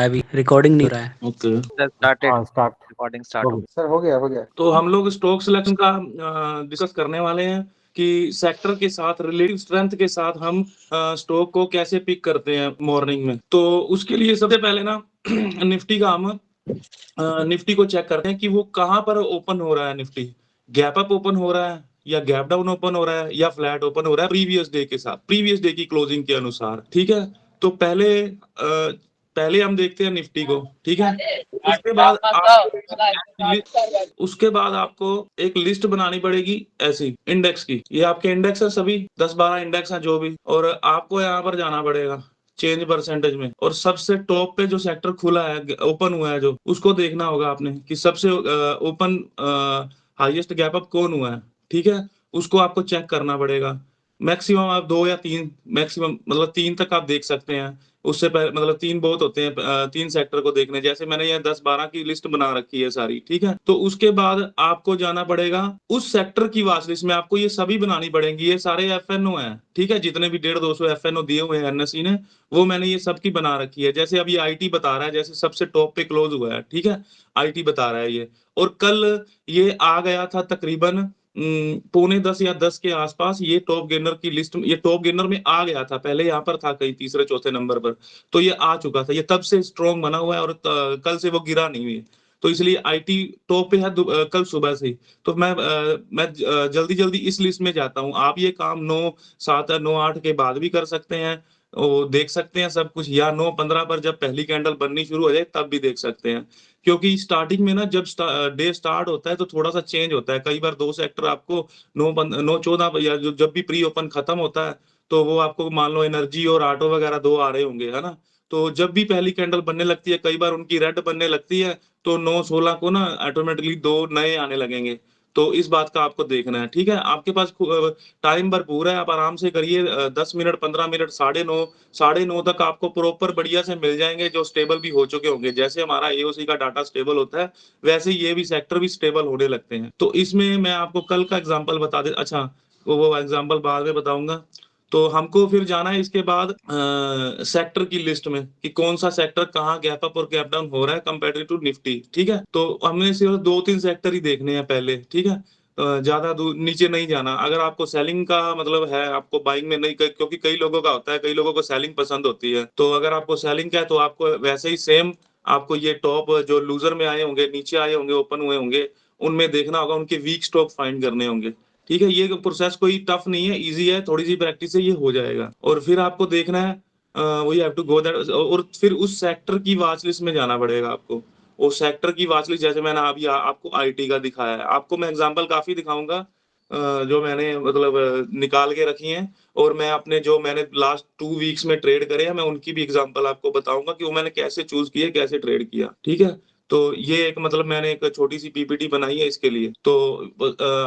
अभी रिकॉर्डिंग नहीं हो रहा है। ओके स्टार्टेड हाँ स्टार्ट रिकॉर्डिंग स्टार्ट हो सर, हो गया। तो हम लोग स्टॉक सिलेक्शन का डिस्कस करने वाले हैं कि सेक्टर के साथ रिलेटिव स्ट्रेंथ के साथ हम स्टॉक को कैसे पिक करते हैं मॉर्निंग में। तो उसके लिए सबसे पहले ना निफ्टी का हम निफ्टी को चेक करते हैं कि वो कहाँ पर ओपन हो रहा है। निफ्टी गैप अप ओपन हो रहा है या गैप डाउन ओपन हो रहा है या फ्लैट ओपन हो रहा है प्रीवियस डे के साथ, प्रीवियस डे की क्लोजिंग के अनुसार। ठीक है, तो पहले हम देखते हैं निफ्टी को। ठीक है, उसके बाद आपको एक लिस्ट बनानी पड़ेगी ऐसी इंडेक्स की। ये आपके इंडेक्स है, सभी 10-12 इंडेक्स हैं जो भी, और आपको यहाँ पर जाना पड़ेगा चेंज परसेंटेज में, और सबसे टॉप पे जो सेक्टर खुला है, ओपन हुआ है जो, उसको देखना होगा आपने कि सबसे ओपन हाईएस्ट गैप अप कौन हुआ है। ठीक है, उसको आपको चेक करना पड़ेगा। मैक्सिमम आप 2 या 3, मैक्सिमम मतलब 3 तक आप देख सकते हैं। उससे पहले मतलब 3 बहुत होते हैं 3 सेक्टर को देखने। जैसे मैंने ये 10-12 की लिस्ट बना रखी है सारी। ठीक है, तो उसके बाद आपको जाना पड़ेगा उस सेक्टर की वॉच लिस्ट में। आपको ये सभी बनानी पड़ेंगी, ये सारे एफएनओ हैं। ठीक है, जितने भी 150-200 एफएनओ दिए हुए हैं एनएसई ने, वो मैंने ये सबकी बना रखी है। जैसे अभी आईटी बता रहा है, जैसे सबसे टॉप पे क्लोज हुआ है। ठीक है, आईटी बता रहा है ये, और कल ये आ गया था तकरीबन 9:45 या 10 के आसपास। ये टॉप गेनर की लिस्ट, ये टॉप गेनर में आ गया था, पहले यहाँ पर था कहीं तीसरे चौथे नंबर पर, तो ये आ चुका था। ये तब से स्ट्रॉन्ग बना हुआ है और कल से वो गिरा नहीं हुई, तो इसलिए आईटी टॉप पे है कल सुबह से ही। तो मैं जल्दी जल्दी इस लिस्ट में जाता हूँ। आप ये काम 9:07 9:08 के बाद भी कर सकते हैं, वो देख सकते हैं सब कुछ, या 9:15 पर जब पहली कैंडल बननी शुरू हो जाए तब भी देख सकते हैं। क्योंकि स्टार्टिंग में ना जब डे स्टार्ट होता है तो थोड़ा सा चेंज होता है। कई बार 2 सेक्टर आपको 9:14 या जब भी प्री ओपन खत्म होता है, तो वो आपको मान लो एनर्जी और ऑटो वगैरह 2 आ रहे होंगे, है ना। तो जब भी पहली कैंडल बनने लगती है, कई बार उनकी रेड बनने लगती है, तो 9:16 को ना ऑटोमेटिकली 2 नए आने लगेंगे। तो इस बात का आपको देखना है। ठीक है, आपके पास टाइम भरपूर है, आप आराम से करिए। 10 मिनट 15 मिनट, 9:30 तक आपको प्रॉपर बढ़िया से मिल जाएंगे, जो स्टेबल भी हो चुके होंगे। जैसे हमारा एओसी का डाटा स्टेबल होता है, वैसे ये भी सेक्टर भी स्टेबल होने लगते हैं। तो इसमें मैं आपको कल का एग्जांपल बता दे, अच्छा वो एग्जांपल बाद में बताऊंगा। तो हमको फिर जाना है इसके बाद सेक्टर की लिस्ट में कि कौन सा सेक्टर कहाँ गैप अप और गैप डाउन हो रहा है कंपेरेटिव टू निफ्टी। ठीक है, तो हमने सिर्फ 2-3 सेक्टर ही देखने हैं पहले। ठीक है, ज्यादा नीचे नहीं जाना। अगर आपको सेलिंग का मतलब है, आपको बाइंग में नहीं, क्योंकि कई लोगों का होता है, कई लोगों को सेलिंग पसंद होती है। तो अगर आपको सेलिंग का है तो आपको वैसे ही सेम, आपको ये टॉप जो लूजर में आए होंगे, नीचे आए होंगे, ओपन हुए होंगे, उनमें देखना होगा, उनके वीक स्टॉक फाइंड करने होंगे। ठीक है, ये प्रोसेस कोई टफ नहीं है, इजी है, थोड़ी सी प्रैक्टिस से ये हो जाएगा। और फिर आपको देखना है we have to go that, और फिर उस सेक्टर की वॉच लिस्ट में जाना पड़ेगा आपको। वो सेक्टर की वॉच लिस्ट, जैसे मैंने अभी आपको आईटी का दिखाया है, आपको मैं एग्जांपल काफी दिखाऊंगा जो मैंने मतलब निकाल के रखी हैं। और मैं अपने जो मैंने लास्ट 2 वीक्स में ट्रेड करे हैं, मैं उनकी भी एग्जांपल आपको बताऊंगा कि वो मैंने कैसे चूज किए, कैसे ट्रेड किया। ठीक है, तो ये एक मतलब मैंने एक छोटी सी पीपीटी बनाई है इसके लिए। तो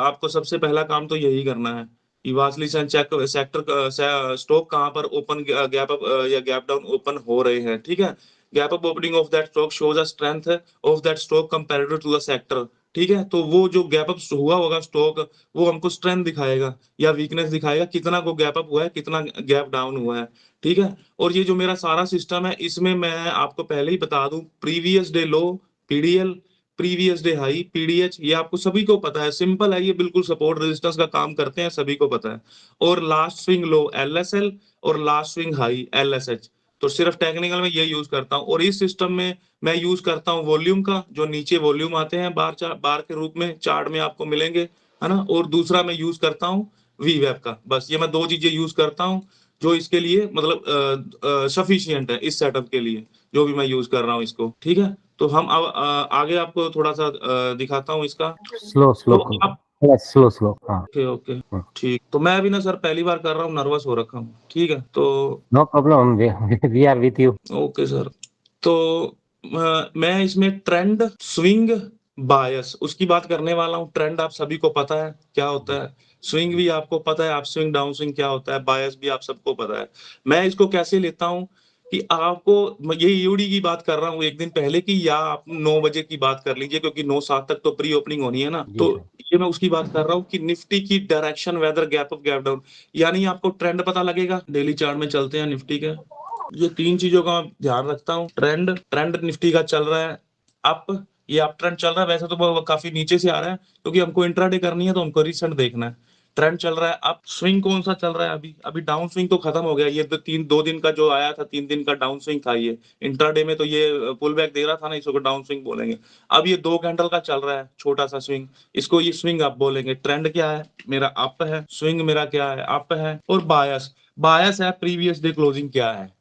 आपको सबसे पहला काम तो यही करना है कि watch list and check sector stock कहाँ पर ओपन गैप अप या गैप डाउन ओपन हो रहे हैं। ठीक है, gap up opening of that stock shows a strength of that stock comparative to the sector. ठीक है, तो वो जो गैप अप हुआ होगा स्टॉक, वो हमको स्ट्रेंथ दिखाएगा या वीकनेस दिखाएगा, कितना को गैप अप हुआ है, कितना गैप डाउन हुआ है। ठीक है, और ये जो मेरा सारा सिस्टम है, इसमें मैं आपको पहले ही बता दूं, previous day low PDL, previous day high PDH, ये आपको सभी को पता है, सिंपल है ये, बिल्कुल सपोर्ट रेजिस्टेंस का काम करते हैं, सभी को पता है। और लास्ट स्विंग लो एलएसएल और लास्ट स्विंग हाई एलएसएच। तो सिर्फ टेक्निकल में ये यूज करता हूँ। और इस सिस्टम में मैं यूज करता हूँ वॉल्यूम का, जो नीचे वॉल्यूम आते हैं बार के रूप में चार्ट में आपको मिलेंगे, है ना। और दूसरा मैं यूज करता हूँ वी वेब का। बस ये मैं 2 चीजें यूज करता हूँ जो इसके लिए मतलब सफिशियंट है इस सेटअप के लिए, जो भी मैं यूज कर रहा हूँ इसको। ठीक है, तो हम अब आगे आपको थोड़ा सा दिखाता हूँ इसका। स्लो तो आप स्लो हाँ। ओके ओके ठीक। तो मैं अभी ना सर पहली बार कर रहा हूँ, नर्वस हो रखा हूँ। ठीक है, तो no problem, we are with you. Okay sir. तो मैं इसमें ट्रेंड स्विंग बायस उसकी बात करने वाला हूँ। ट्रेंड आप सभी को पता है क्या होता है, स्विंग भी आपको पता है, आप स्विंग डाउन स्विंग क्या होता है, बायस भी आप सबको पता है। मैं इसको कैसे लेता हूँ कि आपको ये ईओडी की बात कर रहा हूँ एक दिन पहले की, या आप 9 बजे की बात कर लीजिए, क्योंकि 9-7 तक तो प्री ओपनिंग होनी है ना। तो ये मैं उसकी बात कर रहा हूँ कि निफ्टी की direction, whether gap up gap down, यानी आपको ट्रेंड पता लगेगा। डेली चार्ट में चलते हैं निफ्टी के। ये 3 चीज़ों का मैं ध्यान रखता हूँ। ट्रेंड निफ्टी का चल रहा है अप, ये अप ट्रेंड चल रहा है। वैसे तो वो काफ़ी नीचे से आ रहा है, क्योंकि हमको इंट्राडे करनी है तो हमको रिसेंट देखना है। ट्रेंड चल रहा है अप, स्विंग कौन-सा चल रहा है अभी? अभी डाउन स्विंग तो खत्म हो गया। ये तो 2 दिन का जो आया था, 3 दिन का डाउन स्विंग था ये। इंट्राडे में तो ये पुल बैक दे रहा था ना, इसको डाउन स्विंग बोलेंगे। अब ये 2 कैंडल का चल रहा है छोटा-सा स्विंग, इसको ये स्विंग अप बोलेंगे। ट्रेंड क्या है? मेरा अप है, स्विंग मेरा क्या है? अप है। और बायस, बायस है प्रीवियस डे क्लोजिंग क्या है?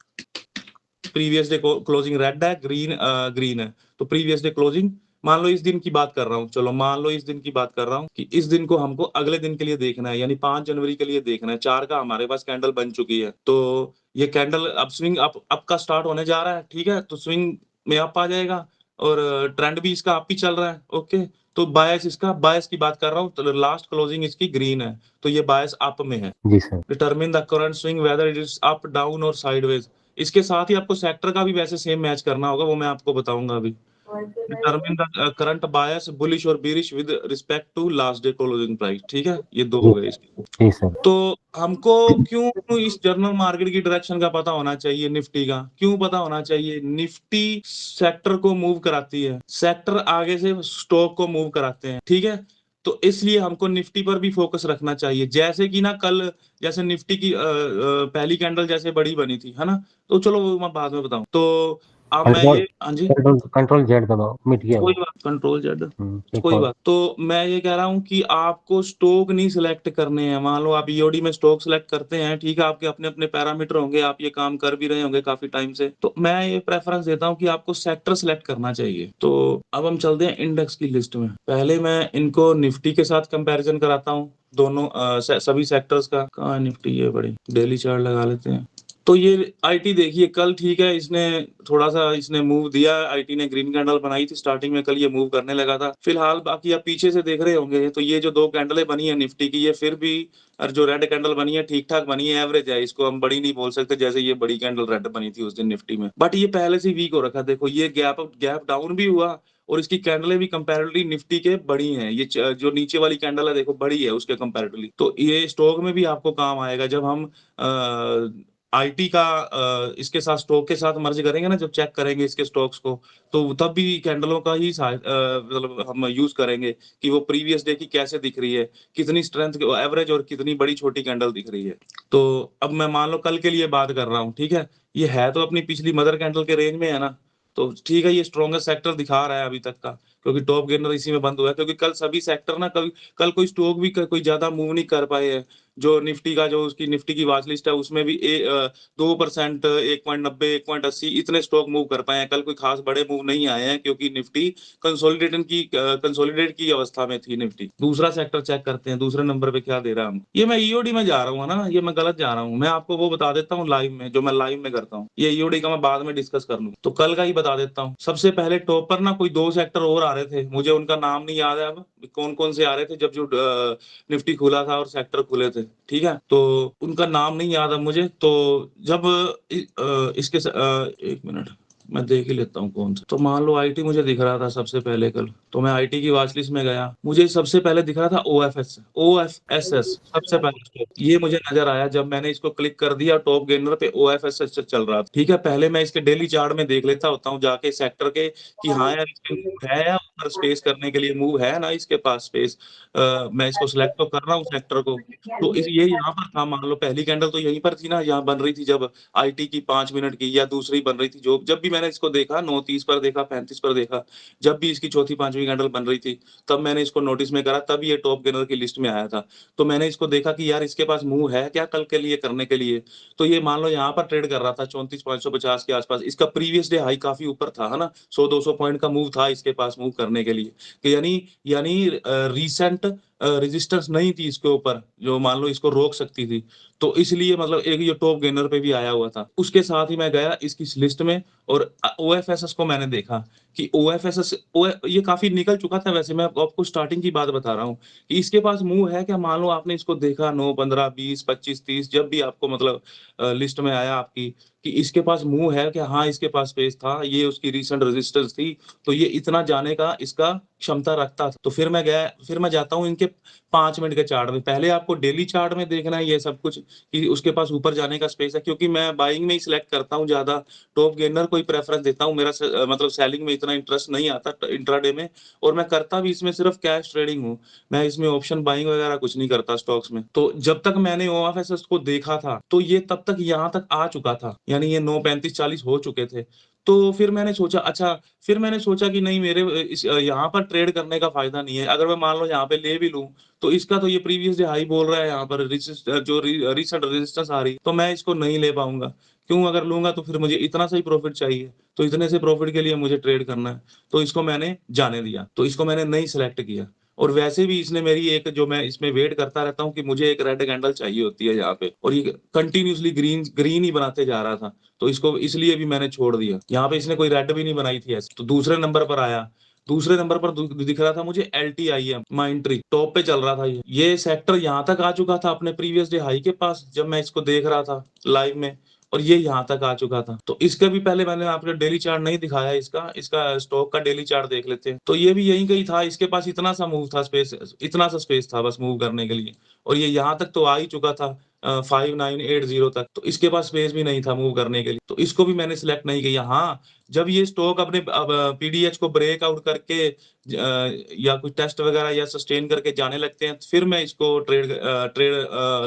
प्रीवियस डे क्लोजिंग रेड है, ग्रीन है। तो प्रीवियस डे क्लोजिंग, मान लो इस दिन की बात कर रहा हूँ, चलो मान लो इस दिन की बात कर रहा हूँ कि इस दिन को हमको अगले दिन के लिए देखना है, यानी 5 जनवरी के लिए देखना है। 4 का हमारे पास कैंडल बन चुकी है, तो ये कैंडल अब स्विंग अप का स्टार्ट होने जा रहा है, ठीक है? तो स्विंग में अप आ जाएगा और ट्रेंड भी इसका अप ही चल रहा है, ओके? तो बायस की बात कर रहा हूँ, तो लास्ट क्लोजिंग इसकी ग्रीन है, तो ये बायस अप में है। जी sir. Determine the current swing whether it is up, down और साइडवेज। इसके साथ ही आपको सेक्टर का भी वैसे सेम मैच करना होगा, वो मैं आपको बताऊंगा अभी। Determine the current bias bullish और bearish with respect to last day closing price, ठीक है? ये 2 जी हो गए इसके। जी सर। तो हमको क्यों इस जनरल मार्केट की डायरेक्शन का पता होना चाहिए, निफ्टी का क्यों पता होना चाहिए? निफ्टी सेक्टर को मूव कराती है, सेक्टर आगे से स्टॉक को मूव कराते हैं, ठीक है? तो इसलिए हमको निफ्टी पर भी फोकस रखना चाहिए। जैसे कि ना कल, जैसे निफ्टी की पहली कैंडल जैसे बड़ी बनी थी, है ना? तो चलो वो मैं बाद में बताऊं। तो अब मैं कंट्रोल ये, हाँ जी, कंट्रोल जेड दबाओ, मिट गया कोई वो। बात, कंट्रोल जेड, एक कोई और। बात। तो मैं ये कह रहा हूँ कि आपको स्टॉक नहीं सिलेक्ट करने हैं। मान लो आप ईओडी में स्टॉक सिलेक्ट करते हैं, ठीक है? आपके अपने-अपने पैरामीटर होंगे, आप ये काम कर भी रहे होंगे काफ़ी टाइम से। तो मैं ये प्रेफ़रेंस देता हूँ कि आपको सेक्टर सिलेक्ट करना चाहिए। तो अब हम चलते हैं इंडेक्स की लिस्ट में। पहले मैं इनको निफ्टी के साथ कंपैरिज़न कराता हूँ, दोनों सभी सेक्टर्स का। कहाँ है निफ्टी? ये बड़ी, डेली चार्ट लगा लेते हैं। तो ये आईटी देखिए, कल ठीक है, इसने थोड़ा-सा इसने मूव दिया, आईटी ने ग्रीन कैंडल बनाई थी स्टार्टिंग में, कल ये मूव करने लगा था। फिलहाल बाकी आप पीछे से देख रहे होंगे, तो ये जो 2 कैंडलें बनी है निफ्टी की, ये फिर भी, और जो रेड कैंडल बनी है ठीक-ठाक बनी है, एवरेज है, इसको हम बड़ी नहीं बोल सकते, जैसे ये बड़ी कैंडल रेड बनी थी उस दिन निफ्टी में। बट ये पहले से वीक हो रखा है, देखो ये गैप डाउन भी हुआ और इसकी कैंडलें भी कंपैरेटिवली निफ्टी के बड़ी हैं। ये जो नीचे वाली कैंडल है देखो, बड़ी है उसके कंपैरेटिवली। तो ये स्टॉक में भी आपको काम आएगा जब हम आईटी का इसके साथ स्टॉक के साथ मर्ज करेंगे ना, जब चेक करेंगे इसके स्टॉक्स को, तो तब भी कैंडलों का ही मतलब हम यूज करेंगे कि वो प्रीवियस डे की कैसे दिख रही है, कितनी स्ट्रेंथ एवरेज और कितनी बड़ी छोटी कैंडल दिख रही है। तो अब मैं मान लो कल के लिए बात कर रहा हूँ, ठीक है? ये है तो अपनी पिछली मदर कैंडल के रेंज में है ना, तो ठीक है, ये स्ट्रॉन्गेस्ट सेक्टर दिखा रहा है अभी तक का, क्योंकि टॉप गेनर इसी में बंद हुआ है, क्योंकि कल सभी सेक्टर ना, कल कोई स्टॉक भी कोई ज्यादा मूव नहीं कर पाए हैं। जो निफ्टी का, जो उसकी निफ्टी की वॉच लिस्ट है, उसमें भी 2%, 1.90, 1.80 इतने स्टॉक मूव कर पाए हैं। कल कोई खास बड़े मूव नहीं आए हैं, क्योंकि निफ्टी कंसोलिडेट की अवस्था में थी निफ्टी। दूसरा सेक्टर चेक करते हैं, दूसरे नंबर पे क्या दे रहा है हमको। ये मैं ईओडी में जा रहा हूँ ना, ये मैं गलत जा रहा हूँ। मैं आपको वो बता देता हूँ लाइव में, जो मैं लाइव में करता हूँ। ये ईओडी का मैं बाद में डिस्कस कर लूँ, तो कल का ही बता देता हूँ। सबसे पहले टॉप पर ना कोई 2 सेक्टर और आ रहे थे, मुझे उनका नाम नहीं याद है अब, कौन-कौन से आ रहे थे जब जो निफ्टी खुला था और सेक्टर खुले थे, ठीक है? तो उनका नाम नहीं याद है मुझे। तो जब इसके 1 मिनट मैं देख ही लेता हूँ कौन सा। तो मान लो आईटी मुझे दिख रहा था सबसे पहले कल, तो मैं आईटी की वॉच लिस्ट में गया, मुझे सबसे पहले दिख रहा था ओएफएसएस, सबसे पहले स्टॉक ये मुझे नजर आया जब मैंने इसको क्लिक कर दिया। टॉप गेनर पे ओएफएसएस चल रहा था, ठीक है? पहले मैं इसके डेली चार्ट में देख लेता होता हूँ जाके सेक्टर के, कि हाँ यार इसके मूव है या ऊपर स्पेस करने के लिए मूव है ना इसके पास स्पेस। मैं इसको सिलेक्ट तो कर रहा हूँ सेक्टर को। तो ये यहाँ पर था, मान लो पहली कैंडल तो यहीं पर थी ना, यहाँ बन रही थी जब आईटी की 5 मिनट की, या दूसरी बन रही थी, जो जब भी मैंने इसको देखा 9:30 पर देखा, 35 पर देखा, जब भी इसकी चौथी पांचवी कैंडल बन रही थी, तब मैंने इसको नोटिस में करा, तब ये टॉप गेनर की लिस्ट में आया था। तो मैंने इसको देखा कि यार इसके पास मूव है क्या कल के लिए करने के लिए। तो ये मान लो यहाँ पर ट्रेड कर रहा था 34,550 के आसपास। इसका प्रीवियस डे हाई काफी ऊपर था, है ना? 100-200 पॉइंट का मूव था इसके पास मूव करने के लिए, कि यानी रिसेंट रेजिस्टेंस नहीं थी इसके ऊपर, जो मान लो इसको रोक सकती थी। तो इसलिए मतलब एक ये टॉप गेनर पे भी आया हुआ था। उसके साथ ही मैं गया इसकी लिस्ट में, और ओएफएसएस को मैंने देखा कि ओएफएसएस ये काफी निकल चुका था। वैसे मैं आपको स्टार्टिंग की बात बता रहा हूँ कि इसके पास मूव है क्या। मान लो आपने इसको देखा 9, 15, 20, 25, 30, जब भी आपको मतलब लिस्ट में आया आपकी कि इसके पास मूव है क्या, हाँ इसके पास स्पेस था, ये उसकी रिसेंट रेजिस्टेंस थी, तो ये इतना जाने का इसका क्षमता रखता था। तो फिर मैं जाता हूँ इनके 5 मिनट के चार्ट में। पहले आपको डेली चार्ट में देखना है ये सब कुछ कि उसके पास ऊपर जाने का स्पेस है, क्योंकि मैं बाइंग में ही सिलेक्ट करता हूँ ज़्यादा, टॉप गेनर को ही प्रेफ़रेंस देता हूँ। मेरा मतलब सेलिंग में इतना इंटरेस्ट नहीं आता इंट्राडे में, और मैं करता भी इसमें सिर्फ़ कैश ट्रेडिंग हूँ। मैं इसमें ऑप्शन बाइंग वगैरह कुछ नहीं करता स्टॉक्स में। तो जब तक मैंने ओएफएसएस को देखा था, तो ये तब तक यहाँ तक आ चुका था, यानी ये 9:35-40 हो चुके थे। तो फिर मैंने सोचा कि नहीं, मेरे यहाँ पर ट्रेड करने का फ़ायदा नहीं है। अगर मैं मान लो यहाँ पे ले भी लूँ, तो इसका तो ये प्रीवियस डे हाई बोल रहा है यहाँ पर, रीसेंट रेजिस्टेंस आ रही, तो मैं इसको नहीं ले पाऊँगा। क्यों? अगर लूँगा तो फिर मुझे इतना सा ही प्रॉफ़िट चाहिए, तो इतने से प्रॉफ़िट के लिए मुझे ट्रेड करना है। तो इसको मैंने जाने दिया, तो इसको मैंने नहीं सेलेक्ट किया। और वैसे भी इसने मेरी एक, जो मैं इसमें वेट करता रहता हूँ कि मुझे एक रेड कैंडल चाहिए होती है यहाँ पे, और ये कंटीन्यूअसली ग्रीन ग्रीन ही बनाते जा रहा था। तो इसको इसलिए भी मैंने छोड़ दिया। यहाँ पे इसने कोई रेड भी नहीं बनाई थी ऐसे। तो दूसरे नंबर पर आया। दूसरे नंबर पर दिख रहा था मुझे एलटीआईएम, माइंट्री, टॉप पे चल रहा था ये। ये सेक्टर यहाँ तक आ चुका था अपने प्रीवियस डे हाई के पास, जब मैं इसको देख रहा था लाइव में, और ये यहाँ तक आ चुका था। तो इसका भी पहले मैंने आपको डेली चार्ट नहीं दिखाया, इसका स्टॉक का डेली चार्ट देख लेते हैं। तो ये भी यहीं कहीं था, इसके पास इतना सा मूव था, इतना सा स्पेस था बस मूव करने के लिए, और ये यहाँ तक तो आ ही चुका था 5980 तक। तो इसके पास स्पेस भी नहीं था मूव करने के लिए, तो इसको भी मैंने सिलेक्ट नहीं किया। हाँ, जब ये स्टॉक अपने पीडीएच को ब्रेक आउट करके या कुछ टेस्ट वगैरह या सस्टेन करके जाने लगते हैं, फिर मैं इसको ट्रेड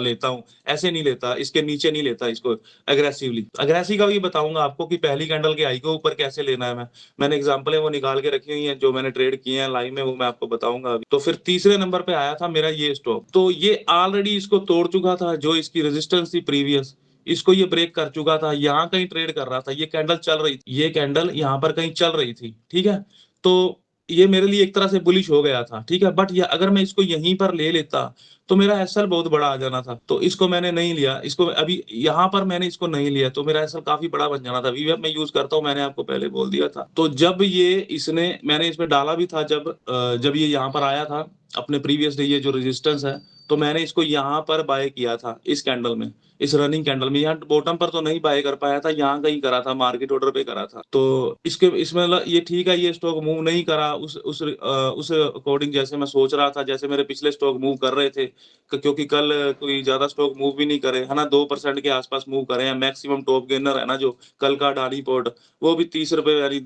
लेता हूँ। ऐसे नहीं लेता, इसके नीचे नहीं लेता इसको एग्रेसिवली। एग्रेसिव का भी बताऊंगा आपको कि पहली कैंडल के हाई को ऊपर कैसे लेना है। मैंने एग्जांपल है वो निकाल के रखी हुई है, जो मैंने ट्रेड किए हैं लाइव में, वो मैं आपको बताऊंगा अभी। तो फिर तीसरे नंबर पे आया था मेरा ये स्टॉक। तो ये ऑलरेडी इसको तोड़ चुका था, जो इसकी रेजिस्टेंस थी प्रीवियस, इसको ये ब्रेक कर चुका था। यहाँ कहीं ट्रेड कर रहा था, ये कैंडल चल रही थी, ये कैंडल यहाँ पर कहीं चल रही थी, ठीक है। तो ये मेरे लिए एक तरह से बुलिश हो गया था, ठीक है। बट ये अगर मैं इसको यहीं पर ले लेता, तो मेरा एसएल बहुत बड़ा आ जाना था। तो इसको मैंने नहीं लिया, इसको अभी यहाँ पर मैंने इसको नहीं लिया, तो मेरा एसएल काफी बड़ा बन जाना था। वीवेब मैं यूज करता हूँ, मैंने आपको पहले बोल दिया था। तो जब ये इसने मैंने इसमें डाला भी था, जब ये यहाँ पर आया था अपने प्रीवियस डे, ये जो रेजिस्टेंस है, तो मैंने इसको यहाँ पर बाय किया था, इस कैंडल में, इस रनिंग कैंडल में। यहाँ बॉटम पर तो नहीं बाय कर पाया था, यहाँ कहीं करा था, मार्केट ऑर्डर पे करा था। तो इसमें ये ठीक है, ये स्टॉक मूव नहीं करा उस अकॉर्डिंग जैसे मैं सोच रहा था, जैसे मेरे पिछले स्टॉक मूव कर रहे थे। क्योंकि कल कोई ज्यादा स्टॉक मूव भी नहीं करे, है ना, 2% के आसपास मूव करे हैं। मैक्सिमम टॉप गेनर है ना जो कल का अडानी पोर्ट, वो भी 30 रुपए, यानी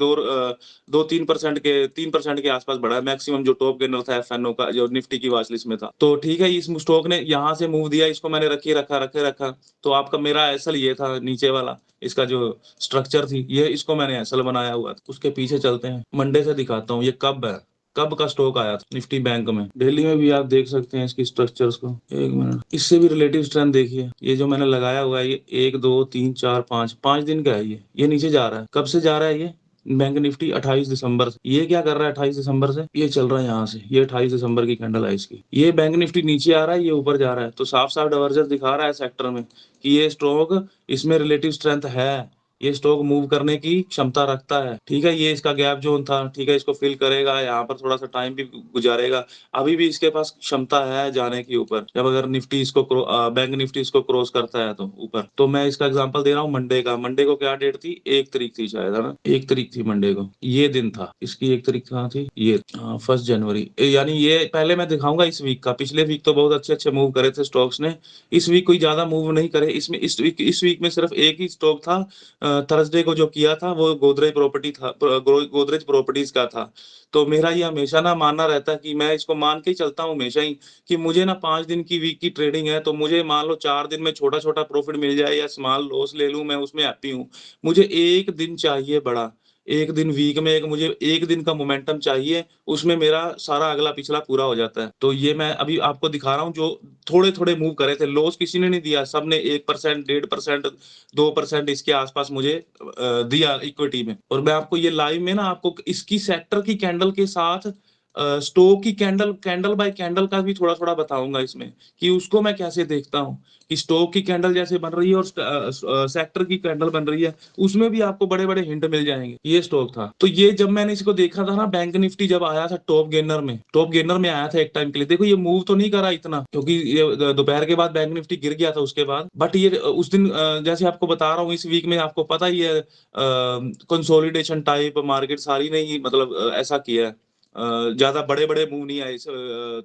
3% के आसपास बढ़ा है। मैक्सिमम जो टॉप गेनर था एफएनओ का, जो निफ्टी की वॉच लिस्ट में था। तो ठीक है, इस स्टॉक ने यहाँ से मूव दिया, इसको मैंने रखे रखा। तो आपका मेरा एसएल ये था नीचे वाला, इसका जो स्ट्रक्चर थी ये, इसको मैंने एसएल बनाया हुआ था। उसके पीछे चलते हैं, मंडे से दिखाता हूँ ये कब है, कब का स्टॉक आया था निफ्टी बैंक में। डेली में भी आप देख सकते हैं इसकी स्ट्रक्चर्स को। एक मिनट, इससे भी रिलेटिव स्ट्रेंथ देखिए। ये जो मैंने लगाया हुआ है, ये 1 2 3 4 5 दिन का है। ये नीचे जा रहा है। कब से जा रहा है ये? बैंक निफ्टी 28 दिसंबर से। ये क्या कर रहा है 28 दिसंबर से? ये चल रहा है यहाँ से, ये 28 दिसंबर की कैंडल है इसकी। ये बैंक निफ्टी नीचे आ रहा है, ये ऊपर जा रहा है। तो साफ साफ डाइवर्जेंस दिखा रहा है सेक्टर में कि ये स्टॉक, इसमें रिलेटिव स्ट्रेंथ है, ये स्टॉक मूव करने की क्षमता रखता है, ठीक है। ये इसका गैप जोन था, ठीक है, इसको फिल करेगा, यहाँ पर थोड़ा सा टाइम भी गुजारेगा। अभी भी इसके पास क्षमता है जाने की ऊपर, जब अगर निफ्टी इसको बैंक निफ्टी इसको क्रॉस करता है तो ऊपर। तो मैं इसका एग्जांपल दे रहा हूँ मंडे का। मंडे को क्या डेट थी? 1 तारीख थी शायद, है ना, 1 तारीख थी मंडे को। ये दिन था इसकी, 1 तारीख कहाँ थी ये? 1 जनवरी। यानी ये पहले मैं दिखाऊंगा इस वीक का। पिछले वीक तो बहुत अच्छे अच्छे मूव करे थे स्टॉक्स ने, इस वीक कोई ज्यादा मूव नहीं करे। इस वीक में सिर्फ एक ही स्टॉक था, थर्सडे को जो किया था, वो गोदरेज प्रॉपर्टीज का था। तो मेरा ये हमेशा ना मानना रहता है कि मैं इसको मान के ही चलता हूँ हमेशा ही, कि मुझे ना 5 दिन की वीक की ट्रेडिंग है, तो मुझे मान लो 4 दिन में छोटा छोटा प्रॉफिट मिल जाए या स्मॉल लॉस ले लूं, मैं उसमें हैप्पी हूँ। मुझे एक दिन चाहिए बड़ा, एक दिन वीक में, मुझे एक दिन का मोमेंटम चाहिए, उसमें मेरा सारा अगला पिछला पूरा हो जाता है। तो ये मैं अभी आपको दिखा रहा हूँ, जो थोड़े थोड़े मूव करे थे, लॉस किसी ने नहीं दिया, सबने 1%, 1.5%, 2% इसके आसपास मुझे दिया इक्विटी में। और मैं आपको ये लाइव में ना, आपको इसकी सेक्टर की कैंडल के साथ स्टॉक की कैंडल, कैंडल बाय कैंडल का भी थोड़ा थोड़ा बताऊंगा इसमें, कि उसको मैं कैसे देखता हूँ, कि स्टॉक की कैंडल जैसे बन रही है और सेक्टर की कैंडल बन रही है, उसमें भी आपको बड़े बड़े हिंट मिल जाएंगे। ये स्टॉक था। तो ये जब मैंने इसको देखा था ना, बैंक निफ्टी जब आया था टॉप गेनर में आया था एक टाइम के लिए। देखो ये मूव तो नहीं करा इतना, क्योंकि ये दोपहर के बाद बैंक निफ्टी गिर गया था उसके बाद। बट ये उस दिन जैसे आपको बता रहा हूँ, इस वीक में आपको पता ही है, कंसोलिडेशन टाइप मार्केट सारी ने ही मतलब ऐसा किया है, ज्यादा बड़े बड़े मूव नहीं आए,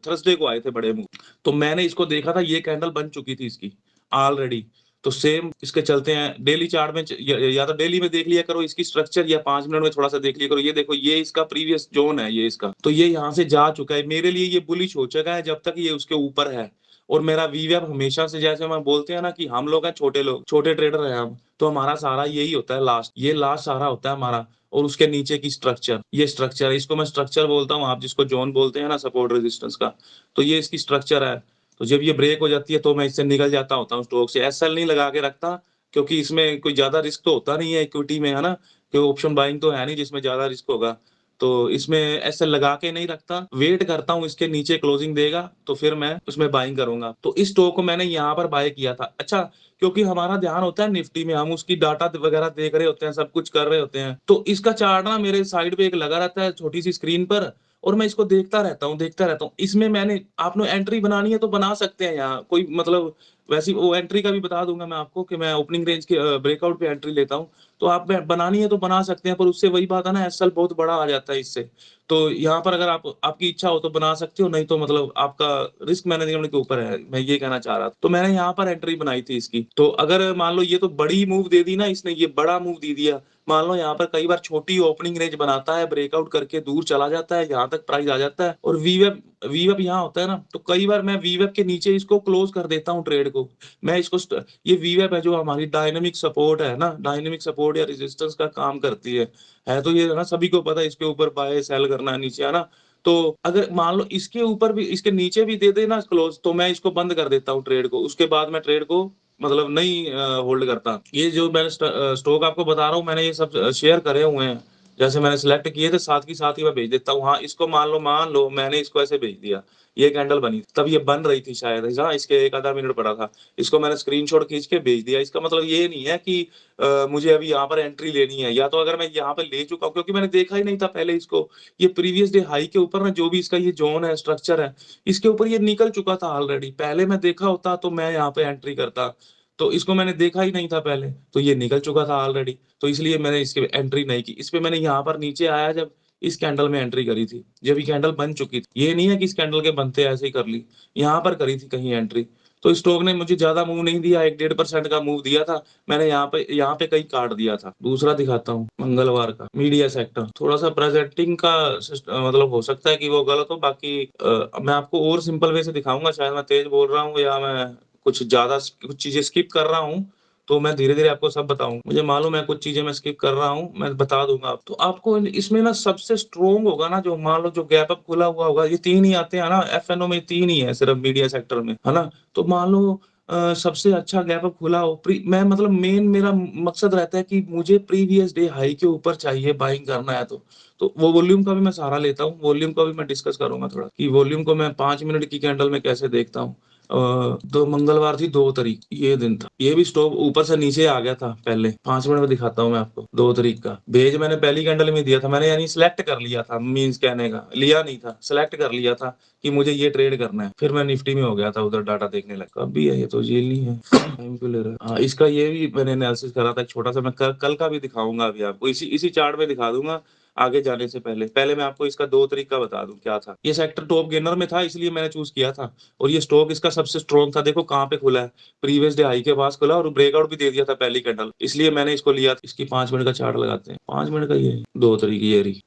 थर्सडे को आए थे बड़े मूव। तो मैंने इसको देखा था, ये कैंडल बन चुकी थी इसकी ऑलरेडी। तो सेम इसके चलते हैं डेली चार्ट में, या तो डेली में देख लिया करो इसकी स्ट्रक्चर, या 5 मिनट में थोड़ा सा देख लिया करो। ये देखो, ये इसका प्रीवियस जोन है, ये इसका, तो ये यहाँ से जा चुका है। मेरे लिए ये बुलिश हो चुका है जब तक ये उसके ऊपर है। और मेरा वीवेप हमेशा से, जैसे मैं बोलते हैं ना कि हम लोग हैं छोटे लोग, छोटे ट्रेडर हैं हम, तो हमारा सारा यही होता है लास्ट, ये लास्ट सारा होता है हमारा। और उसके नीचे की स्ट्रक्चर, ये स्ट्रक्चर है, इसको मैं स्ट्रक्चर बोलता हूँ, आप जिसको जोन बोलते हैं ना सपोर्ट रेजिस्टेंस का, तो ये इसकी स्ट्रक्चर है। तो जब ये ब्रेक हो जाती है तो मैं इससे निकल जाता होता हूँ स्टॉक से, एसएल नहीं लगा के रखता, क्योंकि इसमें कोई ज्यादा रिस्क तो होता नहीं है इक्विटी में, है ना, कि ऑप्शन बाइंग तो है नहीं जिसमें ज्यादा रिस्क होगा। तो इसमें ऐसे लगा के नहीं रखता, वेट करता हूँ इसके नीचे क्लोजिंग देगा तो फिर मैं उसमें बाइंग करूंगा। तो इस स्टॉक को मैंने यहाँ पर बाय किया था। अच्छा, क्योंकि हमारा ध्यान होता है निफ्टी में, हम उसकी डाटा वगैरह देख रहे होते हैं, सब कुछ कर रहे होते हैं, तो इसका चार्ट ना मेरे साइड पे एक लगा रहता है छोटी सी स्क्रीन पर, और मैं इसको देखता रहता हूँ। इसमें मैंने, आपने एंट्री बनानी है तो बना सकते हैं यहाँ, कोई मतलब वैसी वो एंट्री का भी बता दूंगा मैं आपको कि मैं ओपनिंग रेंज के ब्रेकआउट पे एंट्री लेता हूँ। तो आप बनानी है तो बना सकते हैं, पर उससे वही बात है ना, एसएल बहुत बड़ा आ जाता है इससे। तो यहाँ पर अगर आप, आपकी इच्छा हो तो बना सकते हो, नहीं तो मतलब आपका रिस्क मैनेजमेंट के ऊपर है, मैं ये कहना चाह रहा था। तो मैंने यहाँ पर एंट्री बनाई थी इसकी। तो अगर मान लो ये तो बड़ी मूव दे दी ना इसने, ये बड़ा मूव दे दिया, मान लो यहाँ पर कई बार छोटी ओपनिंग रेंज बनाता है, ब्रेकआउट करके दूर चला जाता है, यहाँ तक प्राइस आ जाता है, और वीवेप वीवेप यहाँ होता है ना, तो कई बार मैं वीवेप के नीचे इसको क्लोज कर देता हूँ ट्रेड को। मैं इसको ये वीवेप है जो हमारी डायनेमिक सपोर्ट है ना, डायनेमिक सपोर्ट या रेजिस्टेंस का काम करती है तो ये है ना, सभी को पता है इसके ऊपर बाय सेल करना है, नीचे है ना। तो अगर मान लो इसके ऊपर भी, इसके नीचे भी दे देना क्लोज, तो मैं इसको बंद कर देता हूँ ट्रेड को, उसके बाद मैं ट्रेड को मतलब नहीं होल्ड करता। ये जो मैंने स्टॉक आपको बता रहा हूँ, मैंने ये सब शेयर करे हुए हैं, जैसे मैंने सिलेक्ट किए थे साथ की साथ ही मैं भेज देता हूँ। हाँ, इसको मान लो मैंने इसको ऐसे भेज दिया, ये कैंडल बनी तब ये बन रही थी शायद, हाँ इसके एक आधा मिनट पड़ा था, इसको मैंने स्क्रीनशॉट खींच के भेज दिया। इसका मतलब ये नहीं है कि मुझे अभी यहाँ पर एंट्री लेनी है, या तो अगर मैं यहाँ पर ले चुका हूँ, क्योंकि मैंने देखा ही नहीं था पहले इसको, ये प्रीवियस डे हाई के ऊपर ना, जो भी इसका ये जोन है, स्ट्रक्चर है, इसके ऊपर ये निकल चुका था ऑलरेडी। पहले मैं देखा होता तो मैं यहाँ पे एंट्री करता, तो इसको मैंने देखा ही नहीं था पहले, तो ये निकल चुका था ऑलरेडी, तो इसलिए मैंने इसके एंट्री नहीं की। इस पे मैंने यहाँ पर नीचे आया जब इस कैंडल में एंट्री करी थी, जब ये कैंडल बन चुकी थी, ये नहीं है कि इस कैंडल के बनते ऐसे ही कर ली, यहाँ पर करी थी कहीं एंट्री। तो स्टॉक ने मुझे ज्यादा मूव नहीं दिया, 1-1.5% का मूव दिया था, मैंने यहाँ पे कहीं काट दिया था। दूसरा दिखाता हूँ मंगलवार का मीडिया सेक्टर, थोड़ा सा प्रेजेंटिंग का मतलब हो सकता है कि वो गलत हो, बाकी मैं आपको और सिंपल वे से दिखाऊंगा, शायद मैं तेज बोल रहा हूँ या मैं कुछ चीजें स्किप कर रहा हूँ, तो मैं धीरे धीरे आपको सब बताऊं, मुझे मालूम है कुछ चीजें मैं स्किप कर रहा हूँ, मैं बता दूंगा आप। तो आपको इसमें ना सबसे स्ट्रोंग होगा ना, जो मान लो जो गैप अप खुला हुआ होगा, ये 3 ही आते हैं ना, एफएनओ में 3 ही है सिर्फ मीडिया सेक्टर में, है ना। तो मान लो सबसे अच्छा गैप अप खुला हो, मैं मतलब मेन मेरा मकसद रहता है कि मुझे प्रीवियस डे हाई के ऊपर चाहिए बाइंग करना है, तो वो वॉल्यूम का भी मैं सहारा लेता हूँ, वॉल्यूम का भी मैं डिस्कस करूंगा थोड़ा, कि वॉल्यूम को मैं 5 मिनट की कैंडल में कैसे देखता हूँ। तो मंगलवार थी 2 तारीख, ये दिन था, ये भी स्टॉक ऊपर से नीचे आ गया था। पहले 5 मिनट में दिखाता हूँ मैं आपको, 2 तारीख का भेज मैंने पहली कैंडल में दिया था, मैंने यानी सिलेक्ट कर लिया था, मींस कहने का लिया नहीं था, सिलेक्ट कर लिया था कि मुझे ये ट्रेड करना है। फिर मैं निफ्टी में हो गया था, उधर डाटा देखने लगा, कब भी है ये तो जेल नहीं है, टाइम क्यों ले रहा है। हाँ, इसका ये भी मैंने एनालिसिस करा था एक छोटा सा, मैं कल का भी दिखाऊंगा अभी आपको, इसी चार्ट में दिखा दूंगा। आगे जाने से पहले पहले मैं आपको इसका 2 तारीख का बता दूं क्या था। ये सेक्टर टॉप गेनर में था, इसलिए मैंने चूज किया था, और ये स्टॉक इसका सबसे स्ट्रॉन्ग था। देखो कहाँ पे खुला है, प्रीवियस डे हाई के पास खुला, और ब्रेकआउट भी दे दिया था पहली कैंडल, इसलिए मैंने इसको लिया। इसकी 5 मिनट का चार्ट लगाते हैं, 5 मिनट का, ये 2 तारीख ये रही।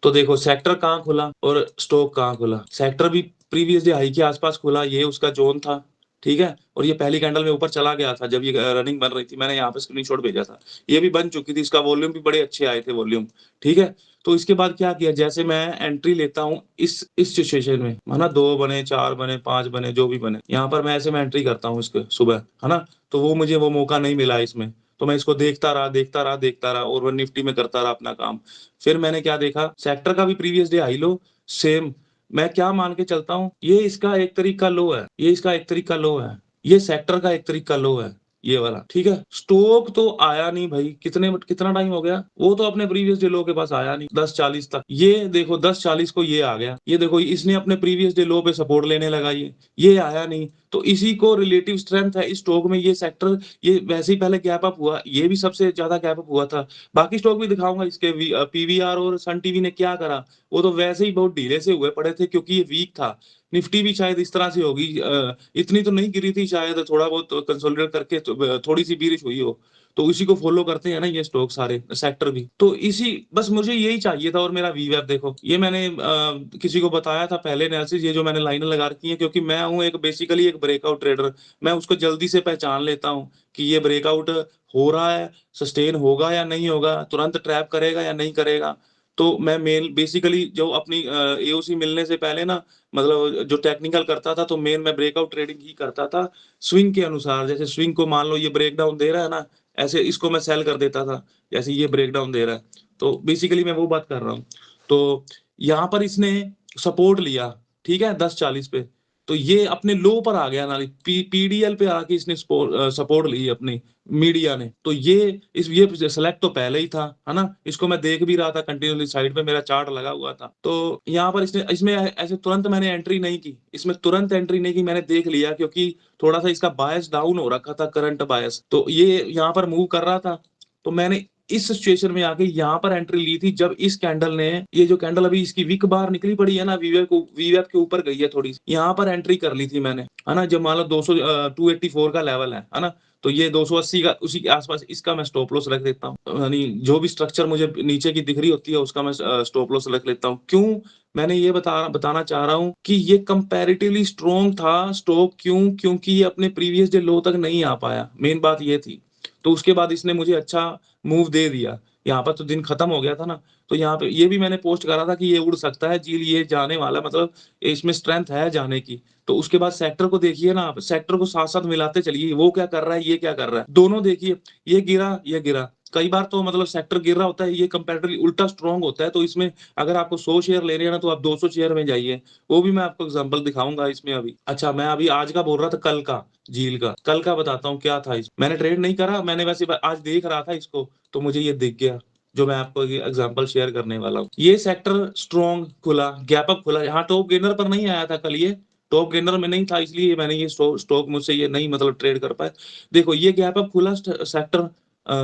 तो देखो सेक्टर कहाँ खुला और स्टॉक कहाँ खुला, सेक्टर भी प्रीवियस डे हाई के आसपास खुला, ये उसका जोन था, ठीक है। और ये पहली कैंडल में ऊपर चला गया था जब ये रनिंग बन रही थी, मैंने यहाँ पे स्क्रीनशॉट भेजा था, ये भी बन चुकी थी, इसका वॉल्यूम भी बड़े अच्छे आए थे वॉल्यूम, ठीक है। तो इसके बाद क्या किया, जैसे मैं एंट्री लेता हूँ इस सिचुएशन में, है ना, 2 बने, 4 बने, 5 बने, जो भी बने, यहाँ पर मैं ऐसे में एंट्री करता हूँ इसके सुबह, है ना। तो वो मुझे वो मौका नहीं मिला इसमें, तो मैं इसको देखता रहा और वो निफ्टी में करता रहा अपना काम। फिर मैंने क्या देखा, सेक्टर का भी previous day high low same, मैं क्या मान के चलता हूँ, ये इसका 1 तारीख का लो है, ये इसका 1 तारीख का लो है, ये सेक्टर का 1 तारीख का लो है, ये वाला, ठीक है। स्टॉक तो आया नहीं भाई, कितना टाइम हो गया, वो तो अपने प्रीवियस डे लो के पास आया नहीं, 10:40 तक। ये देखो 10:40 को ये आ गया, ये देखो इसने अपने प्रीवियस डे लो पे सपोर्ट लेने लगा, ये आया नहीं। तो इसी को रिलेटिव स्ट्रेंथ है इस स्टॉक में। ये सेक्टर ये वैसे ही पहले गैप अप हुआ, ये भी सबसे ज्यादा गैप अप हुआ था। बाकी स्टॉक भी दिखाऊंगा इसके, पीवीआर और सन टीवी ने क्या करा, वो तो वैसे ही बहुत ढीले से हुए पड़े थे क्योंकि ये वीक था। निफ्टी भी शायद इस तरह से होगी, इतनी तो नहीं गिरी थी शायद, थोड़ा बहुत कंसोलिडेट करके थोड़ी सी बीरिश हुई हो। तो इसी को फॉलो करते हैं ना ये स्टॉक सारे सेक्टर भी। तो इसी बस मुझे यही चाहिए था। और मेरा वीवैप देखो, ये मैंने किसी को बताया था पहले एनालिसिस, ये जो मैंने लाइनें लगा रखी हैं, क्योंकि मैं हूं एक बेसिकली एक ब्रेकआउट ट्रेडर। मैं उसको जल्दी से पहचान लेता हूं कि ये ब्रेकआउट हो रहा है, सस्टेन होगा या नहीं होगा, तुरंत ट्रैप करेगा या नहीं करेगा। तो मैं मेन बेसिकली जो अपनी एओसी मिलने से पहले ना, मतलब जो टेक्निकल करता था, तो मेन मैं ब्रेकआउट ट्रेडिंग ही करता था स्विंग के अनुसार। जैसे स्विंग को मान लो ये ब्रेक डाउन दे रहा है ना, ऐसे इसको मैं सेल कर देता था, जैसे ये ब्रेक डाउन दे रहा है। तो बेसिकली मैं वो बात कर रहा हूँ। तो यहाँ पर इसने सपोर्ट लिया, ठीक है, 10.40 पे। तो ये अपने लो पर आ गया ना, पीडीएल पे आके इसने सपोर्ट ली अपनी मीडिया ने। तो ये सेलेक्ट तो पहले ही था, है ना, इसको मैं देख भी रहा था कंटिन्यूसली, साइड पे मेरा चार्ट लगा हुआ था। तो यहाँ पर इसमें ऐसे तुरंत मैंने एंट्री नहीं की, इसमें तुरंत एंट्री नहीं की, मैंने देख लिया क्योंकि थोड़ा सा इसका बायस डाउन हो रखा था, करंट बायस। तो ये यहाँ पर मूव कर रहा था, तो मैंने इस सिचुएशन में आके यहाँ पर एंट्री ली थी जब इस कैंडल ने, ये जो कैंडल अभी इसकी विक बाहर निकली पड़ी है ना, वीवेप के ऊपर गई है थोड़ी सी, यहाँ पर एंट्री कर ली थी मैंने, है ना। जब मान लो 284 का लेवल है ना, तो ये 280 का उसी के आसपास, इसका मैं स्टॉप लॉस रख देता हूँ। यानी जो भी स्ट्रक्चर मुझे नीचे की दिख रही होती है उसका मैं स्टॉप लॉस रख लेता हूँ। क्यों मैंने ये बताना चाह रहा हूँ कि ये कंपैरेटिवली स्ट्रॉन्ग था स्टॉक। क्यों? क्योंकि ये अपने प्रीवियस डे लो तक नहीं आ पाया, मेन बात ये थी। तो उसके बाद इसने मुझे अच्छा मूव दे दिया। यहाँ पर तो दिन खत्म हो गया था ना, तो यहाँ पे ये भी मैंने पोस्ट करा था कि ये उड़ सकता है जील, ये जाने वाला, मतलब इसमें स्ट्रेंथ है जाने की। तो उसके बाद सेक्टर को देखिए ना आप, सेक्टर को साथ साथ मिलाते चलिए, वो क्या कर रहा है, ये क्या कर रहा है, दोनों देखिए। ये गिरा, ये गिरा। कई बार तो मतलब सेक्टर गिर रहा होता है, ये कंपैरेटिवली उल्टा स्ट्रॉन्ग होता है। तो इसमें अगर आपको 100 शेयर ले रहे हैं ना, तो आप 200 शेयर में जाइए। वो भी मैं आपको एग्जांपल दिखाऊंगा इसमें अभी। अच्छा, मैं अभी आज का बोल रहा था, कल का झील का, कल का बताता हूँ क्या था। मैंने ट्रेड नहीं करा, मैंने वैसे आज देख रहा था इसको, तो मुझे ये दिख गया जो मैं आपको एग्जांपल शेयर करने वाला हूँ। ये सेक्टर स्ट्रॉन्ग खुला, गैप अप खुला, यहाँ टॉप गेनर पर नहीं आया था कल, ये टॉप गेनर में नहीं था, इसलिए मैंने ये स्टॉक मुझसे ये नहीं मतलब ट्रेड कर पाया। देखो ये गैप अप खुला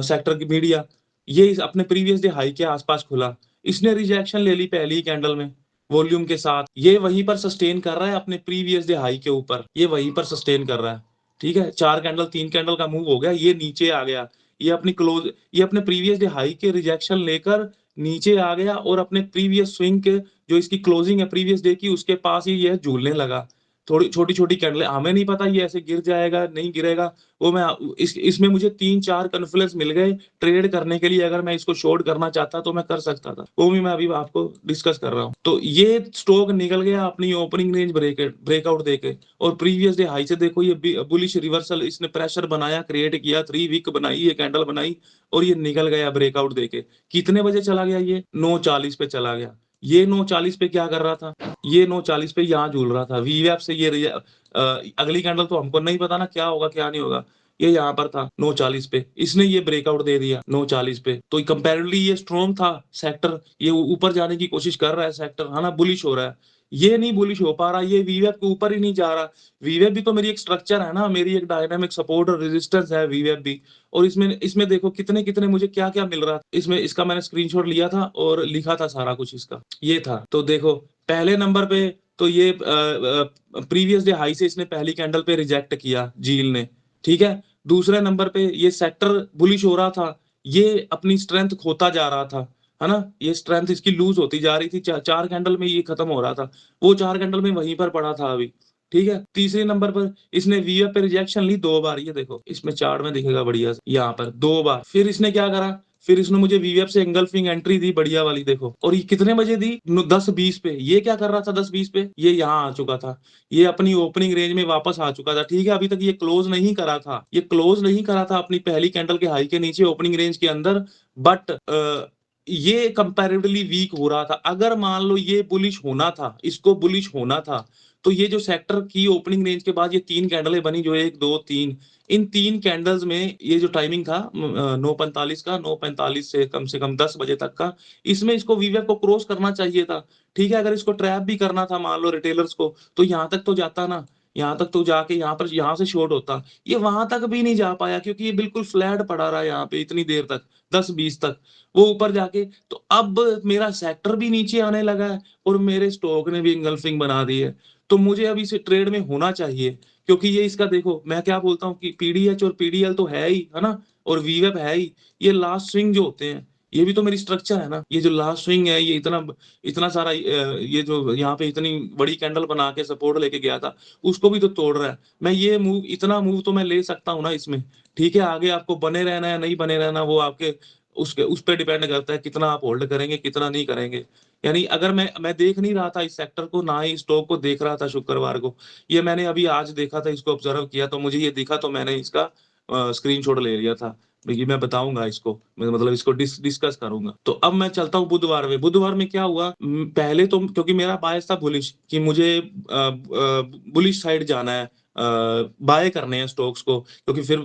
सेक्टर की मीडिया, ये अपने प्रीवियस डे हाई के आसपास खुला, इसने रिजेक्शन ले ली पहली ही कैंडल में वॉल्यूम के साथ। ये वहीं पर सस्टेन कर रहा है अपने प्रीवियस डे हाई के ऊपर, ये वहीं पर सस्टेन कर रहा है, ठीक है। 4 कैंडल 3 कैंडल का मूव हो गया, ये नीचे आ गया, ये अपने प्रीवियस डे हाई के रिजेक्शन लेकर नीचे आ गया और अपने प्रीवियस स्विंग के जो इसकी क्लोजिंग है प्रीवियस डे की, उसके पास ही ये झूलने लगा। थोड़ी छोटी-छोटी कैंडल, हमें नहीं पता ये ऐसे गिर जाएगा नहीं गिरेगा। वो मैं इसमें मुझे 3-4 कॉन्फ्लुएंस मिल गए ट्रेड करने के लिए, अगर मैं इसको शॉर्ट करना चाहता तो मैं कर सकता था, वो भी मैं अभी आपको डिस्कस कर रहा हूँ। तो ये स्टॉक निकल गया अपनी ओपनिंग रेंज ब्रेकआउट देके, और प्रीवियस डे हाई से देखो ये बुलिश रिवर्सल, इसने प्रेशर बनाया, क्रिएट किया, 3 वीक बनाई, ये कैंडल बनाई, और ये निकल गया ब्रेकआउट देके। कितने बजे चला गया? ये 9:40 पे चला गया। ये 9:40 पे क्या कर रहा था? ये 9:40 पे यहाँ झूल रहा था वीवैप से। अगली कैंडल तो हमको नहीं पता ना क्या होगा क्या नहीं होगा। ये यहाँ पर था 9:40 पे, इसने ये ब्रेकआउट दे दिया 9:40 पे। तो कंपैरेटिवली ये स्ट्रॉन्ग था सेक्टर, ये ऊपर जाने की कोशिश कर रहा है सेक्टर, है ना, बुलिश हो रहा है। ये नहीं बुलिश हो पा रहा, ये वीवैप के ऊपर ही नहीं जा रहा। वीवैप भी तो मेरी एक स्ट्रक्चर है ना, मेरी एक डायनामिक सपोर्ट और रेजिस्टेंस है वीवैप भी। और इसमें इसमें देखो कितने कितने मुझे क्या क्या मिल रहा, इसमें इसका मैंने स्क्रीनशॉट लिया था और लिखा था सारा कुछ इसका, ये था। तो देखो पहले नंबर पे तो ये प्रीवियस डे हाई से इसने पहली कैंडल पे रिजेक्ट किया झील ने, ठीक है। दूसरे नंबर पे ये सेक्टर बुलिश हो रहा था, ये अपनी स्ट्रेंथ खोता जा रहा था, है ना, ये स्ट्रेंथ इसकी लूज होती जा रही थी। 4 कैंडल में ये खत्म हो रहा था, वो 4 कैंडल में वहीं पर पड़ा था अभी, ठीक है। तीसरे नंबर पर इसने वीएफ पे रिजेक्शन ली 2 बार, ये देखो इसमें चार्ट में दिखेगा बढ़िया, यहाँ पर 2 बार। फिर इसने क्या करा, फिर इसने मुझे वीवेप से एंगल्फिंग एंट्री दी बढ़िया वाली, देखो। और ये कितने बजे दी? 10:20 पे। ये क्या कर रहा था 10:20 पे? ये यहाँ आ चुका था, ये अपनी ओपनिंग रेंज में वापस आ चुका था, ठीक है। अभी तक ये क्लोज नहीं करा था, ये क्लोज नहीं करा था अपनी पहली कैंडल के हाई के नीचे ओपनिंग रेंज के अंदर, बट ये कंपैरेटिवली वीक हो रहा था। अगर मान लो ये बुलिश होना था, इसको बुलिश होना था, तो ये जो सेक्टर की ओपनिंग रेंज के बाद ये 3 कैंडलें बनी, जो 1 2 3, इन 3 कैंडल्स में ये जो टाइमिंग था 9:45 का, 9:45 से कम 10 बजे तक का, इसमें इसको वीवेप को क्रॉस करना चाहिए था, ठीक है। अगर इसको ट्रैप भी करना था मान लो रिटेलर्स को, तो यहाँ तक तो जाता ना। यहाँ तक तो जाके यहाँ से शॉर्ट होता, ये वहां तक भी नहीं जा पाया क्योंकि ये बिल्कुल फ्लैट पड़ा रहा यहाँ पे इतनी देर तक, 10-20 तक। वो ऊपर जाके तो अब मेरा सेक्टर भी नीचे आने लगा है और मेरे स्टॉक ने भी इंगल्फिंग बना दी है। तो मुझे अभी इस ट्रेड में होना चाहिए, क्योंकि ये इसका देखो मैं क्या बोलता हूँ कि पीडीएच और पीडीएल तो है ही, है ना? और वीवेप है ही। ये लास्ट स्विंग जो होते हैं, ये भी तो मेरी स्ट्रक्चर है ना। ये जो लास्ट स्विंग है, ये इतना इतना सारा ये जो यहाँ पे इतनी बड़ी कैंडल बना के सपोर्ट लेके गया था, उसको भी तो तोड़ रहा है। मैं ये मूव, इतना मूव तो मैं ले सकता हूँ ना इसमें। ठीक है, आगे आपको बने रहना है नहीं बने रहना, वो आपके उसके उस पे डिपेंड करता है कितना आप होल्ड करेंगे कितना नहीं करेंगे। यानी अगर मैं देख नहीं रहा था इस सेक्टर को, ना ही स्टॉक को देख रहा था शुक्रवार को, ये मैंने अभी आज देखा था, इसको ऑब्जर्व किया तो मुझे ये दिखा, तो मैंने इसका स्क्रीनशॉट ले लिया था। देखिए मैं बताऊंगा इसको, मैं मतलब इसको डिस्कस करूंगा। तो अब मैं चलता हूँ बुधवार में। बुधवार में क्या हुआ, पहले तो क्योंकि मेरा बायस था बुलिश कि मुझे बुलिश साइड जाना है, बाय करने हैं स्टॉक्स को, क्योंकि फिर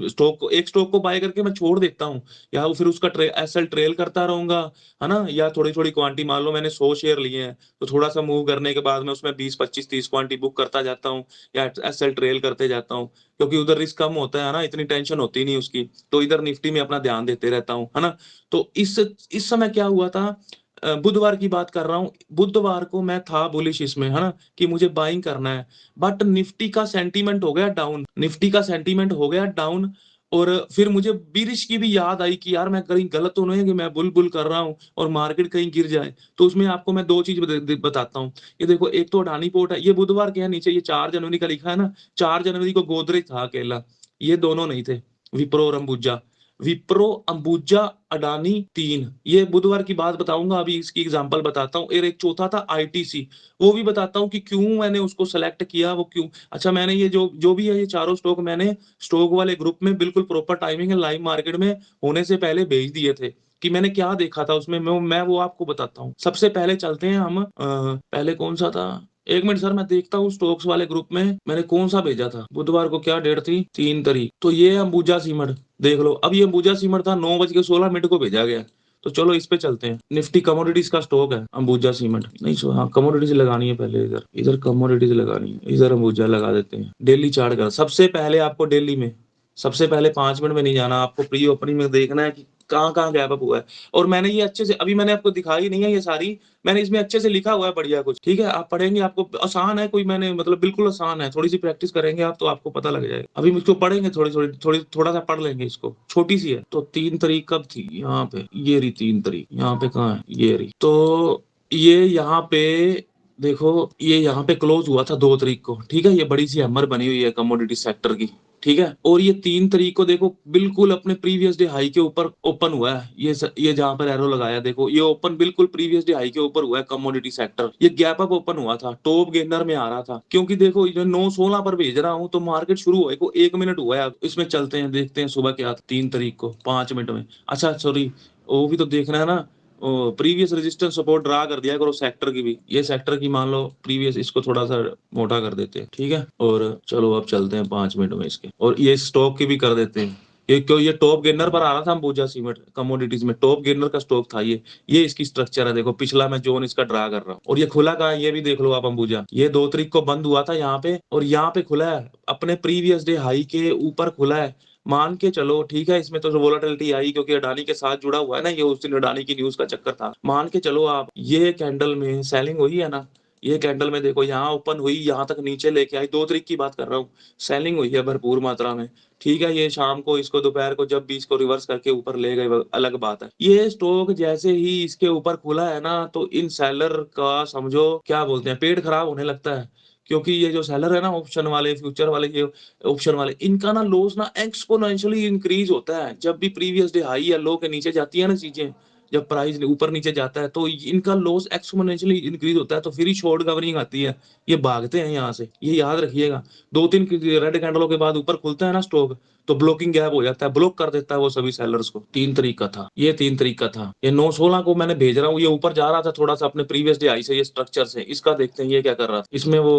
एक स्टॉक को बाय करके मैं छोड़ देता हूँ, या वो फिर उसका एसएल ट्रेल करता रहूंगा, है ना? या थोड़ी थोड़ी क्वांटिटी, मान लो मैंने 100 शेयर लिए हैं, तो थोड़ा सा मूव करने के बाद में उसमें 20 25 30 क्वांटिटी बुक करता जाता हूँ, या एसएल ट्रेल करते जाता हूँ, क्योंकि उधर रिस्क कम होता है ना, इतनी टेंशन होती नहीं उसकी। तो इधर निफ्टी में अपना ध्यान देते रहता हूँ, है ना? तो इस समय क्या हुआ था, बुधवार की बात कर रहा हूँ। बुधवार को मैं था बुलिश इसमें, है ना, कि मुझे बाइंग करना है। बट निफ्टी का सेंटीमेंट हो गया डाउन, निफ्टी का सेंटीमेंट हो गया डाउन। और फिर मुझे बीरिश की भी याद आई कि यार मैं कहीं गलत तो नहीं है कि मैं बुल बुल कर रहा हूँ और मार्केट कहीं गिर जाए। तो उसमें आपको मैं दो चीज बताता हूँ। ये देखो, एक तो अडानी पोर्ट है, ये बुधवार के है, नीचे ये 4 जनवरी का लिखा है ना। 4 जनवरी को गोदरेज था अकेला, ये दोनों नहीं थे। विप्रो और अंबुजा, विप्रो, अंबुजा, अडानी, तीन। ये बुधवार की बात बताऊंगा, अभी इसकी एग्जांपल बताता हूँ। और एक चौथा था आईटीसी, वो भी बताता हूँ कि क्यों मैंने उसको सेलेक्ट किया, वो क्यों। अच्छा, मैंने ये जो जो भी है, ये चारों स्टॉक मैंने स्टॉक वाले ग्रुप में बिल्कुल प्रॉपर टाइमिंग है, लाइव मार्केट में होने से पहले भेज दिए थे कि मैंने क्या देखा था उसमें, मैं वो आपको बताता हूँ। सबसे पहले चलते हैं हम, पहले कौन सा था, एक मिनट सर, मैं देखता हूँ स्टॉक्स वाले ग्रुप में मैंने कौन सा भेजा था बुधवार को। क्या डेट थी, 3 तारीख। तो ये अंबुजा सीमेंट देख लो। अब ये अंबुजा सीमेंट था, 9:16 को भेजा गया। तो चलो इस पे चलते हैं। निफ्टी कमोडिटीज का स्टॉक है अंबुजा सीमेंट, नहीं सो, हाँ कमोडिटीज लगानी है पहले, इधर इधर कमोडिटीज लगानी है, इधर अंबुजा लगा देते हैं। डेली चार्ट का सबसे पहले आपको डेली में, सबसे पहले 5 मिनट में नहीं जाना आपको, प्री ओपनिंग में देखना है कि कहाँ कहाँ गैप अप हुआ है। और मैंने ये अच्छे से, अभी मैंने आपको दिखाई नहीं है ये सारी, मैंने इसमें अच्छे से लिखा हुआ है बढ़िया कुछ। ठीक है, आप पढ़ेंगे आपको आसान है, कोई मैंने मतलब बिल्कुल आसान है, थोड़ी सी प्रैक्टिस करेंगे आप तो आपको पता लग जाएगा। अभी इसको पढ़ेंगे, थोड़ा सा पढ़ लेंगे इसको, छोटी सी है। तो 3 तारीख कब थी, यहाँ पे ये रही 3 तारीख, यहाँ पे कहाँ है, ये रही। तो ये यहाँ पे देखो, ये यहाँ पे क्लोज हुआ था 2 तारीख को। ठीक है, ये बड़ी सी हैमर बनी हुई है कमोडिटी सेक्टर की। ठीक है, और ये 3 तारीख को देखो बिल्कुल अपने प्रीवियस डे हाई के ऊपर ओपन हुआ है। ये जहां पर एरो लगाया देखो, ये ओपन बिल्कुल प्रीवियस डे हाई के ऊपर हुआ है कमोडिटी सेक्टर। ये गैप अप ओपन हुआ था, टॉप गेनर में आ रहा था, क्योंकि देखो ये 9:16 पर भेज रहा हूँ तो मार्केट शुरू हुए को 1 मिनट हुआ है। इसमें चलते हैं, देखते हैं सुबह क्या था 3 तारीख को 5 मिनट में। अच्छा सॉरी, वो भी तो देखना है ना, प्रीवियस रेजिस्टेंस सपोर्ट ड्रा कर दिया करो सेक्टर की भी। ये सेक्टर की मान लो प्रीवियस, इसको थोड़ा सा मोटा कर देते हैं। ठीक है, और चलो अब चलते हैं 5 मिनट में इसके, और ये स्टॉक की भी कर देते हैं। ये क्यों, ये टॉप गेनर पर आ रहा था अंबुजा सीमेंट कमोडिटीज में, टॉप गेनर का स्टॉक था ये इसकी स्ट्रक्चर है देखो, पिछला मैं जोन इसका ड्रा कर रहा हूँ। और ये खुला कहाँ है, ये भी देख लो आप अंबुजा, ये 2 तारीख को बंद हुआ था यहाँ पे, और यहाँ पे खुला है अपने प्रीवियस डे हाई के ऊपर खुला है। मान के चलो, ठीक है, इसमें तो वोलेटिलिटी आई क्योंकि अडानी के साथ जुड़ा हुआ है ना, ये उस दिन अडानी की न्यूज का चक्कर था। मान के चलो आप, ये कैंडल में सेलिंग हुई है ना, ये कैंडल में देखो यहाँ ओपन हुई, यहाँ तक नीचे लेके आई, 2 तारीख की बात कर रहा हूँ, सेलिंग हुई है भरपूर मात्रा में। ठीक है, ये शाम को इसको दोपहर को जब भी इसको रिवर्स करके ऊपर ले गए वो अलग बात है। ये स्टॉक जैसे ही इसके ऊपर खुला है ना, तो इन सेलर का समझो क्या बोलते हैं, पेट खराब होने लगता है। क्योंकि ये जो सेलर है ना, ऑप्शन वाले, फ्यूचर वाले, ये ऑप्शन वाले, इनका ना लॉस ना एक्सपोनेंशियली इंक्रीज होता है जब भी प्रीवियस डे हाई या लो के नीचे जाती है ना चीजें। जब प्राइस ऊपर नीचे जाता है तो इनका लॉस एक्सपोनेंशियली इंक्रीज होता है, तो फिर ही शॉर्ट कवरिंग आती है, ये भागते हैं यहाँ से, ये याद रखिएगा। 2 3 रेड कैंडलों के बाद ऊपर खुलता है ना स्टॉक, तो ब्लॉकिंग गैप हो जाता है, ब्लॉक कर देता है वो सभी सेलर्स को। 3 तरीका था, ये 3 तरीका था। ये 916 को मैंने भेज रहा हूँ, ये ऊपर जा रहा था थोड़ा सा अपने प्रीवियस डे हाई से, ये स्ट्रक्चर से। इसका देखते हैं ये क्या कर रहा था। इसमें वो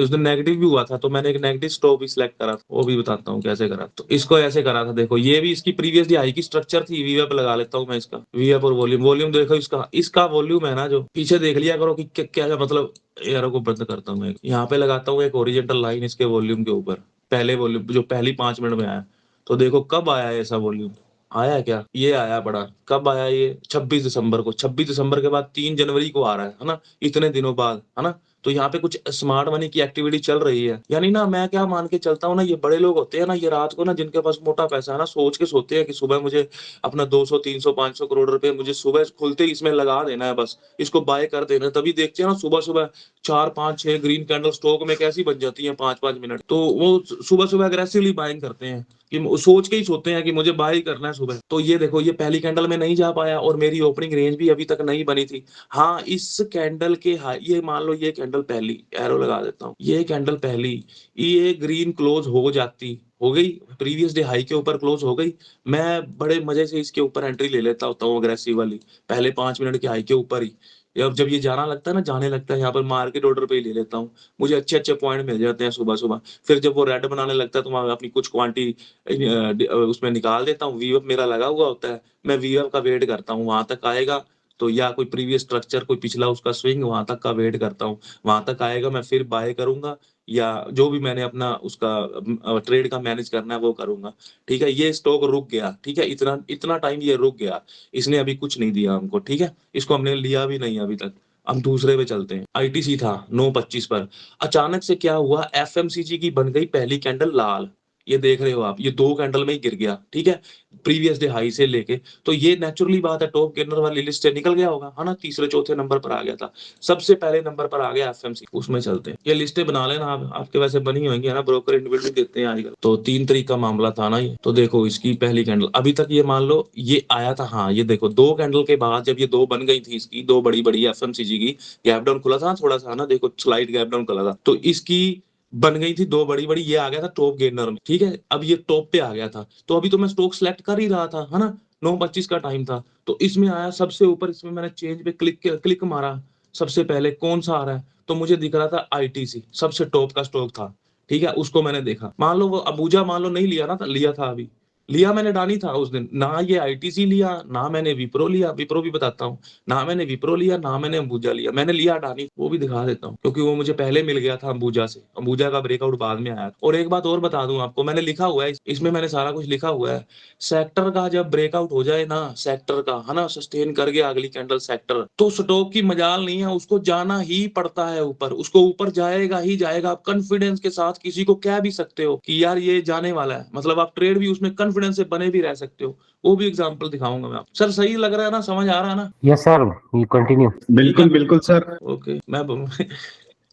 उस दिन नेगेटिव भी हुआ था, तो मैंने एक नेगेटिव स्टॉप भी सिलेक्ट करा था, वो भी बताता हूँ कैसे करा। तो इसको ऐसे करा था, देखो ये भी इसकी प्रीवियस डे हाई की स्ट्रक्चर थी। वीएफ लगा लेता हूँ मैं इसका, वीएफ और वॉल्यूम। वॉल्यूम देखो इसका, इसका वॉल्यूम है ना जो पीछे देख लिया करो कि क्या मतलब। एरो को बंद करता हूँ मैं, यहाँ पे लगाता हूँ एक ओरिजेंटल लाइन इसके वॉल्यूम के ऊपर। पहले वॉल्यूम जो पहली 5 मिनट में आया, तो देखो कब आया ऐसा वॉल्यूम। आया क्या, ये आया बड़ा। कब आया ये, 26 दिसंबर को। 26 दिसंबर के बाद 3 जनवरी को आ रहा है ना, इतने दिनों बाद, है ना। तो यहाँ पे कुछ स्मार्ट मनी की एक्टिविटी चल रही है। यानी ना मैं क्या मान के चलता हूँ ना, ये बड़े लोग होते हैं ना, ये रात को ना जिनके पास मोटा पैसा है ना, सोच के सोते हैं कि सुबह मुझे अपना 200 300 500 करोड़ रुपए मुझे सुबह खुलते ही इसमें लगा देना है, बस इसको बाय कर देना है। तभी देखते हैं ना सुबह सुबह 4 5 6 ग्रीन कैंडल स्टॉक में कैसी बन जाती है 5 5 मिनट। तो वो सुबह सुबह अग्रेसिवली बाइंग करते हैं कि सोच के ही सोते हैं कि मुझे बाय करना है सुबह। तो ये देखो, ये पहली कैंडल में नहीं जा पाया और मेरी ओपनिंग रेंज भी अभी तक नहीं बनी थी। हाँ, इस कैंडल के हाई, ये मान लो ये कैंडल पहली, एरो लगा देता हूँ, ये कैंडल पहली, ये ग्रीन क्लोज हो जाती, हो गई प्रीवियस डे हाई के ऊपर क्लोज हो गई, मैं बड़े मजे से इसके ऊपर एंट्री ले लेता होता हूँ अग्रेसिव वाली, पहले 5 मिनट के हाई के ऊपर ही। या जब ये जाना लगता है ना, जाने लगता है, यहाँ पर मार्केट ऑर्डर पे ही ले लेता हूँ। मुझे अच्छे अच्छे पॉइंट मिल जाते हैं सुबह सुबह। फिर जब वो रेड बनाने लगता है तो मैं अपनी कुछ क्वांटिटी उसमें निकाल देता हूँ। वीएफ मेरा लगा हुआ होता है, मैं वीएफ का वेट करता हूँ, वहां तक आएगा तो, या कोई प्रीवियस स्ट्रक्चर, कोई पिछला उसका स्विंग, वहां तक का वेट करता हूँ। वहां तक आएगा मैं फिर बाय करूंगा, या जो भी मैंने अपना उसका ट्रेड का मैनेज करना है वो करूंगा। ठीक है, ये स्टॉक रुक गया, ठीक है, इतना इतना टाइम ये रुक गया, इसने अभी कुछ नहीं दिया हमको। ठीक है, इसको हमने लिया भी नहीं अभी तक। हम दूसरे पे चलते हैं। आईटीसी था 9:25 पर, अचानक से क्या हुआ, एफएमसीजी की बन गई पहली कैंडल लाल। ये देख रहे हो आप, ये 2 कैंडल में ही गिर गया। ठीक है, प्रीवियस डे हाई से लेके। तो ये नेचुरली बात है, टॉप गेनर वाली लिस्ट से निकल गया होगा, है ना, तीसरे चौथे नंबर पर आ गया था। सबसे पहले नंबर पर आ गया एफएमसी, उसमें चलते हैं। ये लिस्टें बना लेना आप, आपके वैसे बनी होंगी, है ना, ब्रोकर इंडिविजुअल देते हैं आजकल। तो 3 तारीख का मामला था ना ये। तो देखो इसकी पहली कैंडल अभी तक, ये मान लो ये आया था, हाँ ये देखो 2 कैंडल के बाद जब ये 2 बन गई थी, इसकी 2 बड़ी बड़ी एफएमसीजी की, गैप डाउन खुला था थोड़ा सा ना, देखो स्लाइड गैप डाउन खुला था, तो इसकी बन गई थी 2 बड़ी बड़ी, ये आ गया था टॉप गेनर में। ठीक है, अब ये टॉप पे आ गया था, तो अभी तो मैं स्टॉक सेलेक्ट कर ही रहा था, है ना, 9:25 का टाइम था। तो इसमें आया सबसे ऊपर, इसमें मैंने चेंज पे क्लिक मारा, सबसे पहले कौन सा आ रहा है, तो मुझे दिख रहा था आईटीसी, सबसे टॉप का स्टॉक था। ठीक है, उसको मैंने देखा, मान लो वो अबूजा मान लो नहीं लिया ना, लिया था अभी, लिया मैंने डानी था उस दिन ना, ये आईटीसी लिया ना, मैंने विप्रो लिया, विप्रो भी बताता हूँ ना, मैंने विप्रो लिया ना, मैंने अंबुजा लिया, मैंने लिया अडानी, वो भी दिखा देता हूँ क्योंकि वो मुझे पहले मिल गया था अंबुजा से, अंबुजा का ब्रेकआउट बाद में आया। और एक बात और बता दूं आपको, मैंने लिखा हुआ है इसमें, मैंने सारा कुछ लिखा हुआ है, सेक्टर का जब ब्रेकआउट हो जाए ना, सेक्टर का, है ना, सस्टेन कर गया अगली कैंडल सेक्टर, तो स्टॉक की मजाल नहीं है, उसको जाना ही पड़ता है ऊपर, उसको ऊपर जाएगा ही जाएगा। आप कॉन्फिडेंस के साथ किसी को कह भी सकते हो कि यार ये जाने वाला है, मतलब आप ट्रेड भी उसमें कॉन्फिडेंस से बने भी रह सकते हो। वो भी एग्जांपल दिखाऊंगा मैं आपको। सर सही लग रहा है ना, समझ आ रहा है ना? Yes sir, you continue. ठीक है, बिल्कुल बिल्कुल सर। ओके। मैं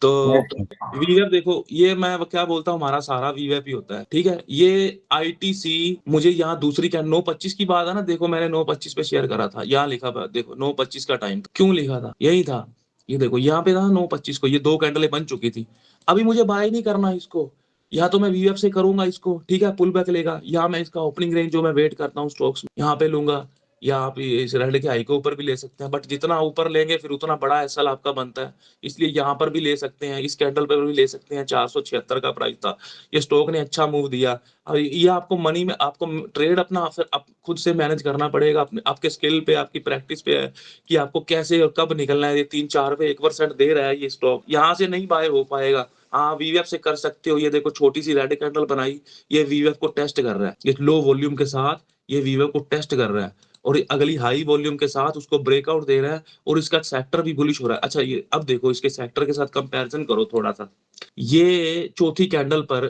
तो वीवेप देखो, ये मैं क्या बोलता हूँ, हमारा सारा वीवेप ही होता है। ठीक है, ये आईटीसी मुझे यहाँ दूसरी क्या 9:25 की बात है ना, देखो मैंने 9:25 पे शेयर करा था, यहाँ लिखा था देखो 9:25 का टाइम, क्यों लिखा था, यही था। ये देखो यहाँ पे था 9:25 को, ये 2 कैंडलें बन चुकी थी। अभी मुझे बाय नहीं करना इसको, या तो मैं वीएफ से करूंगा इसको, ठीक है, पुल बैक लेगा, या मैं इसका ओपनिंग रेंज जो मैं वेट करता हूँ स्टॉक्स में, यहाँ पे लूंगा, या आप इस रेड के हाई के ऊपर भी ले सकते हैं, बट जितना ऊपर लेंगे फिर उतना बड़ा एसएल आपका बनता है, इसलिए यहाँ पर भी ले सकते हैं, इस कैंडल पर भी ले सकते हैं। 476 का प्राइस था, ये स्टॉक ने अच्छा मूव दिया। और ये आपको मनी में, आपको ट्रेड अपना फिर आप खुद से मैनेज करना पड़ेगा, अपने आपके स्किल पे, आपकी प्रैक्टिस पे है कि आपको कैसे और कब निकलना है। ये 3-4 पे 1% दे रहा है ये स्टॉक, यहाँ से नहीं बाय हो पाएगा। हाँ, वीवेफ से कर सकते हो। ये देखो छोटी सी रेड कैंडल बनाई, ये वीवेफ को टेस्ट कर रहा है, ये लो वॉल्यूम के साथ ये वीवेफ को टेस्ट कर रहा है, और अगली हाई वॉल्यूम के साथ उसको ब्रेकआउट दे रहा है, और इसका सेक्टर भी बुलिश हो रहा है। अच्छा, ये अब देखो इसके सेक्टर के साथ कंपैरिजन करो थोड़ा सा। ये चौथी कैंडल पर,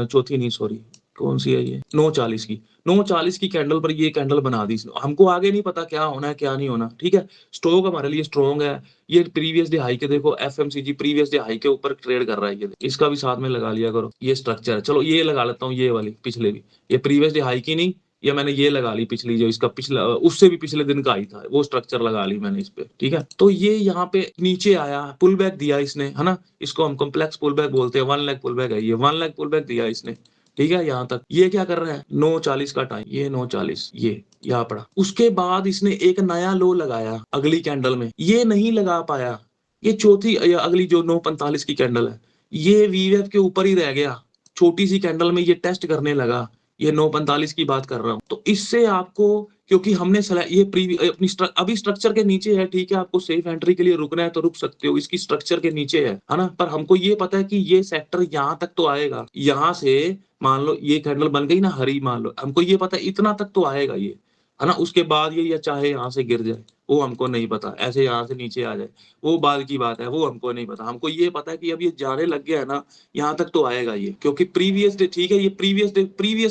चौथी नहीं सॉरी, कौन सी है ये, 9:40 की, 9:40 की कैंडल पर ये कैंडल बना दी इसने। हमको आगे नहीं पता क्या होना है क्या नहीं होना। ठीक है, स्टॉक हमारे लिए स्ट्रॉन्ग है। ये प्रीवियस डे हाई के देखो, एफएमसीजी प्रीवियस डे हाई के ऊपर ट्रेड कर रहा है, ये इसका भी साथ में लगा लिया करो। ये स्ट्रक्चर है, चलो ये लगा लेता हूँ, ये वाली पिछले भी, ये प्रीवियस डे हाई की नहीं, ये मैंने ये लगा ली पिछली, जो इसका पिछला उससे भी पिछले दिन का आई था, वो स्ट्रक्चर लगा ली मैंने इस पे। ठीक है, तो ये यहाँ पे नीचे आया, पुल बैक दिया इसने, है ना, इसको हम कॉम्प्लेक्स पुल बैक बोलते हैं, 1 लेग पुल बैक है ये, 1 लेग पुल बैक दिया इसने। ठीक है, यहाँ तक ये क्या कर रहा है 9:40 का टाइम, ये 9:40 ये यहाँ पड़ा। उसके बाद इसने एक नया लो लगाया अगली कैंडल में, ये नहीं लगा पाया। ये चौथी अगली जो 9:45 की कैंडल है, ये वीवेब के ऊपर ही रह गया। छोटी सी कैंडल में ये टेस्ट करने लगा। ये 9:45 की बात कर रहा हूँ। तो इससे आपको, क्योंकि हमने ये अपनी अभी स्ट्रक्चर के नीचे है, ठीक है, आपको सेफ एंट्री के लिए रुकना है तो रुक सकते हो, इसकी स्ट्रक्चर के नीचे है ना। पर हमको ये पता है कि ये सेक्टर यहाँ तक तो आएगा, यहाँ से मान लो ये कैंडल बन गई ना हरी, मान लो हमको ये पता है इतना तक तो आएगा ये, है ना। उसके बाद ये या चाहे यहाँ से गिर जाए वो हमको नहीं पता, ऐसे यहाँ से नीचे आ जाए वो बाद की बात है, वो हमको नहीं पता। हमको ये पता है कि अब ये जाने लग गया है ना, यहाँ तक तो आएगा ये, क्योंकि प्रीवियस डे, ठीक है, ये प्रीवियस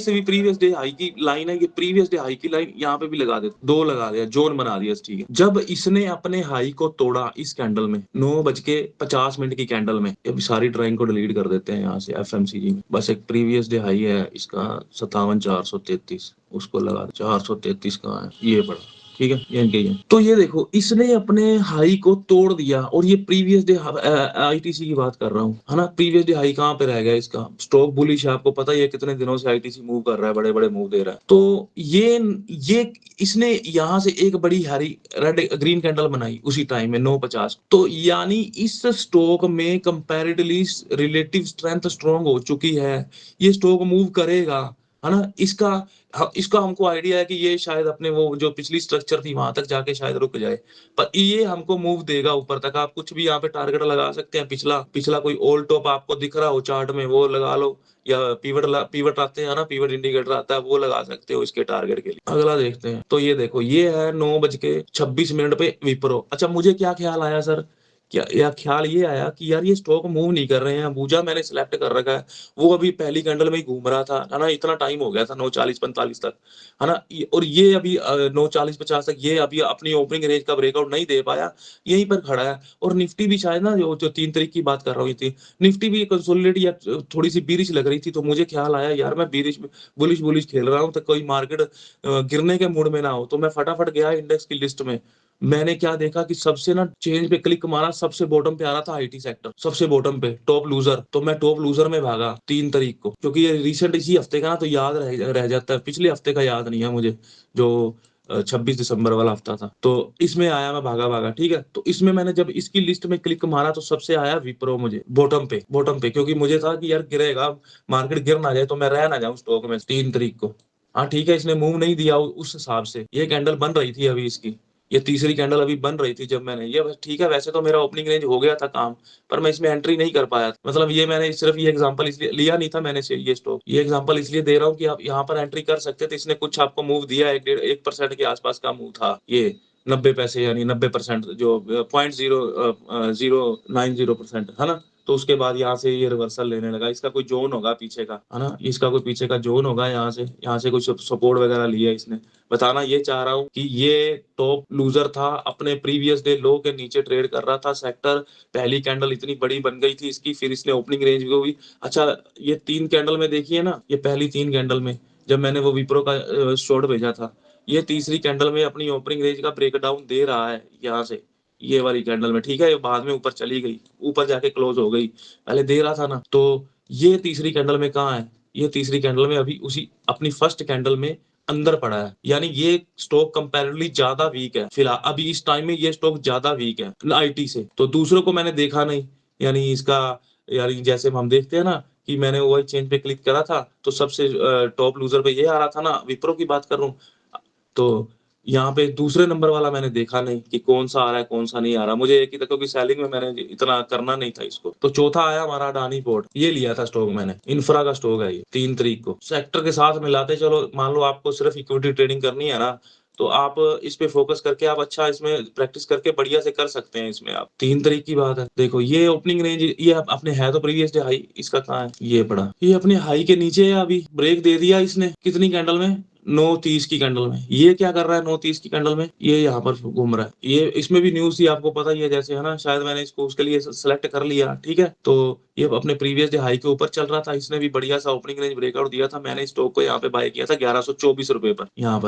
से भी प्रीवियस डे हाई की लाइन है, ये प्रीवियस डे हाई की लाइन यहाँ पे भी लगा दे, दो लगा दिया, जोन बना दिया, ठीक है। जब इसने अपने हाई को तोड़ा इस कैंडल में 9:50 की कैंडल में, अभी सारी ड्राइंग को डिलीट कर देते हैं यहाँ से एफएमसीजी में, बस एक प्रीवियस डे हाई है इसका 57,433, उसको लगा 433 कहाँ है, ये पड़ा, ठीक है, ये तो ये देखो इसने अपने हाई को तोड़ दिया। और ये प्रीवियस डे आईटीसी की बात कर रहा हूँ, है ना। प्रीवियस डे हाई कहाँ पे रह गया इसका, स्टॉक बुलिश है, आपको पता ही है कितने दिनों से आईटीसी मूव कर रहा है, बड़े बड़े मूव दे रहा है। तो ये इसने यहाँ से एक बड़ी हरी रेड ग्रीन कैंडल बनाई उसी टाइम में 9:50, तो यानी इस स्टॉक में कंपैरेटिवली रिलेटिव स्ट्रेंथ स्ट्रॉन्ग हो चुकी है, ये स्टॉक मूव करेगा, है ना। इसका हमको आइडिया है कि ये शायद अपने वो जो पिछली स्ट्रक्चर थी वहां तक जाके शायद रुक जाए, पर ये हमको मूव देगा ऊपर तक। आप कुछ भी यहाँ पे टारगेट लगा सकते हैं, पिछला पिछला कोई ओल्ड टॉप आपको दिख रहा हो चार्ट में वो लगा लो, या पीवट आते हैं ना, पीवट इंडिकेटर आता है वो लगा सकते हो इसके टारगेट के लिए। अगला देखते हैं, तो ये देखो ये है 9:26 पे विप्रो। अच्छा, मुझे क्या ख्याल आया सर, क्या या ख्याल ये आया कि यार ये स्टॉक मूव नहीं कर रहे हैं, अबूजा मैंने सिलेक्ट कर रखा है, वो अभी पहली कैंडल में ही घूम रहा था, है ना, इतना टाइम हो गया था 9:40-45 तक, है ना। और ये अभी 9:40-50 तक ये अभी अपनी ओपनिंग रेंज का ब्रेकआउट नहीं दे पाया, यहीं पर खड़ा है। और निफ्टी भी शायद ना, जो 3 तारीख की बात कर रहा हूँ थी, निफ्टी भी कंसोलिडेट या थोड़ी सी बीरिश लग रही थी, तो मुझे ख्याल आया यार मैं बीरिश बुलिश बुलिश खेल रहा हूँ तो कोई मार्केट गिरने के मूड में ना हो, तो मैं फटाफट गया इंडेक्स की लिस्ट में। मैंने क्या देखा कि सबसे ना चेंज पे क्लिक मारा, सबसे बॉटम पे आ रहा था आईटी सेक्टर, सबसे बॉटम पे टॉप लूजर, तो मैं टॉप लूजर में भागा 3 तारीख को, क्योंकि ये रिसेंट इसी हफ्ते का ना, तो याद रह जाता है, पिछले हफ्ते का याद नहीं है मुझे, जो 26 दिसंबर वाला हफ्ता था, तो इसमें आया, मैं भागा भागा, ठीक है। तो इसमें मैंने जब इसकी लिस्ट में क्लिक मारा तो सबसे आया विप्रो, मुझे बॉटम पे, क्योंकि मुझे था कि यार गिरेगा, मार्केट गिर ना जाए तो मैं रह ना जाऊं स्टॉक में 3 तारीख को। हाँ ठीक है, इसने मूव नहीं दिया उस हिसाब से, ये कैंडल बन रही थी अभी इसकी, ये तीसरी कैंडल अभी बन रही थी जब मैंने ये, बस ठीक है, वैसे तो मेरा ओपनिंग रेंज हो गया था काम, पर मैं इसमें एंट्री नहीं कर पाया, मतलब ये मैंने सिर्फ ये एग्जांपल इसलिए लिया नहीं था मैंने ये स्टॉक, ये एग्जांपल इसलिए दे रहा हूँ कि आप यहाँ पर एंट्री कर सकते थे। इसने कुछ आपको मूव दिया, 1% के आसपास का मूव था ये, 90 पैसे, यानी 90%, जो 0.090% है ना। तो उसके बाद यहाँ से ये रिवर्सल लेने लगा, इसका कोई जोन होगा पीछे का, है ना, इसका कोई पीछे का जोन होगा, यहाँ से कुछ सपोर्ट वगैरह लिया इसने। बताना ये चाह रहा हूँ कि ये टॉप लूजर था, अपने प्रीवियस डे लो के नीचे ट्रेड कर रहा था सेक्टर, पहली कैंडल इतनी बड़ी बन गई थी इसकी, फिर इसने ओपनिंग रेंज को भी, अच्छा ये 3 कैंडल में देखिए ना, ये पहली 3 कैंडल में जब मैंने वो विप्रो का शॉर्ट भेजा था, ये तीसरी कैंडल में अपनी ओपनिंग रेंज का ब्रेकडाउन दे रहा है यहाँ से, ये वाली कैंडल में, ठीक है, ये बाद में ऊपर चली गई, ऊपर जाके क्लोज हो गई, पहले दे रहा था ना। तो ये तीसरी कैंडल में कहाँ है, ये तीसरी कैंडल में अभी उसी अपनी फर्स्ट कैंडल में अंदर पड़ा है, यानी ये स्टॉक कंपैरेटिवली ज्यादा वीक है फिलहाल, अभी इस टाइम में ये स्टॉक ज्यादा वीक है आईटी से। तो दूसरों को मैंने देखा नहीं, यानी इसका, यानी जैसे हम देखते हैं ना कि मैंने वो चेंज पे क्लिक करा था तो सबसे टॉप लूजर पे ये आ रहा था ना, विप्रो की बात कर रहा हूँ। तो यहाँ पे दूसरे नंबर वाला मैंने देखा नहीं कि कौन सा आ रहा है कौन सा नहीं आ रहा, मुझे एक ही था, क्योंकि सेलिंग में मैंने इतना करना नहीं था इसको। तो चौथा आया हमारा अडानी पोर्ट, ये लिया था स्टॉक मैंने, इंफ्रा का स्टॉक है ये, 3 तारीख को, सेक्टर के साथ मिलाते चलो, मान लो आपको सिर्फ इक्विटी ट्रेडिंग करनी है ना, तो आप इस पे फोकस करके आप अच्छा इसमें प्रैक्टिस करके बढ़िया से कर सकते हैं इसमें आप। 3 तारीख की बात है, देखो ये ओपनिंग रेंज, ये अपने है तो प्रीवियस डे हाई, इसका कहाँ है, ये पड़ा, ये अपने हाई के नीचे है, अभी ब्रेक दे दिया इसने कितनी कैंडल में, 9:30 की कैंडल में। ये क्या कर रहा है 9:30 की कैंडल में, ये यहाँ पर घूम रहा है, ये इसमें भी न्यूज थी आपको पता ही है, जैसे है ना, शायद मैंने इसको उसके लिए सेलेक्ट कर लिया, ठीक है। तो ये अपने प्रीवियस डे हाई के ऊपर चल रहा था, इसने भी बढ़िया सा ओपनिंग रेंज ब्रेकआउट दिया था, मैंने स्टॉक को यहाँ पे बाय किया था 1124 रुपए पर, यहाँ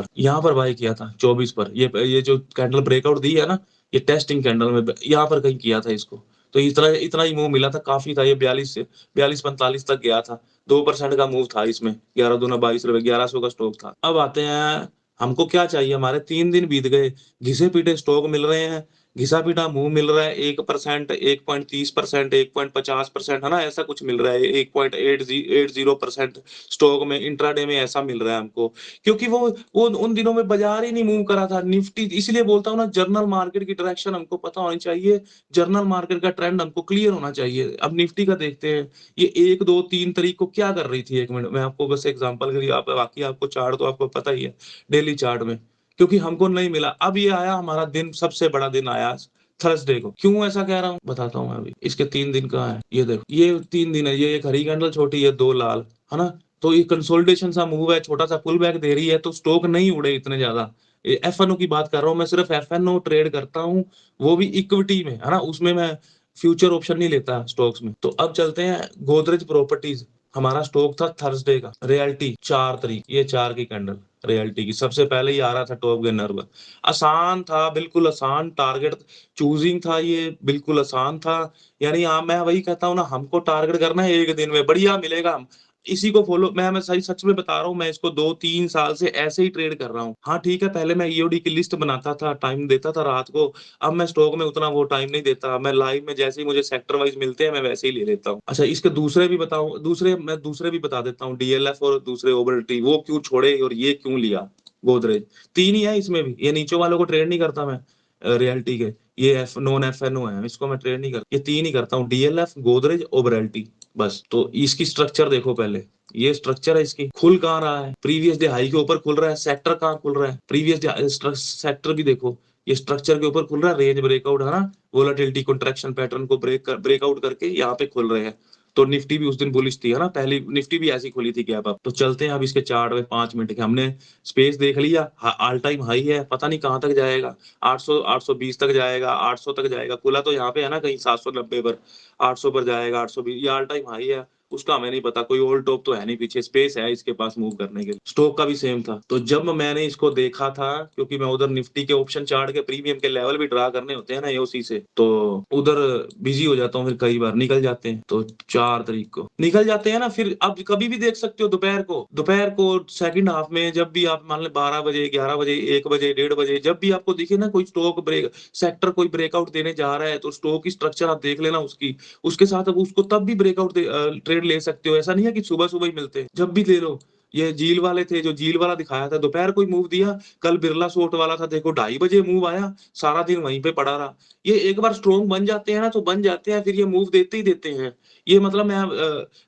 पर बाय किया था 24 पर, ये जो कैंडल ब्रेकआउट दी है ना, ये टेस्टिंग कैंडल में यहाँ पर कहीं किया था इसको, तो इतना इतना ही मूव मिला था, काफ़ी था ये 42-45 तक गया था। 2% का मूव था इसमें, 11 दूना 22 रुपए, 1100 का स्टॉक था। अब आते हैं, हमको क्या चाहिए, हमारे 3 दिन बीत गए, घिसे-पीटे स्टॉक मिल रहे हैं, घिसा-पीटा मूव मिल रहा है 1%, 1.30%, 1.50%, है ना? ऐसा कुछ मिल रहा है, 1.80% स्टॉक में इंट्राडे में ऐसा मिल रहा है हमको। क्योंकि वो उन दिनों में बाज़ार ही नहीं मूव करा था, निफ्टी इसलिए बोलता हूँ ना, जनरल मार्केट की डायरेक्शन हमको पता होनी चाहिए, जनरल मार्केट का ट्रेंड हमको क्लियर होना चाहिए। अब निफ्टी का देखते हैं, ये 1, 2, 3 तारीख को क्या कर रही थी, 1 मिनट मैं आपको बस एग्ज़ाम्पल के लिए, आप बाकी आपको चार्ट तो आपको पता ही है, डेली चार्ट में, क्योंकि हमको नहीं मिला। अब ये आया हमारा दिन, सबसे बड़ा दिन आया थर्सडे को। क्यों ऐसा कह रहा हूँ? बताता हूँ मैं अभी। इसके 3 दिन कहाँ है? ये देखो, ये 3 दिन है, ये एक हरी कैंडल छोटी है, 2 लाल, है ना? तो ये कंसोलिडेशन सा मूव है, छोटा-सा पुल बैक दे रही है, तो स्टॉक नहीं उड़े इतने ज़्यादा। एफएनओ की बात कर रहा हूँ मैं, सिर्फ एफएनओ ट्रेड करता हूँ, वो भी इक्विटी में, है ना? उसमें मैं फ्यूचर ऑप्शन नहीं लेता स्टॉक्स में। तो अब चलते हैं गोदरेज प्रॉपर्टीज़, हमारा स्टॉक था थर्सडे का, रियल्टी 4 तारीख, ये 4 की कैंडल रियल्टी की, सबसे पहले ही आ रहा था टॉप गेनर पर। आसान था, बिल्कुल आसान टारगेट चूज़िंग था ये, बिल्कुल आसान था। यानी मैं वही कहता हूँ ना, हमको टारगेट करना है 1 दिन में, बढ़िया मिलेगा, हम इसी को फॉलो, मैं सही सच में बता रहा हूँ, मैं इसको 2-3 साल से ऐसे ही ट्रेड कर रहा हूँ। हाँ, ठीक है, पहले मैं ईओडी की लिस्ट बनाता था, टाइम देता था रात को, अब मैं स्टॉक में उतना वो टाइम नहीं देता, मैं लाइव में जैसे ही मुझे सेक्टर वाइज़ मिलते हैं, मैं वैसे ही ले लेता हूँ। अच्छा, इसके दूसरे भी बता देता हूँ, डीएलएफ और दूसरे ओबल्टी, वो क्यों छोड़े और ये क्यों लिया गोदरेज। 3 ही है इसमें भी, ये नीचे वालों को ट्रेड नहीं करता मैं, रियल्टी के, ये नॉन एफएनओ है, इसको मैं ट्रेड नहीं करता, ये 3 ही करता हूँ, डीएलएफ, गोदरेज, ओबरल्टी, बस। तो इसकी स्ट्रक्चर देखो पहले, ये स्ट्रक्चर है इसकी, खुल कहाँ रहा है, प्रीवियस डे हाई के ऊपर खुल रहा है, सेक्टर कहाँ खुल रहा है, प्रीवियस डे सेक्टर भी देखो, ये स्ट्रक्चर के ऊपर खुल रहा है, रेंज ब्रेकआउट, है ना? वोलेटिलिटी कंट्रैक्शन पैटर्न को ब्रेकआउट करके यहाँ पे खुल रहे हैं। तो निफ्टी भी उस दिन बुलिश थी, है ना? पहली निफ्टी भी ऐसी खुली थी गैप अप। तो चलते हैं अब इसके चार्ट में 5 मिनट के, हमने स्पेस देख लिया, ऑल टाइम हाई है, पता नहीं कहाँ तक जाएगा, 800 820 तक जाएगा, 800 तक जाएगा, खुला तो यहाँ पे है ना कहीं 790 पर, 800 पर जाएगा, 820, ये ऑल टाइम हाई है, उसका हमें नहीं पता, कोई ओल्ड टॉप तो है नहीं, पीछे स्पेस है इसके पास मूव करने के लिए। स्टॉक का भी सेम था। तो जब मैंने इसको देखा था, क्योंकि मैं उधर निफ्टी के ऑप्शन चार्ट के प्रीमियम के लेवल भी ड्रा करने होते हैं ना एओसी से, तो उधर बिजी हो जाता हूँ, फिर कई बार निकल जाते हैं। तो 4 तारीख को निकल जाते हैं ना, फिर आप कभी भी देख सकते हो, दोपहर को सेकंड हाफ में, जब भी आप मान लें 12 बजे, 11 बजे, 1 बजे, 1:30 बजे, जब भी आपको दिखे ना कोई स्टॉक ब्रेक सेक्टर कोई ब्रेकआउट देने जा रहा है, तो स्टॉक की स्ट्रक्चर आप देख लेना उसकी, उसके साथ अब उसको तब भी ब्रेकआउट ट्रेड ले सकते हो। ऐसा नहीं है कि सुबह-सुबह ही मिलते हैं, जब भी ले लो। ये झील वाले थे, जो झील वाला दिखाया था, दोपहर को ही मूव दिया। कल बिरला सॉफ्ट वाला था, देखो 2:30 बजे मूव आया, सारा दिन वहीं पे पड़ा रहा। ये एक बार स्ट्रॉन्ग बन जाते हैं ना, तो बन जाते हैं, फिर ये मूव देते ही देते हैं। ये मतलब मैं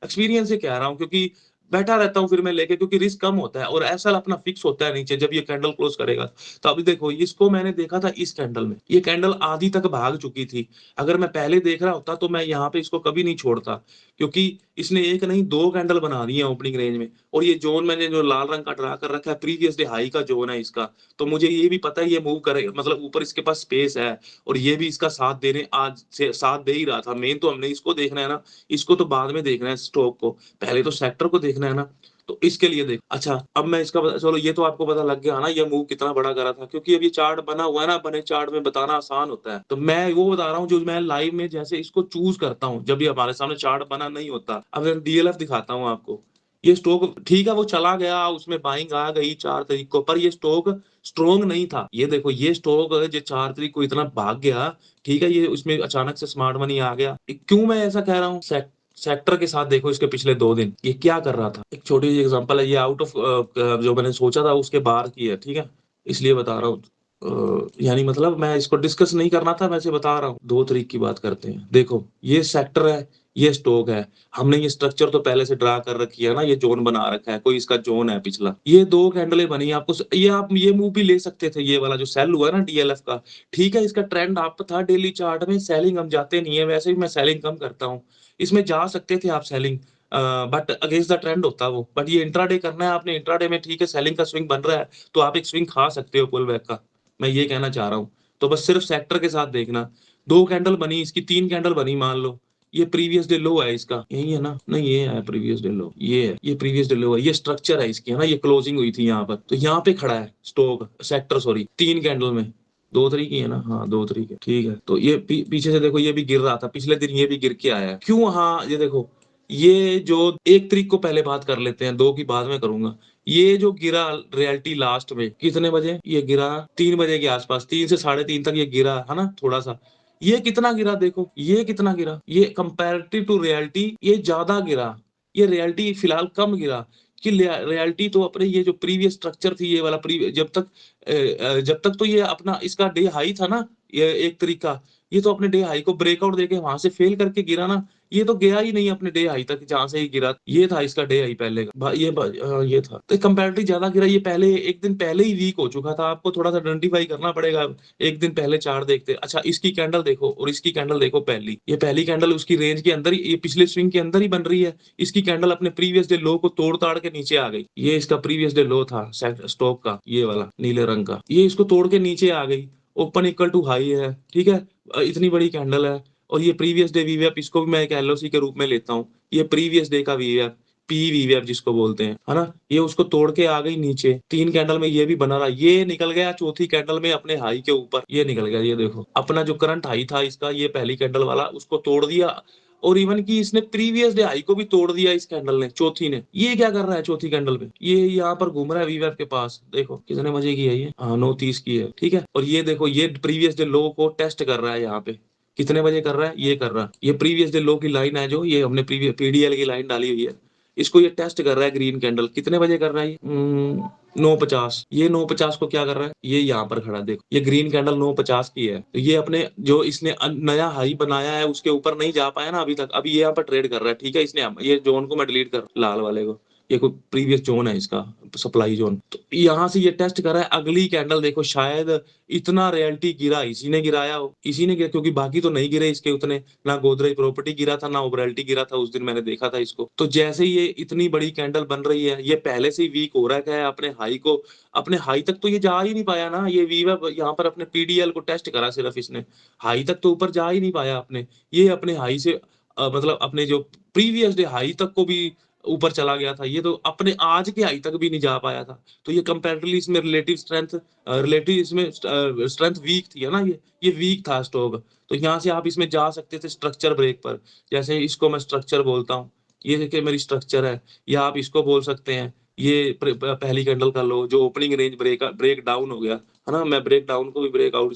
एक्सपीरियंस से कह रहा हूँ, क्योंकि बैठा रहता हूँ फिर मैं लेके, क्योंकि रिस्क कम होता है और एसएल अपना फिक्स होता है नीचे, जब ये कैंडल क्लोज करेगा। तो अभी देखो, इसको मैंने देखा था इस कैंडल में, ये कैंडल आधी तक भाग चुकी थी। अगर मैं पहले देख रहा होता, तो मैं यहाँ पे इसको कभी नहीं छोड़ता, क्योंकि इसने 1 नहीं 2 कैंडल बना दी है ओपनिंग रेंज में। और ये ज़ोन मैंने जो लाल रंग का ड्रा कर रखा है, प्रीवियस डे हाई का ज़ोन है इसका। तो मुझे ये भी पता है ये मूव करेगा, मतलब ऊपर इसके पास स्पेस है, और ये भी इसका साथ देने आज से साथ दे ही रहा था। मेन तो हमने इसको देखना है ना, इसको तो बाद में देखना है स्टॉक को, पहले तो सेक्टर को देखना है ना। तो इसके लिए देख, अच्छा, अब मैं इसका चलो, ये तो आपको पता लग गया ना ये मूव कितना बड़ा करा था, क्योंकि अब ये चार्ट बना हुआ है ना, बने चार्ट में बताना आसान होता है। तो मैं वो बता रहा हूँ जो मैं लाइव में जैसे इसको चूज़ करता हूँ, जब ये हमारे सामने चार्ट बना नहीं होता। अब मैं डीएलएफ दिखाता हूँ आपको। ये स्टॉक ठीक है, वो चला गया, उसमें बाइंग आ गई 4 तारीख को, पर ये स्टॉक स्ट्रॉन्ग नहीं था। ये देखो, ये स्टॉक जो 4 तारीख को इतना भाग गया, ठीक है, ये उसमें अचानक से स्मार्ट मनी आ गया। क्यों मैं ऐसा कह रहा हूँ? सेक्टर के साथ देखो इसके पिछले 2 दिन, ये क्या कर रहा था? एक छोटी सी एग्जांपल है, ये आउट ऑफ जो मैंने सोचा था उसके बाहर की है, ठीक है? इसलिए बता रहा हूँ। यानी मतलब मैं इसको डिस्कस नहीं करना था, वैसे बता रहा हूँ। 2 तारीख की बात करते हैं। देखो, ये सेक्टर है, ये स्टॉक है। हमने ये स्ट्रक्चर तो पहले से ड्रा कर रखी है ना, ये ज़ोन बना रखा है, कोई इसका ज़ोन है पिछला। ये 2 कैंडलें बनी, आपको ये आप ये मूव भी ले सकते थे, ये वाला जो सेल हुआ है ना डीएलएफ का। ठीक है, इसका ट्रेंड अप था डेली चार्ट में, सेलिंग हम जाते नहीं है, वैसे भी मैं सेलिंग कम करता हूँ। इसमें जा सकते थे आप selling, but against the trend होता वो। बट ये इंट्राडे करना है आपने, इंट्राडे में ठीक है सेलिंग का स्विंग बन रहा है, तो आप एक स्विंग खा सकते हो पुल बैक का। मैं ये कहना चाह रहा हूँ। तो बस सिर्फ सेक्टर के साथ देखना। 2 कैंडल बनी, इसकी 3 कैंडल बनी मान लो। ये प्रीवियस डे लो है इसका, यही है ना? नहीं, ये है प्रीवियस डे लो, ये है, ये प्रीवियस डे लो है, ये स्ट्रक्चर है इसकी, है ना? ये क्लोजिंग हुई थी यहाँ पर, तो यहाँ पे खड़ा है स्टॉक, सेक्टर सॉरी, 3 कैंडल में। 2 तारीख की है ना, हाँ 2 तारीख है, ठीक है। तो ये पीछे से देखो, ये भी गिर रहा था पिछले दिन, ये भी गिर के आया है। क्यों? हाँ ये देखो, ये जो 1 तारीख को पहले बात कर लेते हैं, 2 की बाद में करूंगा। ये जो गिरा रियलिटी लास्ट में कितने बजे ये गिरा, 3 बजे के आसपास, 3 से 3:30 तक ये गिरा है ना थोड़ा सा। ये कितना गिरा देखो, ये कितना गिरा, ये कंपैरेटिव टू रियलिटी ये ज्यादा गिरा, ये रियलिटी फिलहाल कम गिरा। कि रियलिटी तो अपने ये जो प्रीवियस स्ट्रक्चर थी, ये वाला जब तक तो ये अपना इसका डे हाई था ना, ये 1 तारीख का, ये तो अपने डे हाई को ब्रेकआउट देके वहां से फेल करके गिरा ना। ये तो गया ही नहीं अपने डे हाई तक, जहां से ही गिरा, ये था इसका डे हाई पहले का ये था, तो कंपैरेटिवली ज्यादा गिरा। ये पहले एक दिन पहले ही वीक हो चुका था, आपको थोड़ा सा आइडेंटिफाई करना पड़ेगा। एक दिन पहले चार्ट देखते। अच्छा, इसकी कैंडल देखो और इसकी कैंडल देखो, पहली ये पहली कैंडल उसकी रेंज के अंदर ही, ये पिछले स्विंग के अंदर ही बन रही है। इसकी कैंडल अपने प्रीवियस डे लो को तोड़ ताड़ के नीचे आ गई। ये इसका प्रीवियस डे लो था स्टॉक का, ये वाला नीले रंग का, ये इसको तोड़ के नीचे आ गई। ओपन इक्वल टू हाई है, ठीक है। इतनी बड़ी कैंडल है, और ये प्रीवियस डे वीवैप, इसको भी मैं एक एलओसी के रूप में लेता हूँ। ये प्रीवियस डे का वीवैप, पी वीवैप जिसको बोलते हैं, है ना। ये उसको तोड़ के आ गई नीचे, 3 कैंडल में ये भी बना रहा, ये निकल गया चौथी कैंडल में अपने हाई के ऊपर, ये निकल गया। ये देखो अपना जो करंट हाई था इसका, ये पहली कैंडल वाला, उसको तोड़ दिया। और इवन की इसने प्रीवियस डे हाई को भी तोड़ दिया इस कैंडल ने, चौथी ने। ये क्या कर रहा है चौथी कैंडल पे, ये यहाँ पर घूम रहा है वीवैप के पास। देखो कितने बजे की है ये, हाँ 9:30 की है, ठीक है। और ये देखो, ये प्रीवियस डे लो को टेस्ट कर रहा है यहाँ पे। कितने बजे कर रहा है, ये कर रहा है, ये प्रीवियस डे लो की लाइन है, जो ये हमने प्रीवियस पीडीएल की लाइन डाली हुई है, इसको ये टेस्ट कर रहा है। ग्रीन कैंडल कितने बजे कर रहा है ये, 9:50। ये 9:50 को क्या कर रहा है, ये यहाँ पर खड़ा है, देखो ये ग्रीन कैंडल 9:50 की है। तो ये अपने जो इसने नया हाई बनाया है उसके ऊपर नहीं जा पाया ना अभी तक, अभी ये यहाँ पर ट्रेड कर रहा है, ठीक है। इसने ये जोन को मैं डिलीट कर, लाल वाले को, ये कोई प्रीवियस जोन है इसका, सप्लाई जोन। तो यहाँ से ये टेस्ट कर रहा है। अगली कैंडल देखो, शायद इतना रियलिटी गिरा इसी ने गिराया हो, इसी ने गिरा, क्योंकि बाकी तो नहीं गिरे इसके उतने, ना गोदरेज प्रॉपर्टी गिरा था, ना ओबराल्टी गिरा था, उस दिन मैंने देखा था इसको। तो जैसे ये इतनी बड़ी कैंडल बन रही है, ये पहले से ही वीक हो रहा है अपने हाई को, अपने हाई तक तो ये जा ही नहीं पाया ना। ये वीवा यहाँ पर अपने पीडीएल को टेस्ट करा सिर्फ इसने, हाई तक तो ऊपर जा ही नहीं पाया अपने। ये अपने हाई से मतलब अपने जो प्रीवियस डे हाई तक को भी ऊपर चला गया था, ये तो अपने आज के हाई तक भी नहीं जा पाया था। तो ये कंपैरेटिवली इसमें रिलेटिव इसमें स्ट्रेंथ वीक थी, है ना। ये वीक था स्टॉक। तो यहाँ से आप इसमें जा सकते थे स्ट्रक्चर ब्रेक पर, जैसे इसको मैं स्ट्रक्चर बोलता हूँ। ये देखिए मेरी स्ट्रक्चर है, या आप इसको बोल सकते हैं, ये पहली कैंडल का लो जो ओपनिंग रेंज ब्रेक डाउन हो गया, है ना। मैं ब्रेक डाउन को भी ब्रेकआउट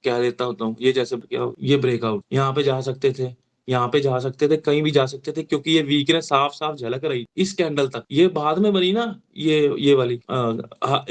कह देता हूँ। ये जैसे क्या, ये ब्रेकआउट यहाँ पे जा सकते थे, यहाँ पे जा सकते थे, कहीं भी जा सकते थे, क्योंकि ये वीकनेस साफ साफ झलक रही इस कैंडल तक। ये बाद में बनी ना, ये वाली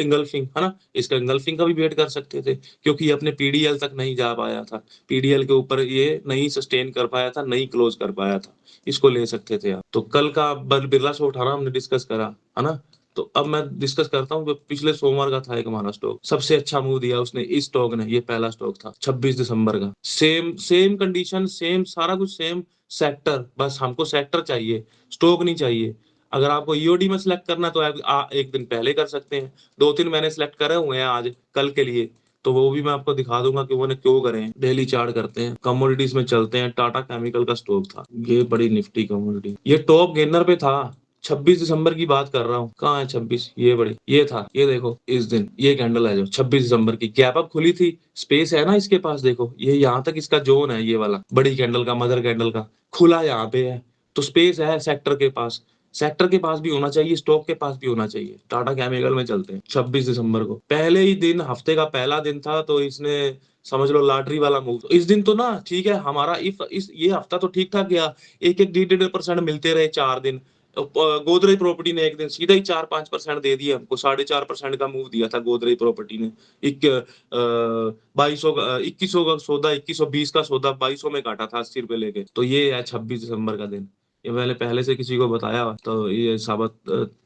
इंगल्फिंग, है ना। इसका इंगल्फिंग का भी वेट कर सकते थे, क्योंकि ये अपने पीडीएल तक नहीं जा पाया था, पीडीएल के ऊपर ये नहीं सस्टेन कर पाया था, नहीं क्लोज कर पाया था। इसको ले सकते थे आप। तो कल का बिरला से उठाना हमने डिस्कस करा, है ना। तो अब मैं डिस्कस करता हूँ, पिछले सोमवार का था एक हमारा स्टॉक, सबसे अच्छा मूव दिया उसने इस स्टॉक ने। ये पहला स्टॉक था 26 दिसंबर का, सेम सेम कंडीशन, सेम सारा कुछ, सेम सेक्टर, बस हमको सेक्टर चाहिए, स्टॉक नहीं चाहिए। अगर आपको ईओडी में सिलेक्ट करना है तो आप एक दिन पहले कर सकते हैं। 2-3 मैंने सिलेक्ट करे हुए हैं आज कल के लिए, तो वो भी मैं आपको दिखा दूंगा कि उन्होंने क्यों करे हैं। डेली चार्ट करते हैं, कमोडिटीज में चलते हैं। टाटा केमिकल का स्टॉक था ये, बड़ी निफ्टी कमोडिटी, ये टॉप गेनर पे था। 26 दिसंबर की बात कर रहा हूँ, कहाँ है 26, ये बड़ी, ये था, ये देखो इस दिन ये कैंडल है जो 26 दिसंबर की गैप अप खुली थी, स्पेस है ना इसके पास, देखो ये यहाँ तक इसका जोन है, ये वाला बड़ी कैंडल का, मदर कैंडल का खुला यहाँ पे है, तो स्पेस है सेक्टर के पास। सेक्टर के पास भी होना चाहिए, स्टॉक के पास भी होना चाहिए। टाटा केमिकल में चलते हैं 26 दिसंबर को, पहले ही दिन, हफ्ते का पहला दिन था, तो इसने समझ लो लॉटरी वाला मूव। इस दिन तो ना ठीक है हमारा, इस ये हफ्ता तो ठीक ठाक गया, एक एक 1.5% मिलते रहे 4 दिन। गोदरेज प्रॉपर्टी ने एक दिन सीधा ही 4-5% दे दिया हमको, 4.5% का मूव दिया था गोदरेज प्रॉपर्टी ने। 2200 2100 का सौदा, 2120 का सौदा 2200 में काटा था, 80 रुपए लेके। तो ये है 26 दिसंबर का दिन। ये मैंने पहले से किसी को बताया, तो ये साबित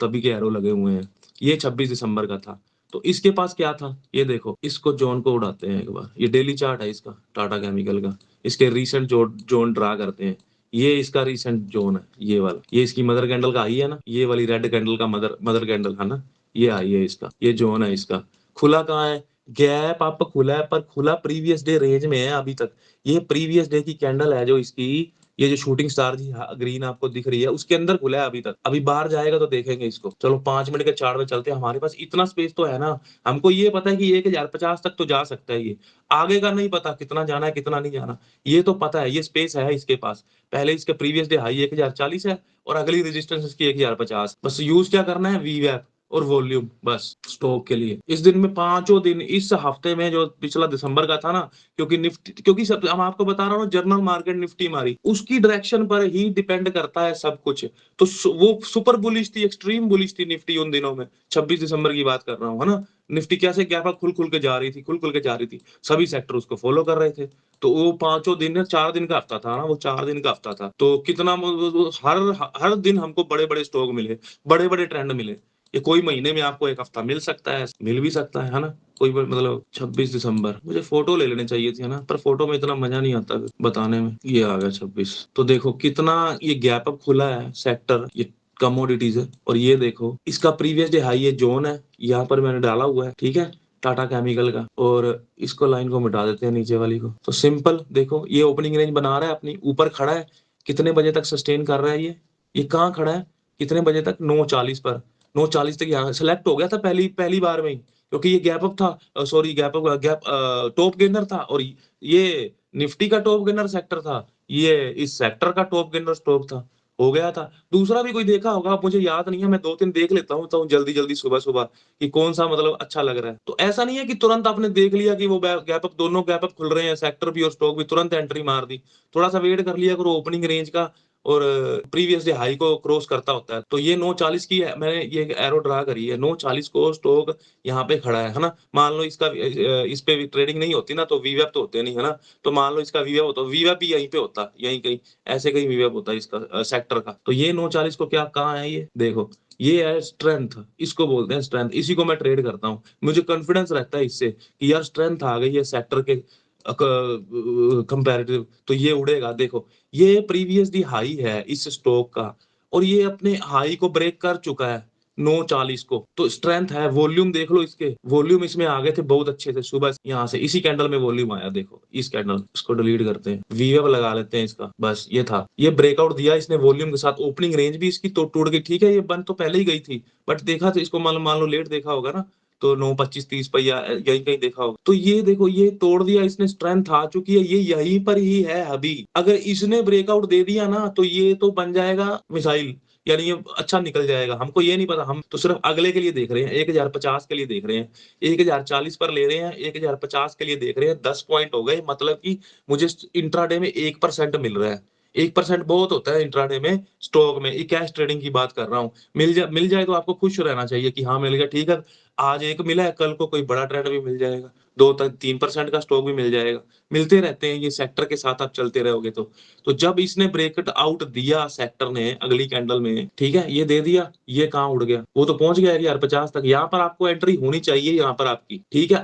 तभी के एरो लगे हुए हैं। ये 26 दिसंबर का था। तो इसके पास क्या था, ये देखो, इसको जोन को उड़ाते हैं एक बार, ये डेली चार्ट है इसका टाटा केमिकल का, इसके रिसेंट जोन ड्रा करते हैं। ये इसका रिसेंट जोन है, ये वाला, ये इसकी मदर कैंडल का आई है ना, ये वाली रेड कैंडल का मदर कैंडल है ना, ये आई है इसका, ये जोन है इसका। खुला कहाँ है, गैप अप खुला है, पर खुला प्रीवियस डे रेंज में है अभी तक। ये प्रीवियस डे की कैंडल है जो इसकी, ये जो शूटिंग स्टार जी ग्रीन आपको दिख रही है उसके अंदर खुला है अभी तक, अभी बाहर जाएगा तो देखेंगे इसको। चलो 5 मिनट के चार्ट में चलते हैं, हमारे पास इतना स्पेस तो है ना, हमको ये पता है कि 1050 तक तो जा सकता है ये, आगे का नहीं पता कितना जाना है कितना नहीं जाना, ये तो पता है ये स्पेस है इसके पास। पहले इसके प्रीवियस डे हाई 1040 है और अगली रेजिस्टेंस इसकी 1050, बस यूज क्या करना है वीवैप और वॉल्यूम, बस स्टॉक के लिए। इस दिन में पांचों दिन, इस हफ्ते में जो पिछला दिसंबर का था ना, क्योंकि निफ्टी, क्योंकि सब हम आपको बता रहा हूँ जर्नल मार्केट निफ्टी मारी उसकी डायरेक्शन पर ही डिपेंड करता है सब कुछ। तो वो सुपर बुलिश थी, एक्सट्रीम बुलिश थी निफ्टी उन दिनों में, 26 दिसंबर की बात कर रहा हूँ, है ना। निफ्टी कैसे गैप अप खुल खुल के जा रही थी, खुल खुल के जा रही थी, सभी सेक्टर उसको फॉलो कर रहे थे। तो वो पांचों दिन, 4 दिन का हफ्ता था ना, वो 4 दिन का हफ्ता था, तो कितना हर हर दिन हमको बड़े बड़े स्टॉक मिले, बड़े बड़े ट्रेंड मिले। ये कोई महीने में आपको एक हफ्ता मिल सकता है, मिल भी सकता है ना। कोई मतलब 26 दिसंबर, मुझे फोटो ले लेनी चाहिए थी, है ना, पर फोटो में इतना मजा नहीं आता बताने में। ये आ गया 26, तो देखो कितना ये गैप अप खुला है सेक्टर, ये कमोडिटीज है। और ये देखो इसका प्रीवियस डे हाई ये जोन है, यहाँ पर मैंने डाला हुआ है, ठीक है, टाटा केमिकल का। और इसको लाइन को मिटा देते हैं नीचे वाली को, तो सिंपल देखो ये ओपनिंग रेंज बना रहा है अपनी, ऊपर खड़ा है, कितने बजे तक सस्टेन कर रहा है ये कहाँ खड़ा है, कितने बजे तक, 9:40 पर, 9:40 तक यहाँ सेलेक्ट हो गया था पहली पहली बार में ही, क्योंकि ये गैप अप था, sorry gap up, gap top gainer था, और ये निफ्टी का टॉप गेनर सेक्टर था, ये इस सेक्टर का टॉप गेनर स्टॉक था, हो गया था। दूसरा भी कोई देखा होगा, अब मुझे याद नहीं है, मैं 2-3 देख लेता हूँ तो जल्दी जल्दी सुबह सुबह कि कौन सा मतलब अच्छा लग रहा है। तो ऐसा नहीं है कि तुरंत आपने देख लिया कि वो गैप अप, दोनों गैप अप खुल रहे हैं, सेक्टर भी और स्टॉक भी, तुरंत एंट्री मार दी। थोड़ा सा वेट कर लिया करो ओपनिंग रेंज का, और प्रीवियस डे हाई को क्रॉस करता होता है। तो ये 9:40 की है, मैंने ये एरो ड्रा करी है, 9:40 को स्टॉक यहाँ पे खड़ा है ना। मान लो इसका इस पे भी ट्रेडिंग नहीं होती ना, तो वीवैप तो होते नहीं, है ना। तो मान लो इसका वीवैप होता, वीवैप भी यहीं पे होता, यहीं कहीं ऐसे कहीं वीवैप होता है इसका सेक्टर का। तो ये 9:40 को क्या कहाँ है, ये देखो, ये है स्ट्रेंथ, इसको बोलते हैं स्ट्रेंथ, इसी को मैं ट्रेड करता हूँ। मुझे कॉन्फिडेंस रहता है इससे कि यार स्ट्रेंथ आ गई है सेक्टर के कंपैरेटिव, तो ये उड़ेगा। देखो ये प्रीवियस दी हाई है इस स्टॉक का, और ये अपने हाई को ब्रेक कर चुका है 9:40 को, तो स्ट्रेंथ है। वॉल्यूम देख लो, इसके वॉल्यूम इसमें आ गए थे बहुत अच्छे से सुबह, यहाँ से इसी कैंडल में वॉल्यूम आया, देखो इस कैंडल, इसको डिलीट करते हैं, वीवेब लगा लेते हैं इसका, बस ये था, ये ब्रेकआउट दिया इसने वॉल्यूम के साथ। ओपनिंग रेंज भी इसकी तो टूट गई, ठीक है, ये बंद तो पहले ही गई थी, बट देखा तो इसको मान लो लेट देखा होगा ना, तो 9:25-30 पर या यही कहीं देखा होगा। तो ये देखो ये तोड़ दिया इसने, स्ट्रेंथ आ चुकी है, ये यहीं पर ही है अभी। अगर इसने ब्रेकआउट दे दिया ना, तो ये तो बन जाएगा मिसाइल, यानी ये अच्छा निकल जाएगा। हमको ये नहीं पता, हम तो सिर्फ अगले के लिए देख रहे हैं, 1050 के लिए देख रहे हैं, 1040 पर ले रहे हैं, 1050 के लिए देख रहे हैं। 10 पॉइंट हो गए, मतलब कि मुझे इंट्राडे में 1% मिल रहा है। 1% बहुत होता है इंट्राडे में स्टॉक में, ये कैश ट्रेडिंग की बात कर रहा हूँ। मिल जाए तो आपको खुश रहना चाहिए कि हाँ मिल गया, ठीक है, आज एक मिला है, कल को कोई बड़ा ट्रेंड भी मिल जाएगा, 2-3% का स्टॉक भी मिल जाएगा। मिलते रहते हैं, ये सेक्टर के साथ आप चलते रहोगे तो जब इसने ब्रेकआउट आउट दिया सेक्टर ने अगली कैंडल में, ठीक है, ये दे दिया, ये कहाँ उड़ गया, वो तो पहुंच गया यार 50 तक। यहाँ पर आपको एंट्री होनी चाहिए, यहाँ पर आपकी, ठीक है।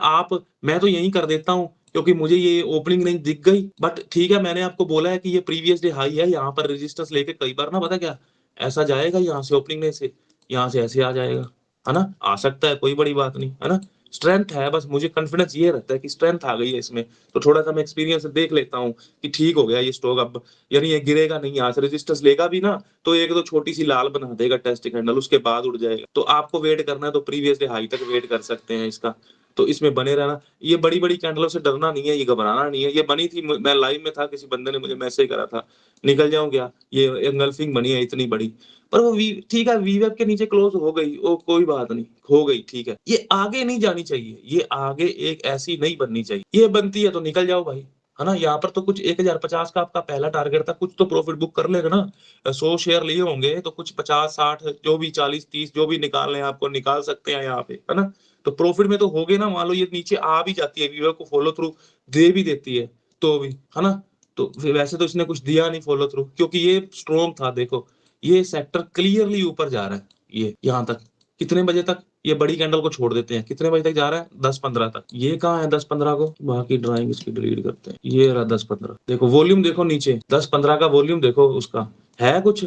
मैं तो यही कर देता हूँ, क्योंकि मुझे ये ओपनिंग रेंज दिख गई, बट ठीक है, मैंने आपको बोला है कि ये प्रीवियस डे हाई है, यहाँ पर रेजिस्टेंस लेके कई बार ना, पता क्या, ऐसा जाएगा यहाँ से, ओपनिंग रेंज से यहाँ से ऐसे आ जाएगा, है ना, आ सकता है, कोई बड़ी बात नहीं, है ना। स्ट्रेंथ है, बस मुझे कॉन्फिडेंस ये रहता है कि स्ट्रेंथ आ गई है इसमें, तो थोड़ा सा मैं एक्सपीरियंस से देख लेता हूँ कि ठीक हो गया ये स्टॉक अब, यानी ये गिरेगा नहीं, यहाँ से रेजिस्टेंस लेगा भी ना, तो एक तो छोटी सी लाल बना देगा टेस्ट कैंडल, उसके बाद उड़ जाएगा। तो आपको वेट करना है तो प्रीवियस डे हाई तक वेट कर सकते हैं इसका, तो इसमें बने रहना। ये बड़ी बड़ी कैंडलों से डरना नहीं है, ये घबराना नहीं है। ये बनी थी, मैं लाइव में था, किसी बंदे ने मुझे मैसेज करा था, निकल जाऊं क्या, ये एंगल्फिंग बनी है इतनी बड़ी, पर वो ठीक है, वीवेब के नीचे क्लोज हो गई, वो कोई बात नहीं, हो गई, ठीक है। ये आगे नहीं जानी चाहिए, ये आगे एक ऐसी नहीं बननी चाहिए, ये बनती है तो निकल जाओ भाई, है ना। यहाँ पर तो कुछ 1050 का आपका पहला टारगेट था, कुछ तो प्रॉफिट बुक कर लेगा ना। 100 शेयर लिए होंगे तो कुछ 50-60 जो भी 40-30 जो भी निकालने आपको निकाल सकते हैं यहाँ पे, है ना। तो प्रॉफिट में तो हो गए ना, मान लो ये नीचे आ भी जाती है, वीवेब को फॉलो थ्रू दे भी देती है तो भी, है ना। तो वैसे तो इसने कुछ दिया नहीं फॉलो थ्रू, क्योंकि ये स्ट्रॉन्ग था। देखो ये सेक्टर क्लियरली ऊपर जा रहा है, ये यहाँ तक, कितने बजे तक, ये बड़ी कैंडल को छोड़ देते हैं, कितने बजे तक जा रहा है, 10-15 तक। ये कहाँ है 10-15 को, बाकी ड्राइंग इसकी डिलीट करते हैं, ये रहा 10-15। देखो वॉल्यूम देखो नीचे, 10-15 का वॉल्यूम देखो उसका, है कुछ,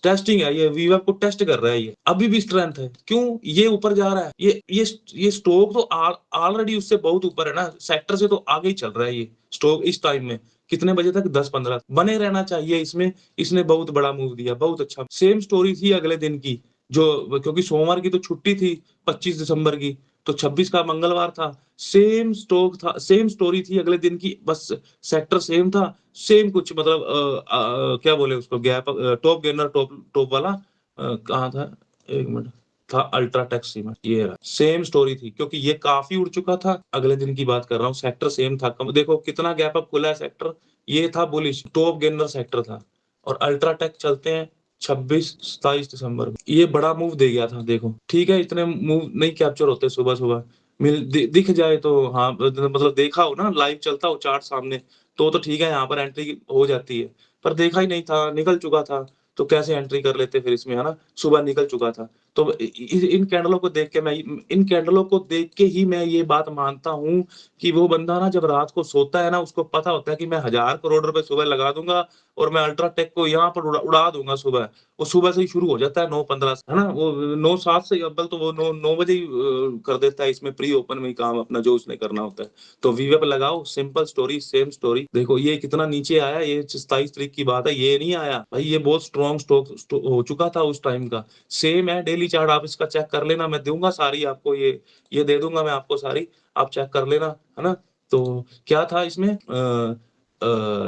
टेस्टिंग है, ये वीवैप को टेस्ट कर रहा है, ये अभी भी स्ट्रेंथ है। क्यों ये ऊपर जा रहा है? ये स्टॉक तो ऑलरेडी उससे बहुत ऊपर है ना, सेक्टर से तो आगे ही चल रहा है ये स्टॉक इस टाइम में। कितने बजे तक? 10-15 बने रहना चाहिए इसमें। इसने बहुत बड़ा मूव दिया, बहुत अच्छा। सेम स्टोरी थी अगले दिन की, जो क्योंकि सोमवार की तो छुट्टी थी 25 दिसंबर की, तो 26 का मंगलवार था। सेम स्टॉक था, सेम स्टोरी थी अगले दिन की, बस सेक्टर सेम था, सेम कुछ मतलब क्या बोले उसको, gap top gainer, top top वाला कहाँ था, एक मिनट, था अल्ट्राटेक सीमेंट, ये रहा। सेम स्टोरी थी क्योंकि ये काफी उड़ चुका था, अगले दिन की बात कर रहा हूँ। सेक्टर सेम था, देखो कितना गैप अप खुला है सेक्टर। ये था बुलिश, टॉप गेनर सेक्टर था। और अल्ट्राटेक चलते हैं 26-27 दिसंबर को, ये बड़ा मूव दे गया था। देखो ठीक है, इतने मूव नहीं कैप्चर होते सुबह सुबह, दिख जाए तो, हाँ मतलब देखा हो ना, लाइव चलता हो चार्ट सामने, तो ठीक है, यहाँ पर एंट्री हो जाती है। पर देखा ही नहीं था, निकल चुका था, तो कैसे एंट्री कर लेते फिर इसमें, है ना? सुबह निकल चुका था। तो इन कैंडलों को देख के मैं, इन कैंडलों को देख के ही मैं ये बात मानता हूँ कि वो बंदा ना जब रात को सोता है ना, उसको पता होता है कि मैं 1000 करोड़ रुपए सुबह लगा दूंगा और मैं अल्ट्राटेक को यहाँ पर उड़ा दूंगा सुबह। वो सुबह से ही शुरू हो जाता है 9:15 से, है ना? वो 9:07 से अव्वल तो वो 9 बजे ही कर देता है इसमें प्री ओपन में ही काम अपना, जो उसने करना होता है। तो वीवे पे लगाओ, सिंपल स्टोरी, सेम स्टोरी। देखो ये कितना नीचे आया, ये 27 तारीख की बात है, ये नहीं आया भाई, ये बहुत स्ट्रॉन्ग स्टॉक हो चुका था उस टाइम का। सेम है डेली चार्ट, आप इसका चेक कर लेना, मैं दूंगा सारी आपको, ये दे दूंगा मैं आपको सारी, आप चेक कर लेना, है ना? तो क्या था इसमें,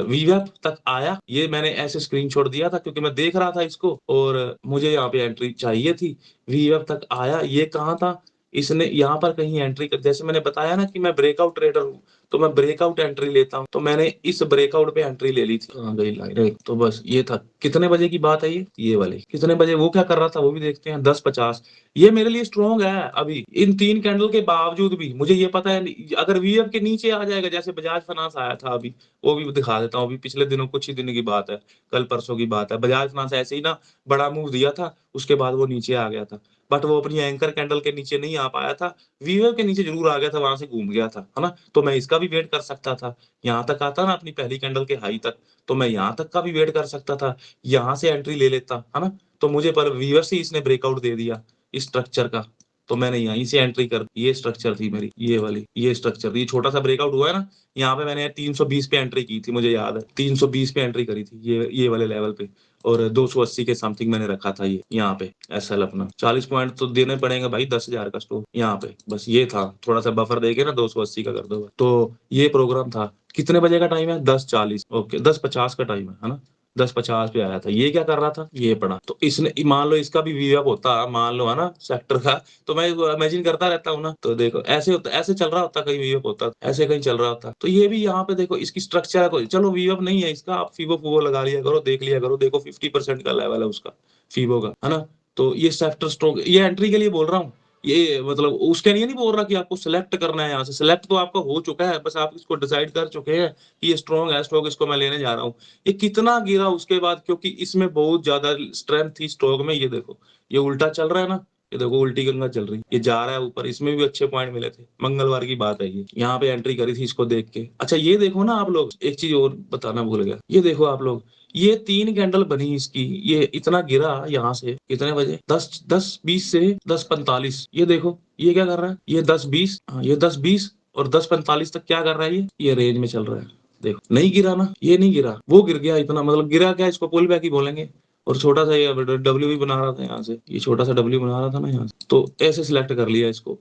वीवेप तक आया, ये मैंने ऐसे स्क्रीनशॉट दिया था क्योंकि मैं देख रहा था इसको और मुझे यहाँ पे एंट्री चाहिए थी। वीवेप तक आया, ये कहाँ था? इसने यहाँ पर कहीं एंट्री कर, जैसे मैंने बताया ना कि मैं ब्रेकआउट ट्रेडर हूँ, तो मैं ब्रेकआउट एंट्री लेता हूँ, तो मैंने इस ब्रेकआउट पे एंट्री ले ली थी। कहाँ गई लाइन? तो बस ये था। कितने बजे की बात है ये वाली, कितने बजे वो क्या कर रहा था वो भी देखते हैं। 10:50, ये मेरे लिए स्ट्रॉन्ग है अभी, इन 3 कैंडल के बावजूद भी। मुझे ये पता है अगर वीएफ के नीचे आ जाएगा, जैसे बजाज फाइनेंस आया था अभी, वो भी दिखा देता हूँ, अभी पिछले दिनों, कुछ ही दिन की बात है, कल परसों की बात है। बजाज फाइनेंस ऐसे ही ना बड़ा मूव दिया था, उसके बाद वो नीचे आ गया था, बट वो अपनी एंकर कैंडल के नीचे नहीं आ पाया था। वीवेव के नीचे जरूर आ गया था, वहां से घूम गया था, है ना? तो मैं इसका भी वेट कर सकता था, यहाँ तक आता ना अपनी पहली कैंडल के हाई तक, तो मैं यहाँ तक का भी वेट कर सकता था, यहाँ से एंट्री ले लेता, है ना? तो मुझे पर वीवेव से इसने ब्रेकआउट दे दिया इस स्ट्रक्चर का, तो मैंने यहीं से एंट्री कर, ये स्ट्रक्चर थी मेरी, ये वाली, ये स्ट्रक्चर, ये छोटा सा ब्रेकआउट हुआ है ना, यहाँ पे मैंने 320 पे एंट्री की थी, मुझे याद है 320 पे एंट्री करी थी, ये वाले लेवल पे, और 280 के समथिंग मैंने रखा था ये यहाँ पे एसएल अपना। 40 पॉइंट तो देने पड़ेंगे भाई, 10,000 का स्टॉक यहाँ पे, बस ये था, थोड़ा सा बफर देके ना 280 का कर दो। तो ये प्रोग्राम था। कितने बजे का टाइम है? 10:40, ओके 10:50 का टाइम है ना? 10:50 पे आया था। ये क्या कर रहा था? ये पड़ा, तो इसने मान लो इसका भी वीवैप होता, मान लो, है ना, सेक्टर का, तो मैं इमेजिन करता रहता हूँ ना, तो देखो ऐसे होता, ऐसे चल रहा होता, कहीं वीवैप होता, ऐसे कहीं चल रहा होता। तो ये भी यहाँ पे देखो, इसकी स्ट्रक्चर है, चलो वीवैप नहीं है इसका, आप फीबो फूबो लगा लिया करो, देख लिया करो, देखो 50% का लेवल है उसका फीबो का, है ना? तो ये सेक्टर स्ट्रॉन्ग, ये एंट्री के लिए बोल रहा हूँ, ये मतलब उसके लिए नहीं बोल रहा कि आपको सिलेक्ट करना है यहाँ से, सिलेक्ट तो आपका हो चुका है, बस आप इसको डिसाइड कर चुके हैं कि ये स्ट्रॉन्ग है स्टॉक, इसको मैं लेने जा रहा हूँ। ये कितना गिरा उसके बाद, क्योंकि इसमें बहुत ज्यादा स्ट्रेंथ थी स्टॉक में। ये देखो, ये उल्टा चल रहा है ना, ये देखो उल्टी गंगा चल रही, ये जा रहा है ऊपर, इसमें भी अच्छे पॉइंट मिले थे, मंगलवार की बात है ये, यहाँ पे एंट्री करी थी इसको देख के। अच्छा ये देखो ना आप लोग, एक चीज और बताना भूल गया, ये देखो आप लोग, ये 3 कैंडल बनी इसकी, ये इतना गिरा यहाँ से, कितने बजे, 10:20 से 10:45, ये देखो ये क्या कर रहा है, ये 10:20, हाँ ये 10:20 और 10:45 तक क्या कर रहा है, ये रेंज में चल रहा है। देखो नहीं गिरा ना, ये नहीं गिरा, वो गिर गया इतना, मतलब गिरा क्या, इसको पुल बैक ही बोलेंगे। और छोटा सा ये डब्ल्यू भी बना रहा था यहाँ से, ये छोटा सा डब्ल्यू बना रहा था ना यहाँ से, तो ऐसे सिलेक्ट कर लिया इसको।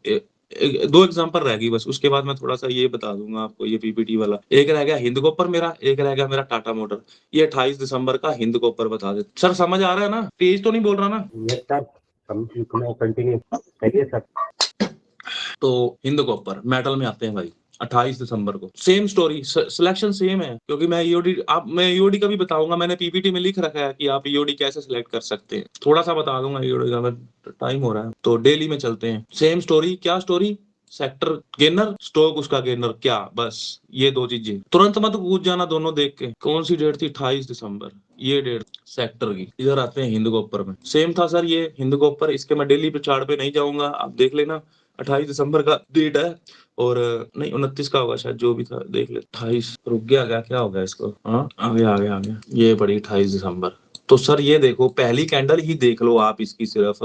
2 एग्जांपल रह गई बस, उसके बाद मैं थोड़ा सा ये बता दूंगा आपको, ये पीपीटी वाला एक रह गया हिंद कॉपर मेरा, एक रह गया मेरा टाटा मोटर। ये 28 दिसंबर का हिंद कॉपर बता दे सर, समझ आ रहा है ना? तेज तो नहीं बोल रहा ना? यस सर, कंटिन्यू करिए सर। तो हिंद कॉपर मेटल में आते हैं भाई, 28 दिसंबर को सेम स्टोरी, सिलेक्शन सेम है, क्योंकि मैं ईओडी, आप, मैं ईओडी का भी बताऊंगा, मैंने पीपीटी में लिख रखा है कि आप ईओडी कैसे सिलेक्ट कर सकते हैं, थोड़ा सा बता दूंगा ईओडी का, टाइम हो रहा है तो डेली में चलते हैं। सेम स्टोरी, क्या स्टोरी? सेक्टर गेनर, स्टॉक उसका गेनर, क्या बस ये 2 चीजें, तुरंत मत कूद जाना दोनों देख के। कौन सी डेट थी? 28 दिसंबर, ये डेट सेक्टर की। इधर आते हैं हिंद कॉपर में, सेम था सर ये हिंद कॉपर, इसके मैं डेली पे चार्ट पे नहीं जाऊंगा, आप देख लेना, 28 दिसंबर का डेट है, और नहीं 29 का होगा शायद, जो भी था देख ले। 28 रुक गया क्या, क्या हो गया इसको, हाँ आ गया, ये पड़ी 28 दिसंबर, तो सर ये देखो पहली कैंडल ही देख लो आप इसकी सिर्फ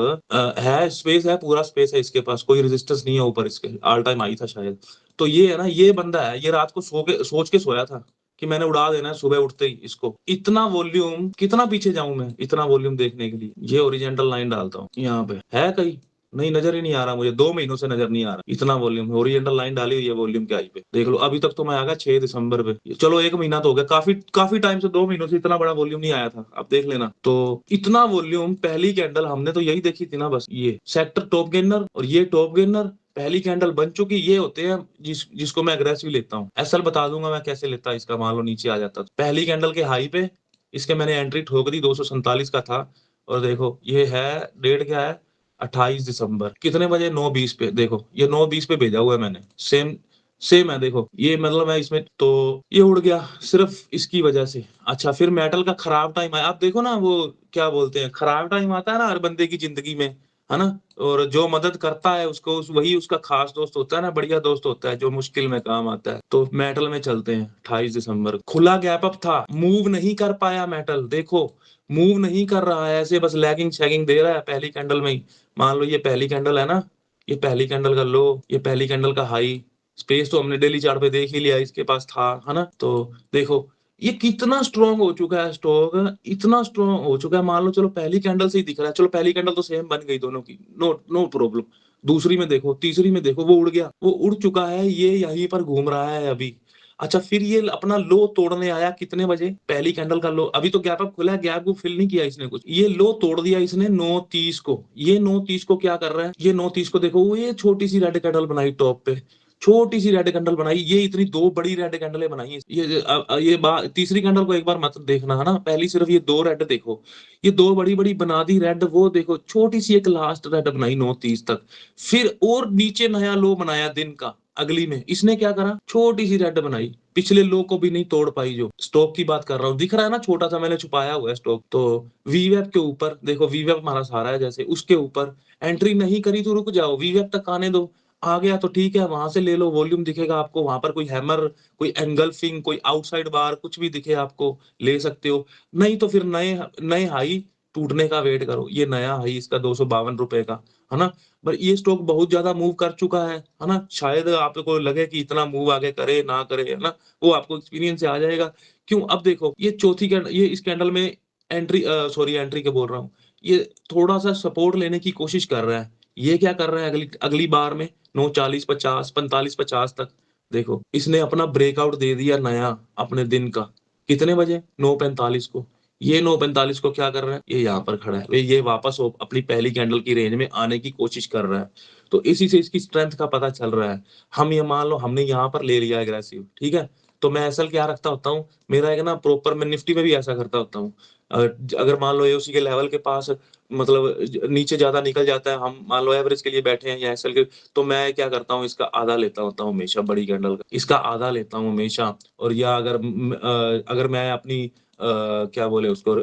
है स्पेस है, पूरा स्पेस है इसके पास, कोई रेजिस्टेंस नहीं है ऊपर इसके, ऑल टाइम हाई था शायद। तो ये है ना, ये बंदा है, ये रात को सोच के सोया था कि मैंने उड़ा देना है सुबह उठते ही इसको। इतना वॉल्यूम, कितना पीछे जाऊं मैं इतना वॉल्यूम देखने के लिए। ये ओरिजेंटल लाइन डालता हूँ यहाँ पे, है कहीं नहीं, नजर ही नहीं आ रहा मुझे, 2 महीनों से नजर नहीं आ रहा इतना वॉल्यूम। ओरिएंटल लाइन डाली हुई है वॉल्यूम के हाई पे, देख लो अभी तक तो मैं आ गया 6 दिसंबर पे। चलो 1 महीना तो हो गया, काफी काफी टाइम से, 2 महीनों से इतना बड़ा वॉल्यूम नहीं आया था, अब देख लेना। तो इतना वॉल्यूम पहली कैंडल हमने तो यही देखी थी ना, बस ये सेक्टर टॉप गेनर और ये टॉप गेनर पहली कैंडल बन चुकी। ये होते हैं जिसको मैं अग्रेसिव लेता हूँ। एसएल बता दूंगा मैं कैसे लेता इसका, मान लो नीचे आ जाता तो। पहली कैंडल के हाई पे इसके मैंने एंट्री ठोक दी, 247 का था। और देखो ये है, डेट क्या है, 28 दिसंबर, कितने बजे, 9:20 पे। देखो ये 9:20 पे भेजा हुआ है मैंने, सेम सेम है। देखो ये मतलब है इसमें, तो ये उड़ गया सिर्फ इसकी वजह से। अच्छा फिर मेटल का खराब टाइम आया। आप देखो ना, वो क्या बोलते हैं, खराब टाइम आता है ना हर बंदे की जिंदगी में, है ना। और जो मदद करता है उसको वही उसका खास दोस्त होता है ना, बढ़िया दोस्त होता है जो मुश्किल में काम आता है। तो मेटल में चलते हैं। 28 दिसंबर खुला गैप अप था, मूव नहीं कर पाया मेटल। देखो मूव नहीं कर रहा है, ऐसे बस लैगिंग शैगिंग दे रहा है पहली कैंडल में ही। मान लो ये पहली कैंडल है ना, ये पहली कैंडल का लो, ये पहली कैंडल का हाई। स्पेस तो हमने डेली चार्ट पे देख ही लिया, इसके पास था, है ना। तो देखो ये कितना स्ट्रॉन्ग हो चुका है स्टॉक, इतना स्ट्रॉन्ग हो चुका है। मान लो चलो पहली कैंडल से ही दिख रहा है, चलो पहली कैंडल तो सेम बन गई दोनों की, नो नो प्रॉब्लम। दूसरी में देखो, तीसरी में देखो, वो उड़ गया, वो उड़ चुका है, ये यहीं पर घूम रहा है अभी। अच्छा फिर ये अपना लो तोड़ने आया कितने बजे, पहली कैंडल का लो, अभी तो गैप अप खुला है, गैप को फिल नहीं किया इसने कुछ, ये लो तोड़ दिया इसने 9:30 को। ये 9:30 को क्या कर रहा है, ये 9:30 को देखो, वो ये छोटी सी रेड कैंडल बनाई टॉप पे, छोटी सी रेड कैंडल बनाई, ये इतनी 2 बड़ी रेड कैंडलें बनाई है। ये तीसरी कैंडल को एक बार मत देखना, है ना, पहली सिर्फ ये 2 रेड देखो, ये 2 बड़ी बड़ी बना दी रेड, वो देखो छोटी सी एक लास्ट रेड बनाई 9:30 तक। फिर और नीचे नया लो बनाया दिन का, अगली में इसने क्या करा, छोटी सी रेड बनाई, पिछले लो को भी नहीं तोड़ पाई। जो स्टॉक की बात कर रहा हूँ, दिख रहा है ना छोटा सा मैंने छुपाया हुआ है स्टॉक। तो वीवेप के ऊपर देखो, वीवेप हमारा सहारा है, जैसे उसके ऊपर एंट्री नहीं करी तो रुक जाओ, वीवेप तक आने दो। आ गया तो ठीक है, वहां से ले लो, वॉल्यूम दिखेगा आपको वहां पर, कोई हैमर, कोई एंगल्फिंग, कोई आउटसाइड बार, कुछ भी दिखे आपको ले सकते हो। नहीं तो फिर नए नए हाई टूटने का वेट करो। ये नया हाई इसका 252 रुपए का, है ना। पर ये स्टॉक बहुत ज्यादा मूव कर चुका है ना। शायद आपको लगे कि इतना मूव आगे करे ना करे, है ना, वो आपको एक्सपीरियंस से आ जाएगा। क्यों, अब देखो ये चौथी कैंडल, ये इस कैंडल में एंट्री, सॉरी एंट्री के बोल रहा हूँ, ये थोड़ा सा सपोर्ट लेने की कोशिश कर रहा है। ये क्या कर रहा है, अगली अगली बार में 9:40, 50, 45, 50 तक देखो इसने अपना ब्रेकआउट दे दिया नया अपने दिन का, कितने बजे, 9:45 को। ये 9:45 को क्या कर रहा है, ये यहाँ पर खड़ा है, ये वापस अपनी पहली कैंडल की रेंज में आने की कोशिश कर रहा है। तो इसी से इसकी स्ट्रेंथ का पता चल रहा है। हम ये मान लो हमने यहाँ पर ले लिया एग्रेसिव, ठीक है। तो मैं एसएल क्या रखता होता हूँ, मेरा एक ना प्रॉपर, मैं निफ्टी में भी ऐसा करता होता हूँ। अगर मान लो एओसी के लेवल के पास, मतलब नीचे ज्यादा निकल जाता है, हम मान लो एवरेज के लिए बैठे हैं या एसएल के, तो मैं क्या करता हूँ, इसका आधा लेता होता हूँ हमेशा, बड़ी कैंडल का इसका आधा लेता हूँ हमेशा। और या अगर मैं अपनी क्या बोले उसको,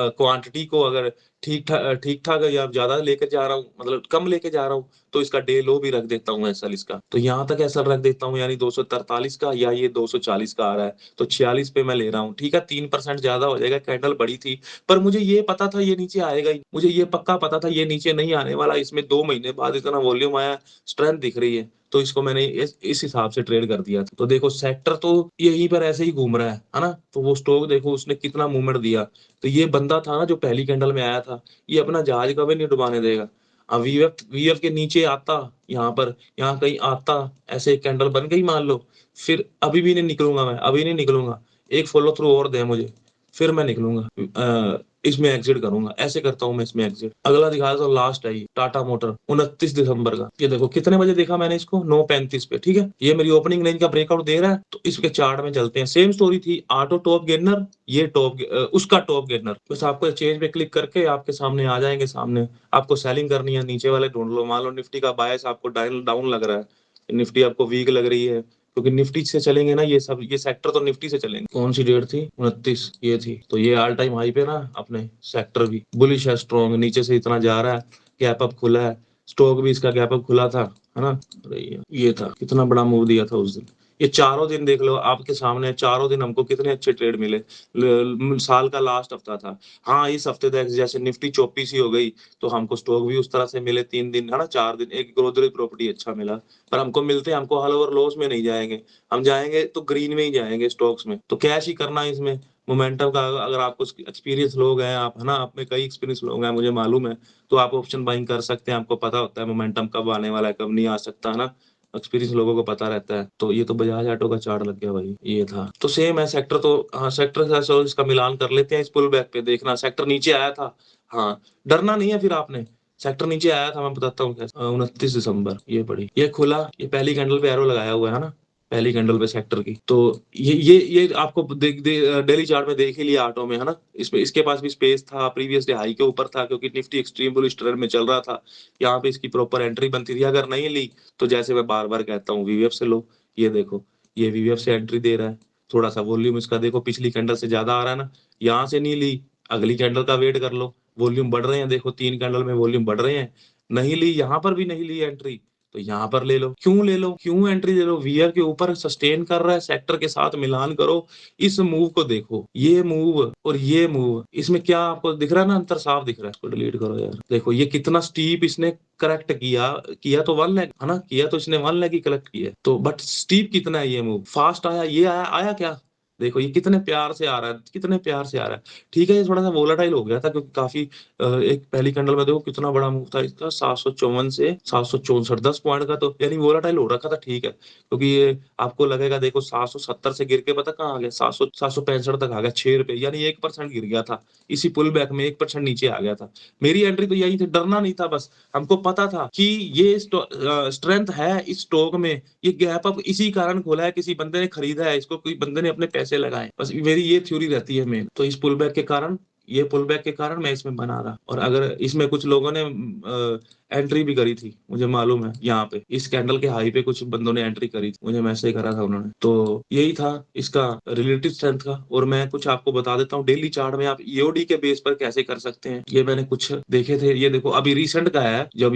क्वांटिटी को अगर ठीक ठाक या ज्यादा लेकर जा रहा हूँ, मतलब कम लेके जा रहा हूँ, तो इसका डे लो भी रख देता हूँ एसएल इसका। तो यहाँ तक एसएल रख देता हूँ, यानी 243 का, या ये 240 का आ रहा है तो 46 पे मैं ले रहा हूँ, ठीक है। 3% ज्यादा हो जाएगा, कैंडल बड़ी थी, पर मुझे ये पता था ये नीचे आएगा ही, मुझे ये पक्का पता था ये नीचे नहीं आने वाला। इसमें 2 महीने बाद इतना वॉल्यूम आया, स्ट्रेंथ दिख रही है, तो इसको मैंने इस हिसाब से ट्रेड कर दिया था। तो देखो सेक्टर तो यहीं पर ऐसे ही घूम रहा है ना। तो वो स्टॉक देखो उसने कितना मूवमेंट दिया। तो ये बंदा था ना जो पहली कैंडल में आया था, ये अपना जहाज कभी नहीं डुबाने देगा। वीएफ के नीचे आता, यहाँ पर, यहाँ कहीं आता, ऐसे एक कैंडल बन गई मान लो, फिर अभी भी नहीं निकलूंगा मैं, अभी नहीं निकलूंगा, एक फॉलो थ्रू और दे मुझे, फिर मैं निकलूंगा, इसमें एग्जिट करूंगा, ऐसे करता हूँ मैं इसमें एग्जिट। अगला दिखा दो, लास्ट है ये टाटा मोटर, 29 दिसंबर का। ये देखो कितने बजे देखा मैंने इसको, 9:35 पे, ठीक है। ये मेरी ओपनिंग रेंज का ब्रेकआउट दे रहा है, तो इसके चार्ट में चलते हैं। सेम स्टोरी थी, ऑटो टॉप गेनर, ये उसका टॉप गेनर, बस आपको चेंज पे क्लिक करके आपके सामने आ जाएंगे। सामने आपको सेलिंग करनी है, नीचे वाले ढूंढ लो। मान लो निफ्टी का बायस आपको डाउन लग रहा है, निफ्टी आपको वीक लग रही है, क्योंकि निफ्टी से चलेंगे ना ये सब, ये सेक्टर तो निफ्टी से चलेंगे। कौन सी डेट थी, 29, ये थी। तो ये ऑल टाइम हाई पे ना अपने सेक्टर भी बुलिश है, स्ट्रॉन्ग, नीचे से इतना जा रहा है, गैप अप खुला है, स्टॉक भी इसका गैप अप खुला था, है ना। अरे ये था, कितना बड़ा मूव दिया था उस दिन। ये चारों दिन देख लो आपके सामने, चारों दिन हमको कितने अच्छे ट्रेड मिले। साल का लास्ट हफ्ता था। हाँ, इस हफ्ते तक जैसे निफ्टी चौपी सी हो गई, तो हमको स्टॉक भी उस तरह से मिले 3 दिन, है ना, 4 दिन। एक ग्रोथरी प्रॉपर्टी अच्छा मिला, पर हमको मिलते हैं, हमको हल ओवर लॉस में नहीं जाएंगे, हम जाएंगे तो ग्रीन में ही जाएंगे स्टॉक्स में। तो कैश ही करना है इसमें। मोमेंटम का अगर आपको एक्सपीरियंस लोग हैं, आप, है ना, आप में कई एक्सपीरियंस लोग हैं, मुझे मालूम है, तो आप ऑप्शन बाइंग कर सकते हैं। आपको पता होता है मोमेंटम कब आने वाला है, कब नहीं आ सकता, है ना। एक्सपीरियंस लोगों को पता रहता है। तो ये तो बजाज ऑटो का चार्ट लग गया भाई, ये था। तो सेम है सेक्टर, तो हाँ, सेक्टर के साथ इसका मिलान कर लेते हैं। इस पुल बैक पे देखना, सेक्टर नीचे आया था। हाँ, डरना नहीं है फिर आपने। सेक्टर नीचे आया था, मैं बताता हूँ कैसे। 29 दिसंबर, ये पड़ी, ये खुला, ये पहली कैंडल पे एरो लगाया हुआ है ना, पहली कैंडल पे सेक्टर की। तो ये आपको डेली चार्ट में देख ही लिया ऑटो में, है ना। इसमें इसके पास भी स्पेस था, प्रीवियस डे हाई के ऊपर था, क्योंकि निफ्टी एक्सट्रीम बुलिश ट्रेंड में चल रहा था। यहाँ पे इसकी प्रॉपर एंट्री बनती थी। अगर नहीं ली तो जैसे मैं बार बार कहता हूँ, वीवीएफ से लो। ये देखो, ये वीवीएफ से एंट्री दे रहा है। थोड़ा सा वॉल्यूम इसका देखो, पिछली कैंडल से ज्यादा आ रहा है ना। यहाँ से नहीं ली, अगली कैंडल का वेट कर लो। वॉल्यूम बढ़ रहे हैं, देखो 3 कैंडल में वॉल्यूम बढ़ रहे हैं। नहीं ली, यहाँ पर भी नहीं ली एंट्री, तो यहाँ पर ले लो। क्यों ले लो, क्यों एंट्री ले लो? वीआर के ऊपर सस्टेन कर रहा है, सेक्टर के साथ मिलान करो। इस मूव को देखो, ये मूव और ये मूव, इसमें क्या आपको दिख रहा है ना, अंतर साफ दिख रहा है। इसको डिलीट करो यार। देखो ये कितना स्टीप इसने करेक्ट किया। किया तो 1 लाख, है ना, किया तो इसने 1 लाख ही कलेक्ट किया, तो बट स्टीप कितना है ये मूव? फास्ट आया, ये आया, आया क्या? देखो ये कितने प्यार से आ रहा है, कितने प्यार से आ रहा है। ठीक है, ये थोड़ा सा वोलाटाइल हो गया था, क्योंकि काफी एक पहली कैंडल में देखो कितना बड़ा मूव था इसका, 754 से 764, 10 पॉइंट का, तो यानी वोलाटाइल हो रखा था। ठीक है, क्योंकि ये आपको लगेगा, देखो 770 से गिर के पता कहाँ आ गया, 765 तक आ गया, 6 रुपए, यानी 1% गिर गया था। इसी पुल बैक में 1% नीचे आ गया था। मेरी एंट्री तो यही थी, डरना नहीं था बस। हमको पता था कि ये स्ट्रेंथ है इस स्टॉक में, ये गैप अप इसी कारण खोला है, किसी बंदे ने खरीदा है इसको, कोई बंदे ने अपने पैसे लगाए, बस मेरी ये थ्योरी रहती है मेन। तो इस पुल बैक के कारण, ये पुल बैक के कारण मैं इसमें बना रहा। और अगर इसमें कुछ लोगों ने एंट्री भी करी थी, मुझे मालूम है, यहाँ पे इस कैंडल के हाई पे कुछ बंदों ने एंट्री करी थी, मुझे मैसेज करा था उन्होंने। तो यही था इसका रिलेटिव स्ट्रेंथ का। और मैं कुछ आपको बता देता हूँ, डेली चार्ट में आप ईओडी के बेस पर कैसे कर सकते हैं, ये मैंने कुछ देखे थे। ये देखो अभी रिसेंट का है, जब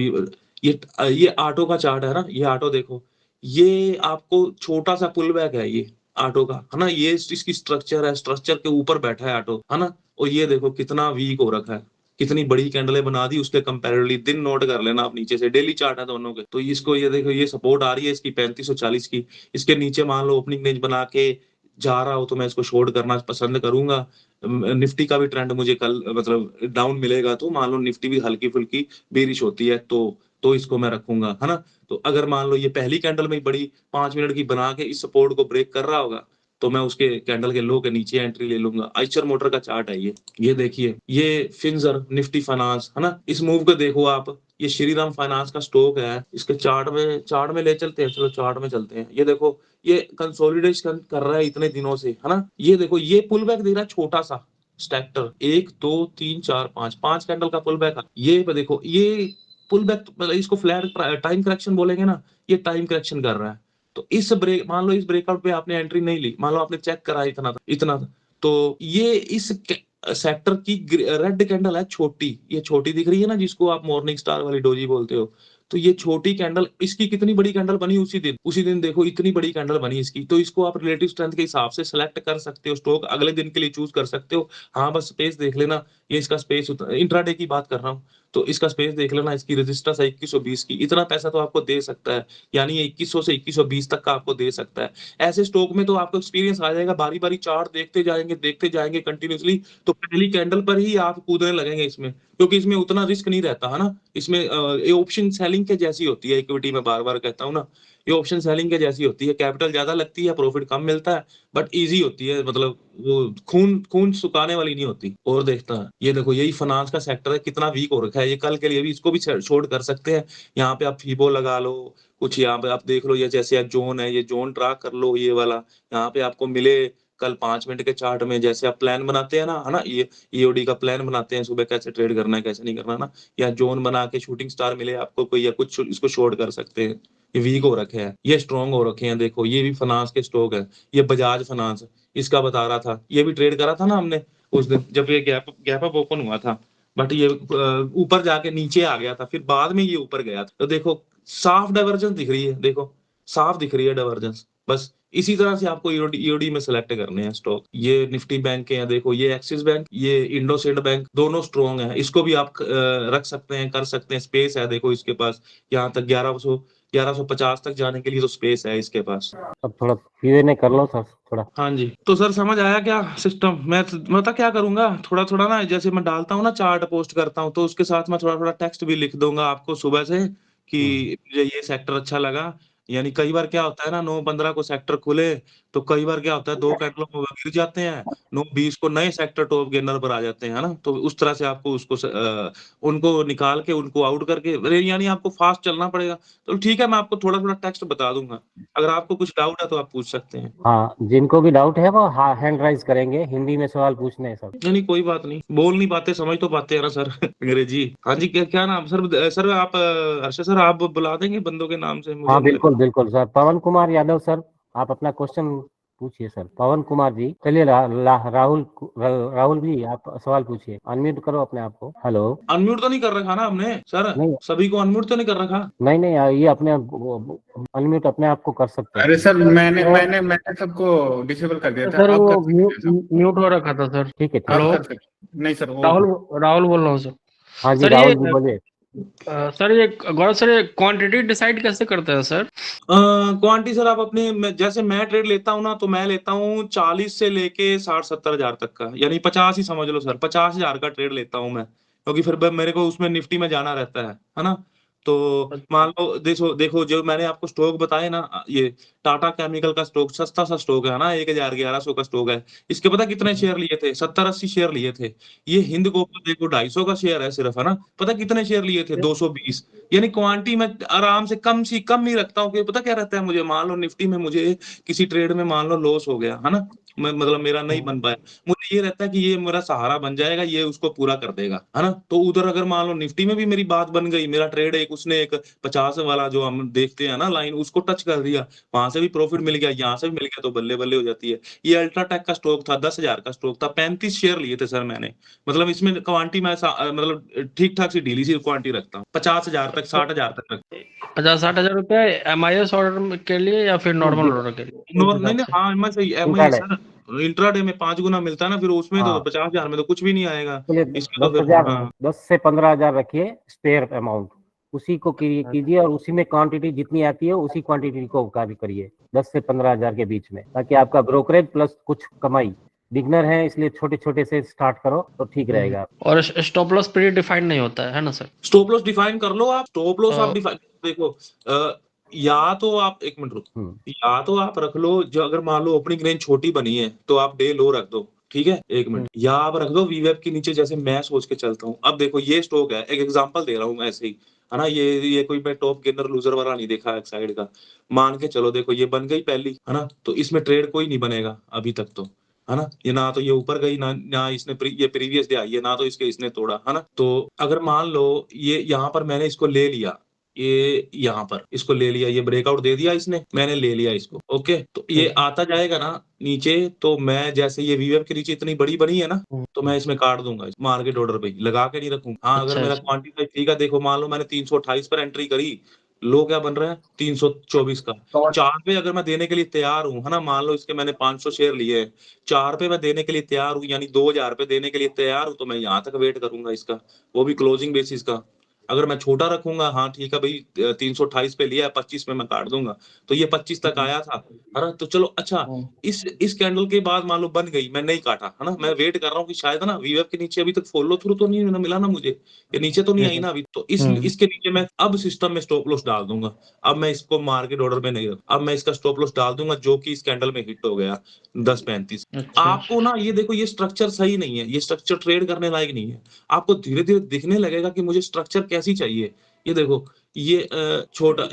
ये ऑटो का चार्ट है ना, ये ऑटो देखो, ये आपको छोटा सा पुल बैक है ये ऑटो का, है ना। ये इसकी स्ट्रक्चर है, स्ट्रक्चर के ऊपर बैठा है ऑटो, है ना। और ये देखो कितना वीक हो रखा है, कितनी बड़ी कैंडलें बना दी उसके कंपैरेटिवली। दिन नोट कर लेना आप नीचे से, डेली चार्ट है दोनों के। तो इसको ये देखो, ये सपोर्ट आ रही है इसकी 3540 की। इसके नीचे मान लो ओपनिंग रेंज बना के जा रहा हो, तो मैं इसको शॉर्ट करना पसंद करूंगा। निफ्टी का भी ट्रेंड मुझे कल मतलब डाउन मिलेगा, तो मान लो निफ्टी भी हल्की फुल्की बेरिश होती है, तो इसको मैं रखूंगा, है ना। तो अगर मान लो ये पहली कैंडल में बड़ी 5 मिनट की बना के इस सपोर्ट को ब्रेक कर रहा होगा, तो मैं उसके कैंडल के लो के नीचे एंट्री ले लूंगा। आइचर मोटर का चार्ट है ये देखिए, ये फिंजर निफ्टी फाइनेंस, है ना। इस मूव को देखो आप, ये श्रीराम फाइनेंस का स्टॉक है। इसके चार्ट में ले चलते हैं, चलो चार्ट में चलते हैं। ये देखो, ये कंसोलिडेशन कर रहा है इतने दिनों से, है ना। ये देखो, ये पुल बैक दे रहा है छोटा सा स्ट्रक्चर, 1 2 3 4 5 कैंडल का पुल बैक। ये देखो, ये पुल बैक, मतलब इसको फ्लैट टाइम करेक्शन बोलेंगे ना, ये टाइम करेक्शन कर रहा है। तो इस ब्रेक, मान लो इस ब्रेकआउट पे आपने एंट्री नहीं ली, मान लो आपने चेक करा इतना था, तो ये इस सेक्टर की रेड कैंडल है, छोटी, ये छोटी दिख रही है ना, जिसको आप मॉर्निंग स्टार वाली डोजी बोलते हो। तो ये छोटी कैंडल, इसकी कितनी बड़ी कैंडल बनी उसी दिन देखो, इतनी बड़ी कैंडल बनी इसकी। तो इसको आप रिलेटिव स्ट्रेंथ के हिसाब से सेलेक्ट कर सकते हो, स्टॉक अगले दिन के लिए चूज कर सकते हो। हाँ, बस स्पेस देख लेना, ये इसका स्पेस, इंट्राडे की बात कर रहा हूँ, तो इसका स्पेस देख लेना। इसकी रेजिस्टेंस है 2120 की, इतना पैसा तो आपको दे सकता है, यानी 2100 से 2120 तक का आपको दे सकता है। ऐसे स्टॉक में तो आपको एक्सपीरियंस आ जाएगा, बारी बारी चार्ट देखते जाएंगे कंटिन्यूसली, तो पहली कैंडल पर ही आप कूदने लगेंगे इसमें, क्योंकि इसमें उतना रिस्क नहीं रहता, है ना। इसमें ये ऑप्शन सेलिंग के जैसी होती है, इक्विटी में बार बार कहता हूँ ना, ये ऑप्शन सेलिंग के जैसी होती है। कैपिटल ज्यादा लगती है, प्रॉफिट कम मिलता है, बट इजी होती है, मतलब वो खून खून सुखाने वाली नहीं होती। और देखता है, ये देखो, यही फाइनेंस का सेक्टर है, कितना वीक हो रखा है। ये कल के लिए भी इसको भी शॉर्ट कर सकते हैं। यहाँ पे आप फीबो लगा लो, कुछ यहाँ पे आप देख लो, ये जैसे जोन है, ये जोन ड्रा कर लो, ये वाला यहाँ पे आपको मिले कल 5 मिनट के चार्ट में। जैसे आप प्लान बनाते हैं ना, है ना, ये ईओडी का प्लान बनाते हैं, सुबह कैसे ट्रेड करना है, कैसे नहीं करना ना, या जोन बना के शूटिंग स्टार मिले आपको कोई, या कुछ, इसको शॉर्ट कर सकते हैं। ये वीक हो रखे हैं, ये स्ट्रॉन्ग हो रखे हैं, देखो ये भी फाइनेंस के स्टॉक है। ये बजाज फाइनेंस, इसका बता रहा था, ये भी ट्रेड करा था ना हमने उस दिन, जब ये गैप अप ओपन हुआ था, बट ये ऊपर जाके नीचे आ गया था, फिर बाद में ये ऊपर गया था। तो देखो साफ डाइवर्जेंस दिख रही है, देखो साफ दिख रही है डाइवर्जेंस, बस इसी तरह से आपको ईओडी में सेलेक्ट करने हैं स्टॉक। ये निफ्टी बैंक के हैं, देखो ये एक्सिस बैंक, ये इंडोसिंड बैंक, दोनों स्ट्रॉन्ग है। इसको भी आप रख सकते हैं, कर सकते हैं, स्पेस है देखो इसके पास, यहाँ तक 1150 तक जाने के लिए तो स्पेस है इसके पास। अब थोड़ा Q&A कर लो सर थोड़ा। हाँ जी, तो सर समझ आया क्या सिस्टम? मैं पता क्या करूंगा, थोड़ा थोड़ा ना, जैसे मैं डालता हूँ ना चार्ट पोस्ट करता हूँ, तो उसके साथ मैं थोड़ा थोड़ा टेक्स्ट भी लिख दूंगा आपको सुबह से कि मुझे ये सेक्टर अच्छा लगा। यानी कई बार क्या होता है ना, 9:15 को सेक्टर खुले तो कई बार क्या होता है, 2 कैंडलों में वो गिर जाते हैं, 9:20 को नए सेक्टर टॉप गेनर पर आ जाते हैं, है ना। तो उस तरह से आपको उनको निकाल के उनको आउट करके, यानी आपको फास्ट चलना पड़ेगा। तो ठीक है, मैं आपको थोड़ा थोड़ा टेक्स्ट बता दूंगा, अगर आपको कुछ डाउट है तो आप पूछ सकते हैं। हाँ, जिनको भी डाउट है वो हैंड राइज करेंगे, हिंदी में सवाल पूछने हैं सब। नहीं कोई बात नहीं, बोल नहीं पाते, समझ तो पाते हैं ना सर अंग्रेजी। हाँ जी, क्या क्या नाम सर? सर आप हर्षद सर, आप बुला देंगे बंदों के नाम से मुझे? हाँ बिल्कुल बिल्कुल सर। पवन कुमार यादव सर, आप अपना क्वेश्चन पूछिए सर। पवन कुमार जी, चलिए राहुल जी आप सवाल पूछिए। अनम्यूट करो अपने आप को। हेलो। अनम्यूट तो नहीं कर रखा ना हमने सर? नहीं सभी को अनम्यूट तो नहीं कर रखा? नहीं नहीं, ये अपने अनम्यूट अपने आप को कर सकते हैं। अरे सर, मैंने तो- मैंने मैंने सबको डिसेबल कर दिया था। सर आप वो कर सकते हैं सब। म्यूट हो रखा था सर। ठीक है ठीक आप है। हेलो, कर सकते। नहीं सर, वो राहुल बोल रहा हूँ सर। हाँ जी सर राहुल जी बोलिए। सर ये गौरव सर, ये क्वांटिटी डिसाइड कैसे करते हैं सर? क्वांटिटी सर, आप अपने जैसे मैं ट्रेड लेता हूँ ना, तो मैं लेता हूँ 40 से लेके 60-70 हजार तक का, यानी 50 ही समझ लो सर, 50,000 का ट्रेड लेता हूँ मैं, क्योंकि फिर मेरे को उसमें निफ्टी में जाना रहता है ना। तो मान लो देखो देखो, जो मैंने आपको स्टॉक बताए ना, ये टाटा केमिकल का स्टॉक सस्ता सा स्टॉक है ना, 1100 का स्टॉक है। इसके पता कितने शेयर लिए थे? 70-80 शेयर लिए थे। ये हिंद कॉपर देखो 250 का शेयर है सिर्फ, है ना। पता कितने शेयर लिए थे? 220। यानी क्वांटिटी में आराम से कम ही रखता हूँ, कि पता क्या रहता है मुझे, मान लो निफ्टी में मुझे किसी ट्रेड में मान लो लॉस हो गया, है ना, मतलब मेरा नहीं बन पाया, मुझे ये रहता है कि ये मेरा सहारा बन जाएगा, ये उसको पूरा कर देगा, है ना। तो उधर अगर मान लो निफ्टी में भी मेरी बात बन गई, मेरा ट्रेड उसने एक 50 वाला जो हम देखते हैं ना लाइन, उसको टच कर दिया, वहां से भी प्रॉफिट मिल गया, यहाँ से भी मिल गया, तो बल्ले बल्ले हो जाती है। ये अल्ट्राटेक का स्टॉक था, 10,000 का स्टॉक था, 35 शेयर लिए थे सर मैंने। मतलब इसमें क्वांटिटी में मतलब ठीक ठाक सी ढीली सी क्वांटिटी रखता हूँ, 50,000 तक 60,000 तक रखता 50-60 हजार रुपया MIS ऑर्डर के लिए या फिर नॉर्मल ऑर्डर के लिए? हूँ। नहीं नहीं, हाँ मैं सही MI इंट्राडे। सर, इंट्राडे में 5 गुना मिलता है ना, फिर उसमें तो हाँ 50,000 में तो कुछ भी नहीं आएगा, चलिए, इसमें तो फिर 10,000 हाँ। 10 से 15,000 रखिए स्पेयर अमाउंट, उसी को कीजिए और उसी में क्वांटिटी जितनी आती है उसी क्वांटिटी को कार्य करिए 10 से 15,000 के बीच में, ताकि आपका ब्रोकरेज प्लस कुछ कमाई। बिगनर है इसलिए छोटे छोटे से स्टार्ट करो तो ठीक रहेगा। और स्टॉप लॉस प्री डिफाइंड नहीं होता है ना सर? स्टॉप लॉस डिफाइन कर लो आप, स्टॉप लॉस आप अ, डिफाइन देखो, या तो आप एक मिनट रुको, या तो आप रख लो, जो अगर मान लो ओपनिंग रेंज छोटी बनी है तो आप डे लो रख दो, ठीक है, एक मिनट, या आप रख दो वीवेब के नीचे, जैसे मैं सोच के चलता हूँ। अब देखो ये स्टॉक है, एक एग्जांपल दे रहा हूँ मैं ऐसे ही, है ना, ये कोई मैं टॉप गेनर लूजर वाला नहीं देखा एक साइड का, मान के चलो देखो ये बन गई पहली, है ना, तो इसमें ट्रेड कोई नहीं बनेगा अभी तक तो, है ना। ये ना तो ये ऊपर गई, ना इसने ये प्रीवियस डे आई है, ना तो इसने तोड़ा, है ना। तो अगर मान लो ये यहाँ पर मैंने इसको ले लिया, ये यहाँ पर इसको ले लिया, ये ब्रेकआउट दे दिया इसने, मैंने ले लिया इसको, ओके, तो ये आता जाएगा ना नीचे, तो मैं जैसे ये वीवेब के नीचे इतनी बड़ी बनी है ना, तो मैं इसमें काट दूंगा, मार्केट ऑर्डर पे लगा के नहीं रखूंगा। हाँ, अगर अच्छा मेरा अच्छा। क्वांटिटी ठीक है, देखो मान लो मैंने 328 पर एंट्री करी, लो क्या बन रहा है 324 का, 4 पे अगर मैं देने के लिए तैयार हूँ, है ना, मान लो इसके मैंने 500 शेयर लिए हैं, 4 पे मैं देने के लिए तैयार हूँ, यानी 2,000 पे देने के लिए तैयार हूँ, तो मैं यहाँ तक वेट करूंगा इसका, वो भी क्लोजिंग बेसिस का। अगर मैं छोटा रखूंगा, हाँ ठीक है भाई, 328 पे लिया है, 25 में मैं काट दूंगा, तो ये 25 तक आया था, है ना, तो चलो अच्छा, इस कैंडल के बाद मान लो बन गई, मैं नहीं काटा, है ना, मैं वेट कर रहा हूँ कि शायद ना वीवेब के नीचे अभी तक फॉलो थ्रू तो नहीं मिला ना मुझे, ये नीचे तो नहीं आई ना अभी, तो इसके नीचे मैं अब सिस्टम में स्टॉप लॉस डाल दूंगा। अब मैं इसको मार्केट ऑर्डर में नहीं, अब मैं इसका स्टॉप लॉस डाल दूंगा, जो कि इस कैंडल में हिट हो गया 10.35। अच्छा आपको ना ये देखो, ये स्ट्रक्चर सही नहीं है, ये स्ट्रक्चर ट्रेड करने लायक नहीं है। आपको धीरे धीरे दिखने लगेगा कि मुझे स्ट्रक्चर कैसी चाहिए। ये देखो, ये छोटा,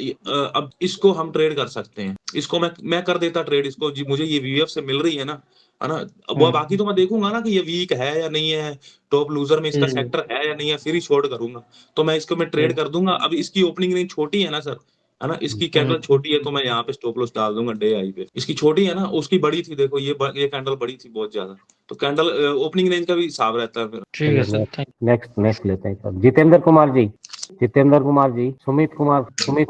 अब इसको हम ट्रेड कर सकते हैं, इसको मैं कर देता ट्रेड, इसको जी मुझे ये वीएफ से मिल रही है ना, है ना। अब वो बाकी तो मैं देखूंगा ना कि ये वीक है या नहीं है, टॉप लूजर में इसका सेक्टर है या नहीं है, फिर ही शॉर्ट करूंगा, तो मैं इसको मैं ट्रेड कर दूंगा। अब इसकी ओपनिंग रेंज छोटी है ना सर, है ना, इसकी कैंडल छोटी है, तो मैं यहाँ पे स्टॉप लॉस डाल दूंगा डे आई पे। इसकी छोटी है ना, उसकी बड़ी थी, देखो ये कैंडल बड़ी थी बहुत ज्यादा, तो कैंडल ओपनिंग रेंज का भी हिसाब रहता है फिर। ठीक है सर, थैंक नेक्स्ट लेते हैं sir. Jitendra Kumar ji, Sumit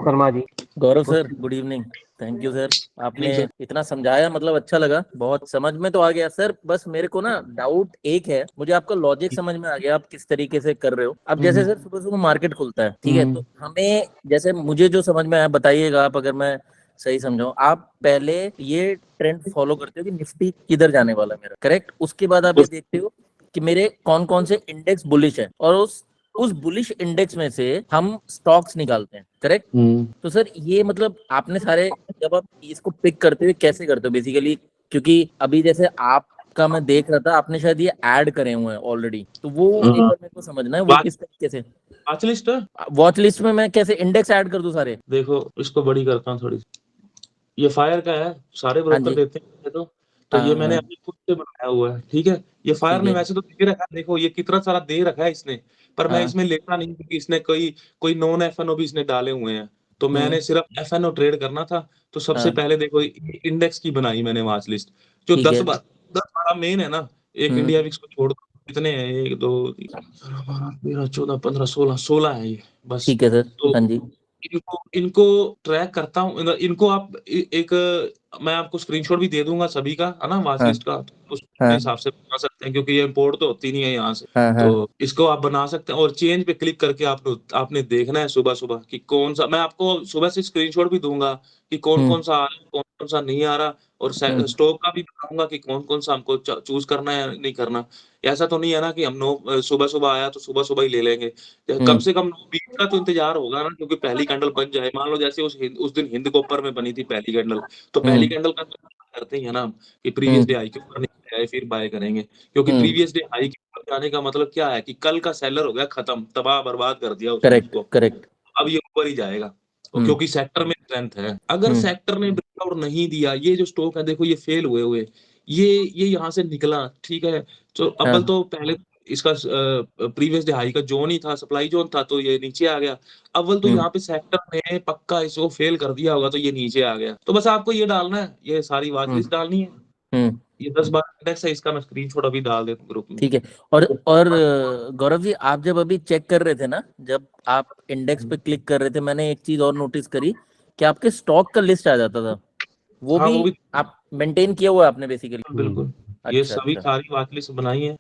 Sharma ji. Gaurav sir, good evening. Thank you sir, आपने नहीं सर। इतना समझाया, मतलब अच्छा लगा, बहुत समझ में तो आ गया सर। बस मेरे को ना डाउट एक है, मुझे आपका लॉजिक समझ में आ गया, आप किस तरीके से कर रहे हो। अब जैसे सर सुबह सुबह मार्केट खुलता है, ठीक है, तो हमें जैसे मुझे जो समझ में आया बताइएगा आप, अगर मैं सही समझाऊं। आप पहले ये ट्रेंड फॉलो करते हो कि निफ्टी किधर जाने वाला है मेरा, करेक्ट। उसके बाद आप ये देखते हो कि मेरे कौन कौन से इंडेक्स बुलिश है, और उस बुलिश इंडेक्स में से हम स्टॉक्स निकालते हैं, करेक्ट। तो सर ये मतलब आपने सारे, जब आप इसको पिक करते हो कैसे करते हो बेसिकली, क्योंकि अभी जैसे आपका मैं देख रहा था, आपने शायद ये ऐड करे हुए हैं ऑलरेडी, तो वो एक बार मेरे को समझना है वो किस तरीके से। वॉच लिस्ट है? वॉच लिस्ट में मैं कैसे इंडेक्स ऐड कर दूं सारे? देखो इसको बड़ी करता हूँ थोड़ी सी। ये फायर का है, सारे हाँ ब्रोकर जी। देते हैं तो ये मैंने हाँ, अपनी खुद से बनाया हुआ है, ठीक है। ये फायर ठीक ने है। वैसे तो दे रखा है, देखो ये कितना सारा दे रखा है इसने, पर मैं हाँ। इसमें लेता नहीं क्योंकि इसने कोई कोई नॉन एफएनओ भी इसने डाले हुए हैं, तो मैंने हम्म। सिर्फ एफएनओ ट्रेड करना था। तो सबसे हाँ, पहले देखो इंडेक्स की बनाई मैंने वॉच लिस्ट, जो ठीक 10 है। 12 मेन है ना। एक हम्म। इंडिया विक्स को छोड़ कितने हैं, 1 2 3 12 13 14 15 16 है ये बस। ठीक है सर। तो हाँ जी। इनको इनको ट्रैक करता हूँ, इनको आप एक मैं आपको स्क्रीनशॉट भी दे दूंगा सभी का, है ना, वॉच हाँ। लिस्ट का, तो उसके हाँ। हिसाब से बना सकते हैं क्योंकि ये इंपोर्ट तो होती नहीं है यहाँ से। हाँ। हाँ। तो इसको आप बना सकते हैं और चेंज पे क्लिक करके आपने देखना है सुबह सुबह कि कौन सा, मैं आपको सुबह से स्क्रीनशॉट भी दूंगा कि कौन कौन सा आ रहा है, कौन कौन सा नहीं आ रहा, और स्टॉक का भी बताऊंगा कि कौन कौन सा हमको चूज करना है या नहीं करना। ऐसा तो नहीं है ना कि हम नो सुबह सुबह आया तो सुबह सुबह ही ले लेंगे, कम से कम 9 20 का तो इंतजार होगा ना, क्योंकि पहली कैंडल बन जाए, मान लो जैसे उस दिन हिंद कॉपर में बनी थी पहली कैंडल, तो पहली कैंडल का तो करते ही है ना हम, कि प्रीवियस डे हाई के ऊपर नहीं आए फिर बाय करेंगे, क्योंकि प्रीवियस डे हाई के ऊपर जाने का मतलब क्या है कि कल का सेलर हो गया खत्म, तबाह बर्बाद कर दिया उसने करेक्ट, उसको, करेक्ट। अब ये ऊपर ही जाएगा। और क्योंकि सेक्टर में स्ट्रेंथ है, अगर सेक्टर ने ब्रेकआउट नहीं दिया, ये जो स्टॉक है देखो ये फेल हुए हुए, ये यहाँ से निकला, ठीक है। तो अव्वल हाँ। तो पहले इसका प्रीवियस डे हाई का जोन ही था, सप्लाई जोन था, तो ये नीचे आ गया। अव्वल तो यहाँ पे सेक्टर ने पक्का इसको फेल कर दिया होगा, तो ये नीचे आ गया। तो बस आपको ये डालना है, ये सारी वॉच लिस्ट डालनी है। हम्म। ये 10 12 इंडेक्स है, इसका मैं स्क्रीनशॉट अभी डाल देता हूँ ग्रुप में। ठीक है। और गौरव जी, आप जब अभी चेक कर रहे थे ना, जब आप इंडेक्स पे क्लिक कर रहे थे, मैंने एक चीज और नोटिस करी कि आपके स्टॉक का लिस्ट आ जाता था, वो हाँ भी वो भी आप मेंटेन किया हुआ है आपने बेसिकली? बिल्कुल। ये अच्छा, सभी अच्छा। सारी वॉच लिस्ट बनाई है,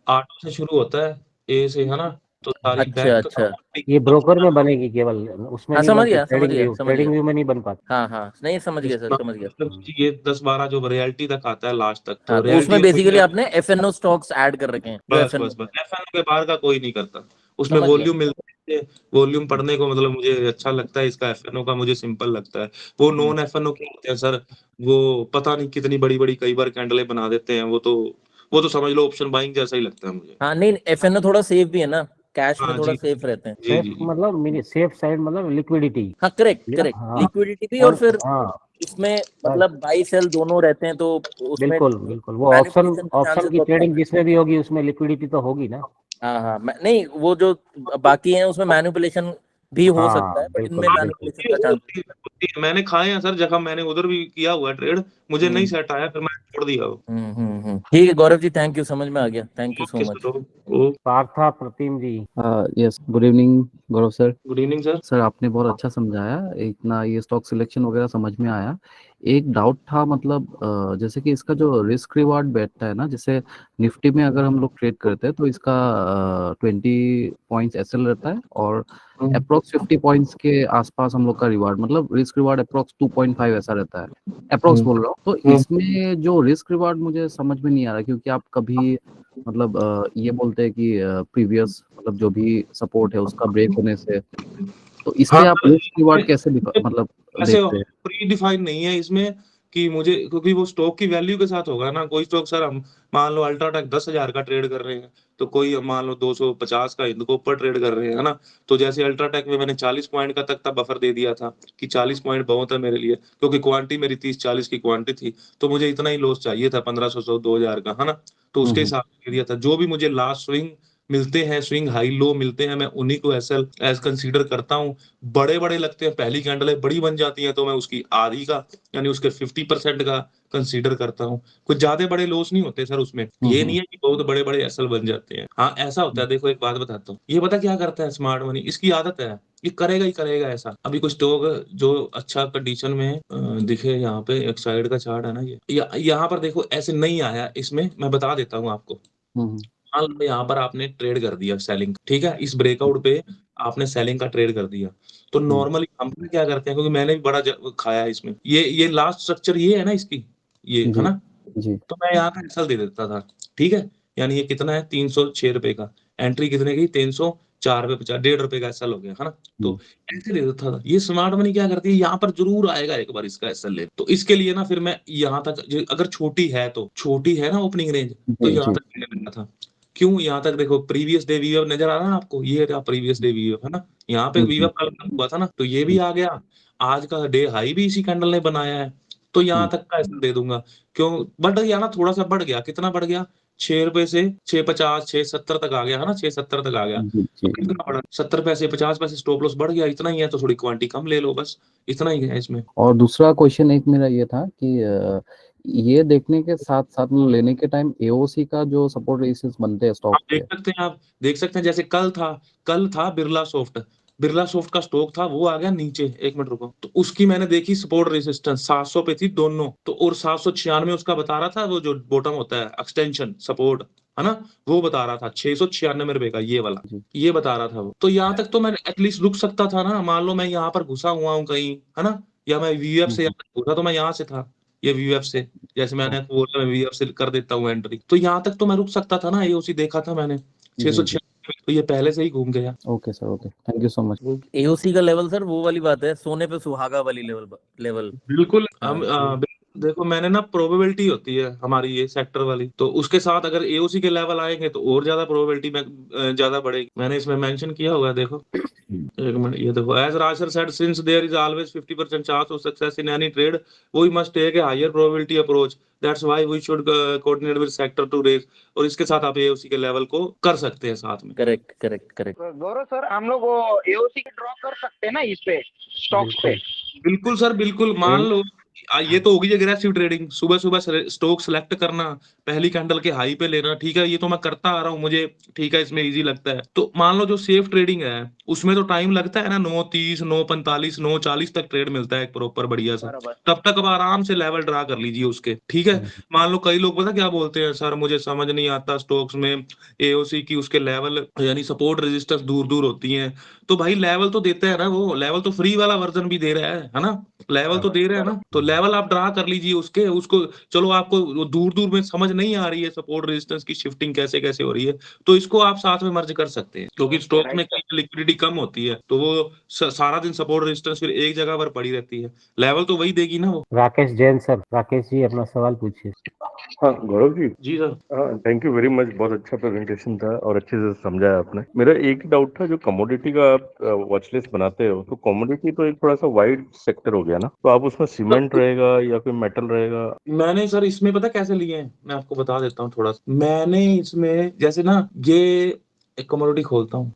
8 से शुरू होता है, ए से, है ना, तो सारी अच्छा, बैंक अच्छा। ये ब्रोकर में बनेगी केवल, उसमें हाँ, नहीं समझ बनती, गया, समझ गया, समझ ट्रेडिंग गया। व्यू में नहीं बन पाती। हाँ, हाँ, नहीं, समझ गया सर, इसका समझ गया। मतलब ये 10 12 जो रियलिटी तक आता है लास्ट तक, हाँ, तो तो उसमें रियलिटी का बेसिकली कोई, आपने एफएनओ स्टॉक्स ऐड कर रखे हैं, जो बस एफएनओ बस बस एफएनओ के बाहर का कोई नहीं करता, उसमें समझ गया। वॉल्यूम मिलती है। वॉल्यूम पढ़ने को मतलब मुझे अच्छा लगता है इसका, एफएनओ का मुझे सिंपल लगता है। वो नॉन एफएनओ क्या होते हैं सर, वो पता नहीं कितनी बड़ी बड़ी कई बार कैंडलें बना देते हैं, वो तो समझ लो ऑप्शन बाइंग जैसा ही लगता है मुझे। हाँ, नहीं, एफएनओ थोड़ा सेफ भी है ना, कैश में हाँ थोड़ा जी सेफ रहते हैं। जी सेफ जी जी। मतलब मिनी सेफ साइड मतलब लिक्विडिटी। हाँ, करेक्ट, करेक्ट, हाँ। लिक्विडिटी भी, और और फिर हाँ उसमें और मतलब बाई सेल दोनों रहते हैं, तो उसमें बिल्कुल बिल्कुल, वो ऑप्शन मैनिपुलेशन के ऑप्शन चांसेस की बहुत कम ट्रेडिंग है। जिसमें भी होगी उसमें लिक्विडिटी तो होगी ना। हाँ, हाँ, नहीं, वो जो बाकी हैं उसमें मैनिपुलेशन भी हो सकता हाँ है, बट इनमें बिल्कुल बिल्कुल। मैनिपुलेशन का चांस। होती है, मैंने खाए हैं सर जगह, मैंने उधर भी किया हुआ है ट्रेड, मुझे नहीं हम्म। सेट आया, फिर मैंने छोड़ दिया वो। ठीक है गौरव जी, थैंक यू, समझ में आ गया, thank you so okay much. Sir, ओ Partha Pratim ji. Yes, good evening Gaurav sir. Good evening sir. Sir आपने बहुत अच्छा समझाया, इतना ये स्टॉक सिलेक्शन वगैरह समझ में आया। एक डाउट था, मतलब जैसे कि इसका जो रिस्क रिवार्ड बैठता है ना, जैसे निफ्टी में अगर हम लोग ट्रेड करते हैं तो इसका 20 पॉइंट्स एसएल रहता है, और अप्रोक्स 50 पॉइंट्स के आसपास हम लोग का रिवार्ड, मतलब रिस्क रिवार्ड अप्रोक्स 2.5 ऐसा रहता है, अप्रोक्स बोल रहा हूँ। तो इसमें जो रिस्क रिवार्ड मुझे समझ में नहीं आ रहा, क्योंकि आप कभी मतलब ये बोलते हैं कि प्रीवियस मतलब जो भी सपोर्ट है उसका ब्रेक होने से, तो हाँ इसमें आप सर, रिस्क रिवार्ड कैसे मतलब ऐसे देखते हैं? प्री डिफाइन नहीं है इसमें कि मुझे, क्योंकि वो स्टॉक की वैल्यू के साथ होगा ना। कोई स्टॉक सर, हम मान लो अल्ट्राटेक 10,000 का ट्रेड कर रहे हैं, तो कोई मान लो 250 का हिंद को ऊपर ट्रेड कर रहे हैं, है ना। तो जैसे अल्ट्राटेक में मैंने 40 पॉइंट का तक बफर दे दिया था कि 40 पॉइंट बहुत है मेरे लिए, क्योंकि क्वांटिटी मेरी 30 40 की क्वांटिटी थी, तो मुझे इतना ही लॉस चाहिए था, 1500 2000 का, है ना। तो उसके हिसाब से दे दिया था, जो भी मुझे लास्ट स्विंग मिलते हैं, स्विंग हाई लो मिलते हैं, मैं उन्हीं को एसएल एज कंसीडर करता हूँ। बड़े बड़े लगते हैं, पहली कैंडलें बड़ी बन जाती हैं, तो मैं उसकी आधी का यानी उसके 50% का कंसीडर करता हूँ। कुछ ज्यादा बड़े लॉस नहीं होते सर उसमें, ये नहीं है कि बहुत बड़े बड़े एसएल बन जाते हैं। हाँ ऐसा होता है, देखो एक बात बताता हूँ, ये पता क्या करता है स्मार्ट मनी, इसकी आदत है, ये करेगा ही करेगा ऐसा। अभी कुछ स्टॉक जो अच्छा कंडीशन में दिखे, यहाँ पे एक साइड का चार्ट है ना, ये यहाँ पर देखो ऐसे नहीं आया इसमें, मैं बता देता हूँ आपको। हम्म, मान लो यहाँ पर आपने ट्रेड कर दिया सेलिंग, ठीक है, इस ब्रेकआउट पे आपने सेलिंग का ट्रेड कर दिया, तो नॉर्मली हम क्या करते हैं, क्योंकि मैंने भी बड़ा खाया है इसमें, ये लास्ट स्ट्रक्चर ये है ना इसकी, ये है जी ना, जी तो मैं यहाँ का एसएल दे देता था, ठीक है, यानी ये कितना है 306 रुपए का, एंट्री कितने की 304 रुपए 50, 1.5 रुपए का एसएल हो गया, है ना, तो ऐसे दे देता था। ये स्मार्ट मनी क्या करती है, यहाँ पर जरूर आएगा एक बार इसका एसएल ले, तो इसके लिए ना फिर मैं यहाँ तक अगर छोटी है तो, छोटी है ना ओपनिंग रेंज, तो जी यहाँ जी तक ले लेना था। क्यों, यहाँ तक देखो प्रीवियस डे वीव नजर आ रहा है ना आपको, ये रहा प्रीवियस डे वीव, है ना, यहाँ पे वीव कल हुआ था ना, तो ये भी आ गया, आज का डे हाई भी इसी कैंडल ने बनाया है, तो यहाँ तक का एसएल दे दूंगा। क्यों बढ़ गया ना, थोड़ा सा बढ़ गया, कितना बढ़ गया, 6 रुपए से 6.50 6.70 तक आ गया, है ना, 6.70 तक आ गया, जी तो जी। कितना बढ़ा, 70 पैसे 50 पैसे स्टॉप लॉस बढ़ गया, इतना ही है, तो थोड़ी क्वांटिटी कम ले लो, बस इतना ही है इसमें। और दूसरा क्वेश्चन एक मेरा ये था कि ये देखने के साथ साथ में लेने के टाइम एओसी का जो सपोर्ट रेजिस्टेंस बनते हैं स्टॉक के। आप देख सकते हैं जैसे कल था बिरला सॉफ्ट का स्टॉक था, वो आ गया नीचे, 1 मिनट रुको, तो उसकी मैंने देखी सपोर्ट रेजिस्टेंस 700 पे थी दोनों, तो और 796 उसका बता रहा था, वो जो बॉटम होता है एक्सटेंशन सपोर्ट, है ना, वो बता रहा था 696 रुपए का, ये वाला, ये बता रहा था वो, तो यहाँ तक तो मैं एटलीस्ट रुक सकता था ना, मान लो मैं यहाँ पर घुसा हुआ हूँ कहीं, है ना, या मैं वीएफ से घुसा, तो मैं यहाँ से था, ये वीएफ से, जैसे मैंने बोला मैं वीएफ से कर देता हूँ एंट्री, तो यहाँ तक तो मैं रुक सकता था ना, ये उसी देखा था मैंने 696, तो ये पहले से ही घूम गया। Okay sir, okay, thank you so much. AOC का लेवल सर वो वाली बात है, सोने पे सुहागा वाली लेवल। बिल्कुल हम हाँ, देखो मैंने ना प्रोबेबिलिटी होती है हमारी ये सेक्टर वाली, तो उसके साथ अगर एओसी के लेवल आएंगे तो और ज्यादा प्रोबेबिलिटी में ज्यादा बढ़ेगी, मैंने इसमें मेंशन किया होगा, देखो एक मिनट, ये देखो, as Raj sir said since there is always 50% chance of success in any trade, we must take a higher probability approach, that's why we should coordinate with sector to race, और इसके साथ आप एओसी के level को कर सकते हैं साथ में। करेक्ट। गौरव सर, हम लोग वो एओसी ड्रॉ कर सकते हैं ना इस पे, स्टॉक्स पे? बिल्कुल सर, बिल्कुल, मान लो ये तो होगी एग्रेसिव ट्रेडिंग, सुबह सुबह स्टॉक सेलेक्ट करना, पहली कैंडल के हाई पे लेना, ठीक है, ये तो मैं करता आ रहा हूँ, मुझे ठीक है, इसमें इजी लगता है। तो मान लो जो सेफ ट्रेडिंग है उसमें तो टाइम लगता है ना, 9:30 9:45 9:40 तक ट्रेड मिलता है एक प्रॉपर बढ़िया सा, तब तक अब आराम से लेवल ड्रा कर लीजिए उसके, ठीक है। मान लो कई लोग पता क्या बोलते हैं, सर मुझे समझ नहीं आता स्टॉक्स में एओसी की उसके लेवल यानी सपोर्ट रेजिस्टेंस दूर दूर होती हैं, तो भाई लेवल तो देता है ना, वो लेवल तो फ्री वाला वर्जन भी दे रहा है ना, लेवल तो दे रहे हैं ना, तो लेवल आप ड्रा कर लीजिए उसके, उसको चलो आपको दूर दूर में समझ नहीं आ रही है सपोर्ट रेजिस्टेंस की शिफ्टिंग कैसे कैसे हो रही है, तो इसको आप साथ में मर्ज कर सकते हैं, क्योंकि स्टॉक में लिक्विडिटी कम होती है, तो वो सारा दिन सपोर्ट रेजिस्टेंस फिर एक जगह पर पड़ी रहती है, लेवल तो वही देगी ना वो। राकेश जैन सर, राकेश जी अपना सवाल पूछिए। हाँ गौरव जी। जी सर। हाँ, थैंक यू वेरी मच, बहुत अच्छा प्रेजेंटेशन था और अच्छे से समझाया आपने। मेरा एक ही डाउट था, जो कमोडिटी का आप वॉच लिस्ट बनाते हो, तो कमोडिटी तो एक थोड़ा सा वाइड सेक्टर हो गया ना, तो आप उसमें सीमेंट रहेगा या फिर मेटल रहेगा? मैंने सर इसमें पता कैसे लिए हैं, मैं आपको बता देता हूँ थोड़ा सा, मैंने इसमें जैसे ना ये एक कमोडिटी खोलता हूँ,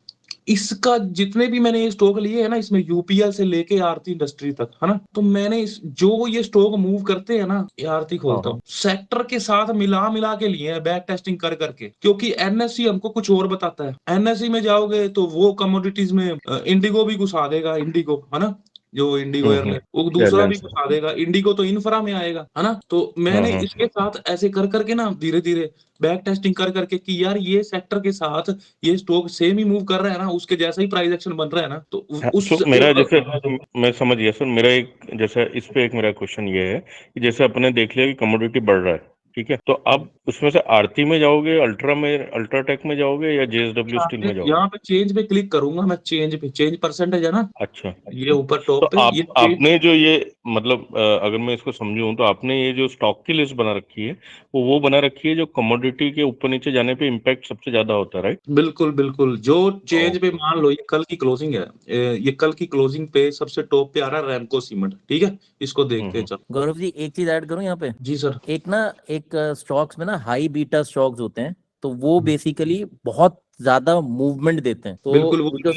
इसका जितने भी मैंने ये स्टॉक लिए हैं ना, इसमें यूपीएल से लेके आरती इंडस्ट्री तक, है ना, तो मैंने इस जो ये स्टॉक मूव करते हैं ना, ये आरती खोलता हूँ, सेक्टर के साथ मिला मिला के लिए हैं, बैक टेस्टिंग कर करके, क्योंकि एनएससी हमको कुछ और बताता है, एनएससी में जाओगे तो वो कमोडिटीज में इंडिगो भी घुसा देगा, इंडिगो, है ना, जो इंडिगो एयरलाइन, वो दूसरा भी घुसा देगा, इंडिगो तो इंफ्रा में आएगा, है ना, तो मैंने इसके साथ ऐसे कर करके ना धीरे धीरे बैक टेस्टिंग कर करके कि यार ये सेक्टर के साथ ये स्टॉक सेम ही मूव कर रहा है ना, उसके जैसा ही प्राइस एक्शन बन रहा है ना, तो उस मेरा जैसे मैं समझ गया सर, मेरा एक जैसा इस पे एक मेरा क्वेश्चन ये है कि जैसे अपने देख लिया कि कमोडिटी बढ़ रहा है, ठीक है, तो अब उसमें से आरती में जाओगे, अल्ट्राटेक में जाओगे या जेएसडब्ल्यू स्टील में जाओगे? यहाँ पे चेंज पे क्लिक करूंगा मैं, चेंज परसेंटेज है ना, अच्छा, ये ऊपर टॉप तो पे ये आपने जो ये मतलब अगर मैं इसको समझूं तो आपने ये जो स्टॉक की लिस्ट बना रखी है वो बना रखी है जो कमोडिटी के ऊपर नीचे जाने पे इम्पैक्ट सबसे ज्यादा होता है, राइट? बिल्कुल बिल्कुल, जो चेंज पे मान लो ये कल की क्लोजिंग है, ये कल की क्लोजिंग पे सबसे टॉप पे आ रहा है रैमको सीमेंट, ठीक है, इसको देखते हैं। चलो गौरव जी एक चीज ऐड करूं यहाँ पे। जी सर। एक स्टॉक्स में ना हाई बीटा स्टॉक्स होते हैं, तो वो बेसिकली बहुत ज्यादा मूवमेंट देते हैं, तो बिल्कुल, वो जो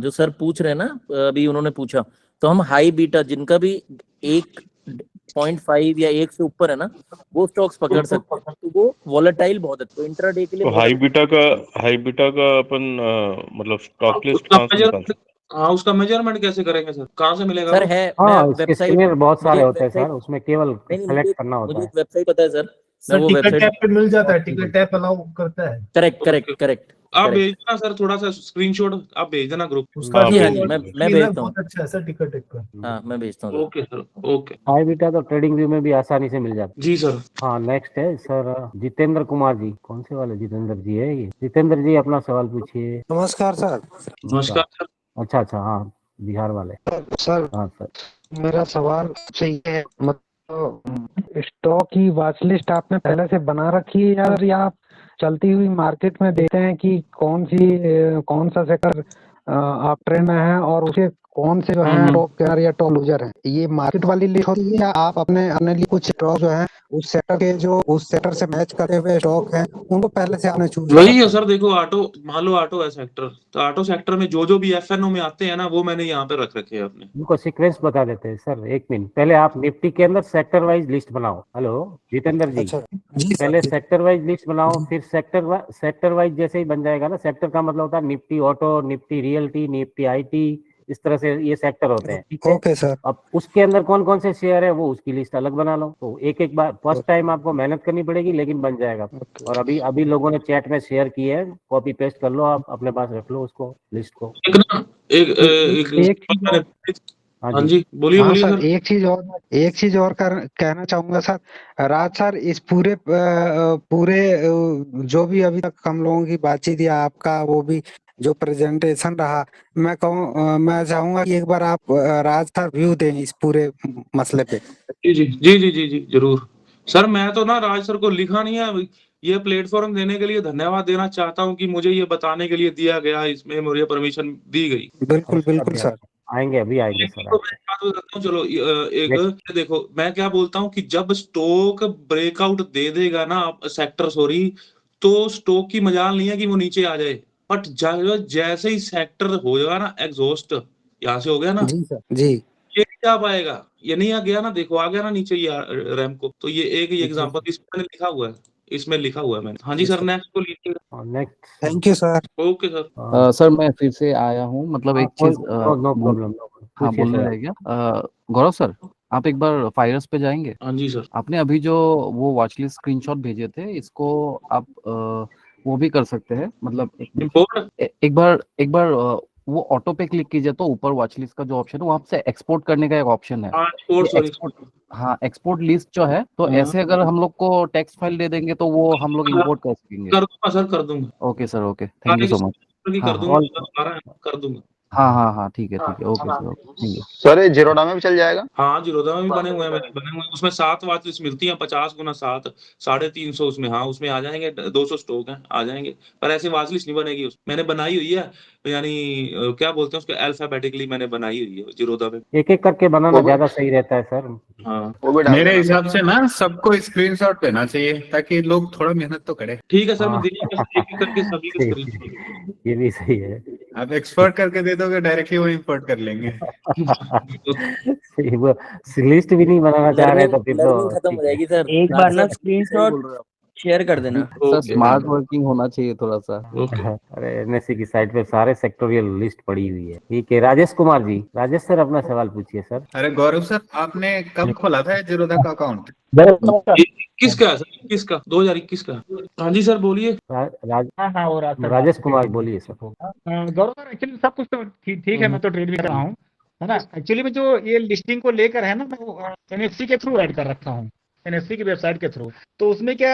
सर पूछ रहे हैं ना, अभी उन्होंने पूछा, तो हम हाई बीटा जिनका भी 1.5 या 1 से ऊपर है ना, वो स्टॉक्स पकड़ सकते हैं, तो वो वॉलेटाइल बहुत है, तो इंट्राडे के लिए तो हाई बीटा का अपन मतलब स्टॉक लिस्ट कहाँ से निकाल सकते हैं? हाँ, उसका मेजरमेंट कैसे करेंगे सर, कहाँ से मिलेगा सर वो? है, मैं हाँ, इसके वेबसाइट, स्क्रीनर बहुत सारे मुझे होते हैं वेबसाइट, सर, उसमें केवल नहीं नहीं, सेलेक्ट करना होता मुझे है। एक वेबसाइट पता है सर, मैं सर वो टिकट वेबसाइट, टैप पे मिल जाता है, टिकट टैप अलाउ करता है। करेक्ट करेक्ट ओके, करेक्ट आप करेक्ट। भेज देना सर, थोड़ा सा स्क्रीनशॉट आप भेज देना ग्रुप। उसका हाँ, जी हाँ भेज जी, मैं दीजिए। मैं क्लीनर भेजता हूँ, बहुत अच्छा है सर टिकट टैप का। हाँ मैं भेजता हूँ sir. Okay sir, okay. High beta तो ट्रेडिंग व्यू में भी आसानी से मिल जाता है। जी सर। हाँ, नेक्स्ट है सर जितेंद्र कुमार जी। कौन से वाले जितेंद्र जी है ये? जितेंद्र जी अपना सवाल पूछिए। नमस्कार सर। नमस्कार सर। अच्छा अच्छा, हाँ, बिहार वाले। सर हाँ सर। मेरा सवाल चाहिए है, मतलब स्टॉक की वॉच लिस्ट आपने पहले से बना रखी है यार, या आप चलती हुई मार्केट में देखते हैं कि कौन सा सेक्टर आप ट्रेंड में है और उसके कौन से जो है टॉप गेनर या टॉप लूजर हैं? ये मार्केट वाली लिस्ट होती है या आप अपने अपने लिए कुछ स्टॉक जो है उस सेक्टर के, जो उस सेक्टर से मैच करते हुए स्टॉक हैं, उनको पहले से आपने चूज वही है सर, देखो ऑटो, मान लो ऑटो है सेक्टर, तो ऑटो सेक्टर में जो जो भी एफएनओ में आते हैं ना, वो मैंने यहाँ पे रख रखे हैं अपने। इनको सीक्वेंस बता देते हैं सर, एक मिनट। पहले आप निफ्टी के अंदर सेक्टर वाइज लिस्ट बनाओ। हेलो जितेंद्र जी, अच्छा जी सर, पहले सेक्टर वाइज लिस्ट बनाओ, फिर सेक्टर वाइज जैसे ही बन जाएगा ना, सेक्टर का मतलब होता है Nifty auto, Nifty realty, Nifty IT, इस तरह से ये सेक्टर होते हैं, ठीक है। Okay sir. अब उसके अंदर कौन कौन से शेयर है वो उसकी लिस्ट अलग बना लो। तो एक एक बार फर्स्ट टाइम आपको मेहनत करनी पड़ेगी, लेकिन बन जाएगा। और अभी अभी लोगों ने चैट में शेयर किए हैं, कॉपी पेस्ट कर लो, आप अपने पास रख लो उसको, लिस्ट को। एक ना, एक चीज और, हाँ हाँ जी। जी, बोलिए हाँ बोलिए सर, सर। एक चीज और कहना चाहूंगा सर। राज सर, इस पूरे जो भी अभी तक हम लोगों की बातचीत या आपका वो भी जो प्रेजेंटेशन रहा, मैं चाहूंगा कि एक बार आप राज सर व्यू दें इस पूरे मसले पे। जी जी जी जी जी जी जरूर सर। मैं तो ना राज सर को लिखा नहीं है, ये प्लेटफॉर्म देने के लिए धन्यवाद देना चाहता हूँ कि मुझे ये बताने के लिए दिया गया, इसमें मुझे परमिशन दी गई। बिल्कुल बिल्कुल अभी सर। आएंगे, अभी आएंगे लेकिन सर, तो आएंगे। मैं एक बात बताता हूँ, चलो एक देखो, मैं क्या बोलता हूँ कि जब स्टॉक ब्रेकआउट दे देगा ना सेक्टर, सॉरी, तो स्टॉक की मजाल नहीं है कि वो नीचे आ जाए, बट जैसे ही सेक्टर हो जाएगा ना एग्जॉस्ट, यहाँ से हो गया ना, जी सर जी। ये नहीं आ पाएगा, ये नहीं आ गया ना, देखो आ गया ना नीचे ये रैम को। तो ये एक ही एग्जांपल इसमें लिखा हुआ है, इसमें लिखा हुआ है मैंने। हाँ जी सर, नेक्स्ट को लीजिए। Next. Thank you sir. Okay sir. Sir मैं फिर से आया हूँ, मतलब एक चीज नो प्रॉब्लम, हाँ पूछिए बोलने सर। रह गया। गौरव सर, आप एक बार फाइरस पे जाएंगे। हाँ जी सर। आपने अभी जो वो वॉच लिस्ट स्क्रीनशॉट भेजे थे, इसको आप वो भी कर सकते हैं, मतलब इम्पोर्ट, एक बार वो ऑटो पे क्लिक कीजिए तो ऊपर वॉच लिस्ट का जो ऑप्शन है वहां से एक्सपोर्ट करने का एक ऑप्शन है। हाँ एक्सपोर्ट, ये सॉरी। एक्सपोर्ट, हाँ एक्सपोर्ट लिस्ट जो है, तो हाँ। ऐसे अगर हम लोग को टेक्स्ट फाइल दे देंगे तो वो हम लोग इंपोर्ट कर सकेंगे। कर दूंगा सर, कर दूंगा। Okay sir, okay, thank you so much. हाँ कर हाँ दूंगा, कर दूंगा। हाँ हाँ हाँ, ठीक है okay sir, okay, thank you. Sir ये जीरोडा में भी चल जाएगा? हाँ जीरोधा में भी बने हुए हैं, मेरे बने हुए हैं। उसमें 7 वाच लिस्ट मिलती है, 50 गुना 7, 350 उसमें। हाँ उसमें आ जाएंगे, 200 स्टॉक हैं, आ जाएंगे। पर ऐसे वाच लिस्ट नहीं बनेगी, मैंने बनाई हुई है, यानी क्या बोलते हैं उसको, अल्फाबेटिकली मैंने बनाई हुई है जीरोधा में। एक एक करके बनाना ज्यादा सही रहता है सर। हाँ वो भी डाल मेरे देना। हिसाब से ना सबको स्क्रीनशॉट देना चाहिए, ताकि लोग थोड़ा मेहनत तो करें। ठीक है सर, मैं हाँ। दिल्ली का एक एक करके सभी के स्क्रीन। ये भी सही है। आप एक्सपोर्ट करके दे दोगे, डायरेक्टली वो इंपोर्ट कर लेंगे। वो लिस्ट भी नहीं बनाना चाह रहे तो फिर लर्निंग तो खत्म ठीक हो है। जाएगी सर। एक बार ना स्क्रीनशॉट बोल रहे हो आप। शेयर कर देना। सर ओके स्मार्ट वर्किंग होना चाहिए थोड़ा सा। ओके। अरे एनएससी की साइट पे सारे सेक्टोरियल लिस्ट पड़ी हुई है। ठीक है, राजेश कुमार जी, राजेश सर अपना सवाल पूछिए सर। अरे गौरव सर, आपने कब खोला था जीरोधा का अकाउंट? किसका है सर, किसका? 2021 का। हाँ जी सर, बोलिए। हाँ वो रास्ता राजेश कुमार बोलिए सर। गौरव सर, एक्चुअली सब कुछ तो ठीक है, मैं तो ट्रेड भी कर रहा हूँ, है ना। एक्चुअली में जो ये लिस्टिंग को लेकर है ना, मैं एनएफसी के थ्रू ऐड कर रखा हूँ, एनएफसी की वेबसाइट के थ्रू। तो उसमें क्या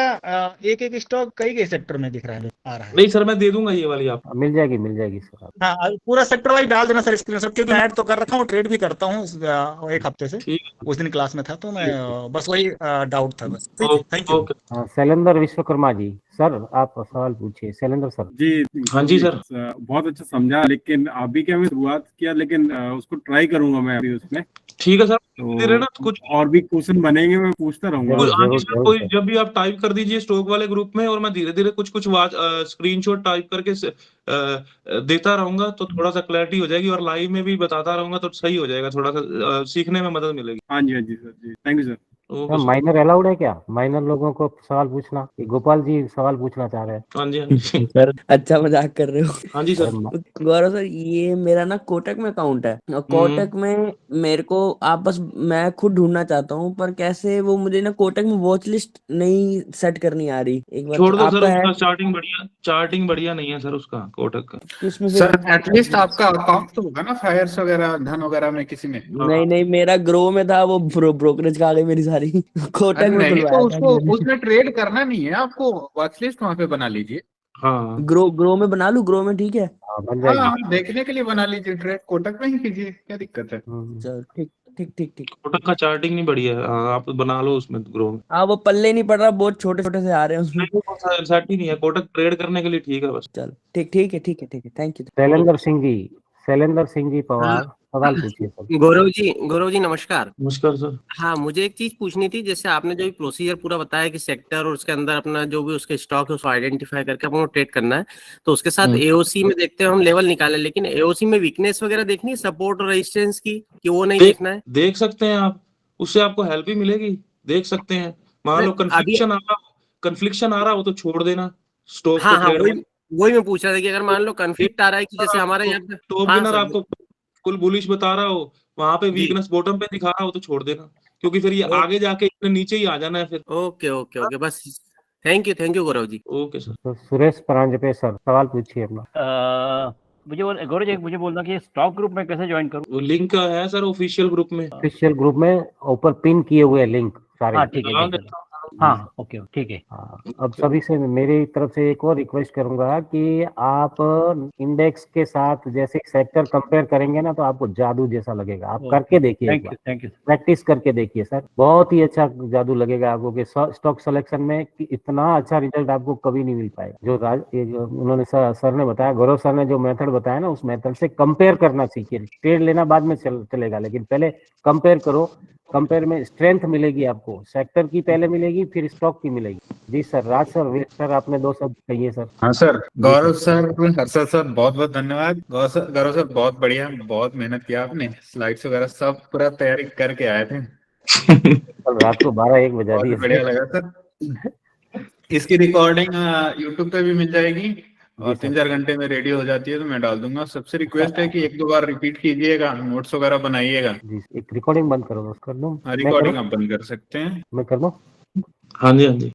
एक एक स्टॉक कई सेक्टर में दिख रहा है, आ रहा है। नहीं सर, मैं दे दूंगा ये वाली आप। मिल जाएगी सर। हाँ पूरा सेक्टर वाइज डाल देना सर स्क्रीनशॉट, क्योंकि मैं ऐड तो कर रखा हूँ, ट्रेड भी करता हूँ एक हफ्ते से। ठीक। उस दिन क्लास में था तो मैं बस वही डाउट था बस। Thank you. Okay. Shailendra Vishwakarma ji, sir आप सवाल पूछिए, शैलेंद्र सर। जी हाँ जी सर। बहुत अच्छा समझा, लेकिन अभी क्या मैं शुरुआत किया, लेकिन उसको ट्राई करूंगा मैं अभी उसमें। ठीक है सर, दे रहे ना तो कुछ और भी क्वेश्चन बनेंगे, मैं पूछता रहूंगा। जरूर हाँ जी जरूर सर, जरूर कोई सर। जब भी आप टाइप कर दीजिए स्टॉक वाले ग्रुप में, और मैं धीरे धीरे कुछ कुछ स्क्रीनशॉट टाइप करके देता रहूंगा, तो थोड़ा सा क्लैरिटी हो जाएगी, और लाइव में भी बताता रहूंगा तो सही हो जाएगा, थोड़ा सा सीखने में मदद मिलेगी। हाँ जी सर जी, thank you sir. Okay sir. Minor allowed है क्या? माइनर लोगों को सवाल पूछना? ये गोपाल जी सवाल पूछना चाह रहे हैं। हाँ जी, हाँ जी। सर अच्छा मजाक कर रहे हो। हाँ जी सर। गौरव सर, ये मेरा ना कोटक में अकाउंट है और कोटक में मेरे को आप बस, मैं खुद ढूंढना चाहता हूँ पर कैसे वो मुझे ना कोटक में वॉच लिस्ट नहीं सेट करनी आ रही। एक बार छोड़ दो सर, आपका है उसका चार्टिंग बढ़िया नहीं है सर उसका, कोटक का। किसमें सर फिर? एटलीस्ट आपका अकाउंट तो होगा ना फायर्स वगैरह, धन वगैरह में किसी में? नहीं नहीं, मेरा ग्रो में था, वो ब्रोकरेज का आ गई मेरी सारी। कोटक अरे में नहीं, खुलवाया तो था उसको मैंने। उसमें ट्रेड करना नहीं है आपको, वॉच लिस्ट वहां पे बना लीजिए। हाँ ग्रो में बना लूं? ग्रो में ठीक है। हाँ, बन हाँ, जाएगी। देखने के लिए बना लीजिए, ट्रेड कोटक में ही कीजिए, क्या दिक्कत है? चलो ठीक ठीक ठीक ठीक। कोटक का चार्टिंग नहीं बढ़िया है। हाँ, आप बना लो उसमें ग्रो में। हाँ, वो पल्ले नहीं पड़ रहा, बहुत छोटे छोटे से आ रहे हैं उसमें। सेट ही नहीं है, कोटक ट्रेड करने के लिए ठीक है बस। चलो ठीक ठीक है ठीक है ठीक है, थैंक यू। शैलेंद्र सिंह जी पवार, सवाल पूछिए सर। गौरव जी नमस्कार। नमस्कार सर। हाँ, मुझे एक चीज पूछनी थी। जैसे आपने जो प्रोसीजर पूरा बताया कि सेक्टर और उसके अंदर अपना जो भी उसके स्टॉक है उसको आइडेंटिफाई करके अपन को ट्रेड करना है, तो उसके साथ एओसी में देखते हैं हम लेवल निकाले, लेकिन एओसी में वीकनेस वगैरह देखनी है, सपोर्ट और रेजिस्टेंस की, कि वो नहीं देखना है? देख सकते हैं आप, उससे आपको हेल्प ही मिलेगी। देख सकते हैं, मान लो अभी कन्फ्लिक्शन आ रहा हो तो छोड़ देना स्टॉक हाँ को हाँ, ट्रेड में। वही मैं पूछ रहा था कि अगर मान लो कन्फ्लिक्ट आ रहा है कि जैसे हमारे यहाँ पे। टॉप हाँ विनर सर। आपको फुल बुलिश बता रहा हो, वहां पे जी। वीकनेस बॉटम पे दिखा रहा हो तो छोड़ देना, क्योंकि फिर ये आगे जाके इतने नीचे ही आ जाना है फिर। ओके ओके ओके, बस thank you Gaurav ji. Okay sir. तो सुरेश परांजपे सर, सवाल पूछिए अपना। गौरव जी मुझे बोलना कि स्टॉक ग्रुप में कैसे ज्वाइन करूं? वो लिंक है सर ऑफिशियल ग्रुप में। ऑफिशियल ग्रुप में ऊपर पिन किए हुए लिंक सारे। हाँ ठीक है ठीक है। हाँ ओके ठीक है। हाँ, अब सभी से मेरी तरफ से एक और रिक्वेस्ट करूंगा कि आप इंडेक्स के साथ जैसे सेक्टर कंपेयर करेंगे ना, तो आपको जादू जैसा लगेगा। आप करके देखिए, एक बार थैंक यू। प्रैक्टिस करके देखिए सर, बहुत ही अच्छा जादू लगेगा आपको कि स्टॉक सिलेक्शन में कि इतना अच्छा रिजल्ट आपको कभी नहीं मिल पाएगा। जो उन्होंने सर ने बताया, गौरव सर ने जो मेथड बताया ना, उस मेथड से कंपेयर करना सीखिए। ट्रेड लेना बाद में चलेगा, लेकिन पहले कंपेयर करो। कंपेयर में स्ट्रेंथ मिलेगी आपको, सेक्टर की पहले मिलेगी, फिर स्टॉक की मिलेगी। जी सर, राज सर, वीर सर, आपने 2 शब्द कहिए सर। हाँ सर, गौरव सर, हर्षद सर, बहुत बहुत धन्यवाद। गौरव सर बहुत बढ़िया, बहुत मेहनत किया आपने, स्लाइड्स वगैरह सब पूरा तैयारी करके आए थे। कल रात को 12-1 बजा बहुत दिए। बढ़िया लगा सर। इसकी रिकॉर्डिंग यूट्यूब पे भी मिल जाएगी और 3-4 घंटे में रेडी हो जाती है, तो मैं डाल दूंगा। सबसे रिक्वेस्ट है कि 1-2 बार रिपीट कीजिएगा, नोट्स वगैरह बनाइएगा। जी, एक रिकॉर्डिंग बंद करो, बस कर दूं? रिकॉर्डिंग आप बंद कर सकते हैं। मैं कर दूं? हाँ जी हाँ जी।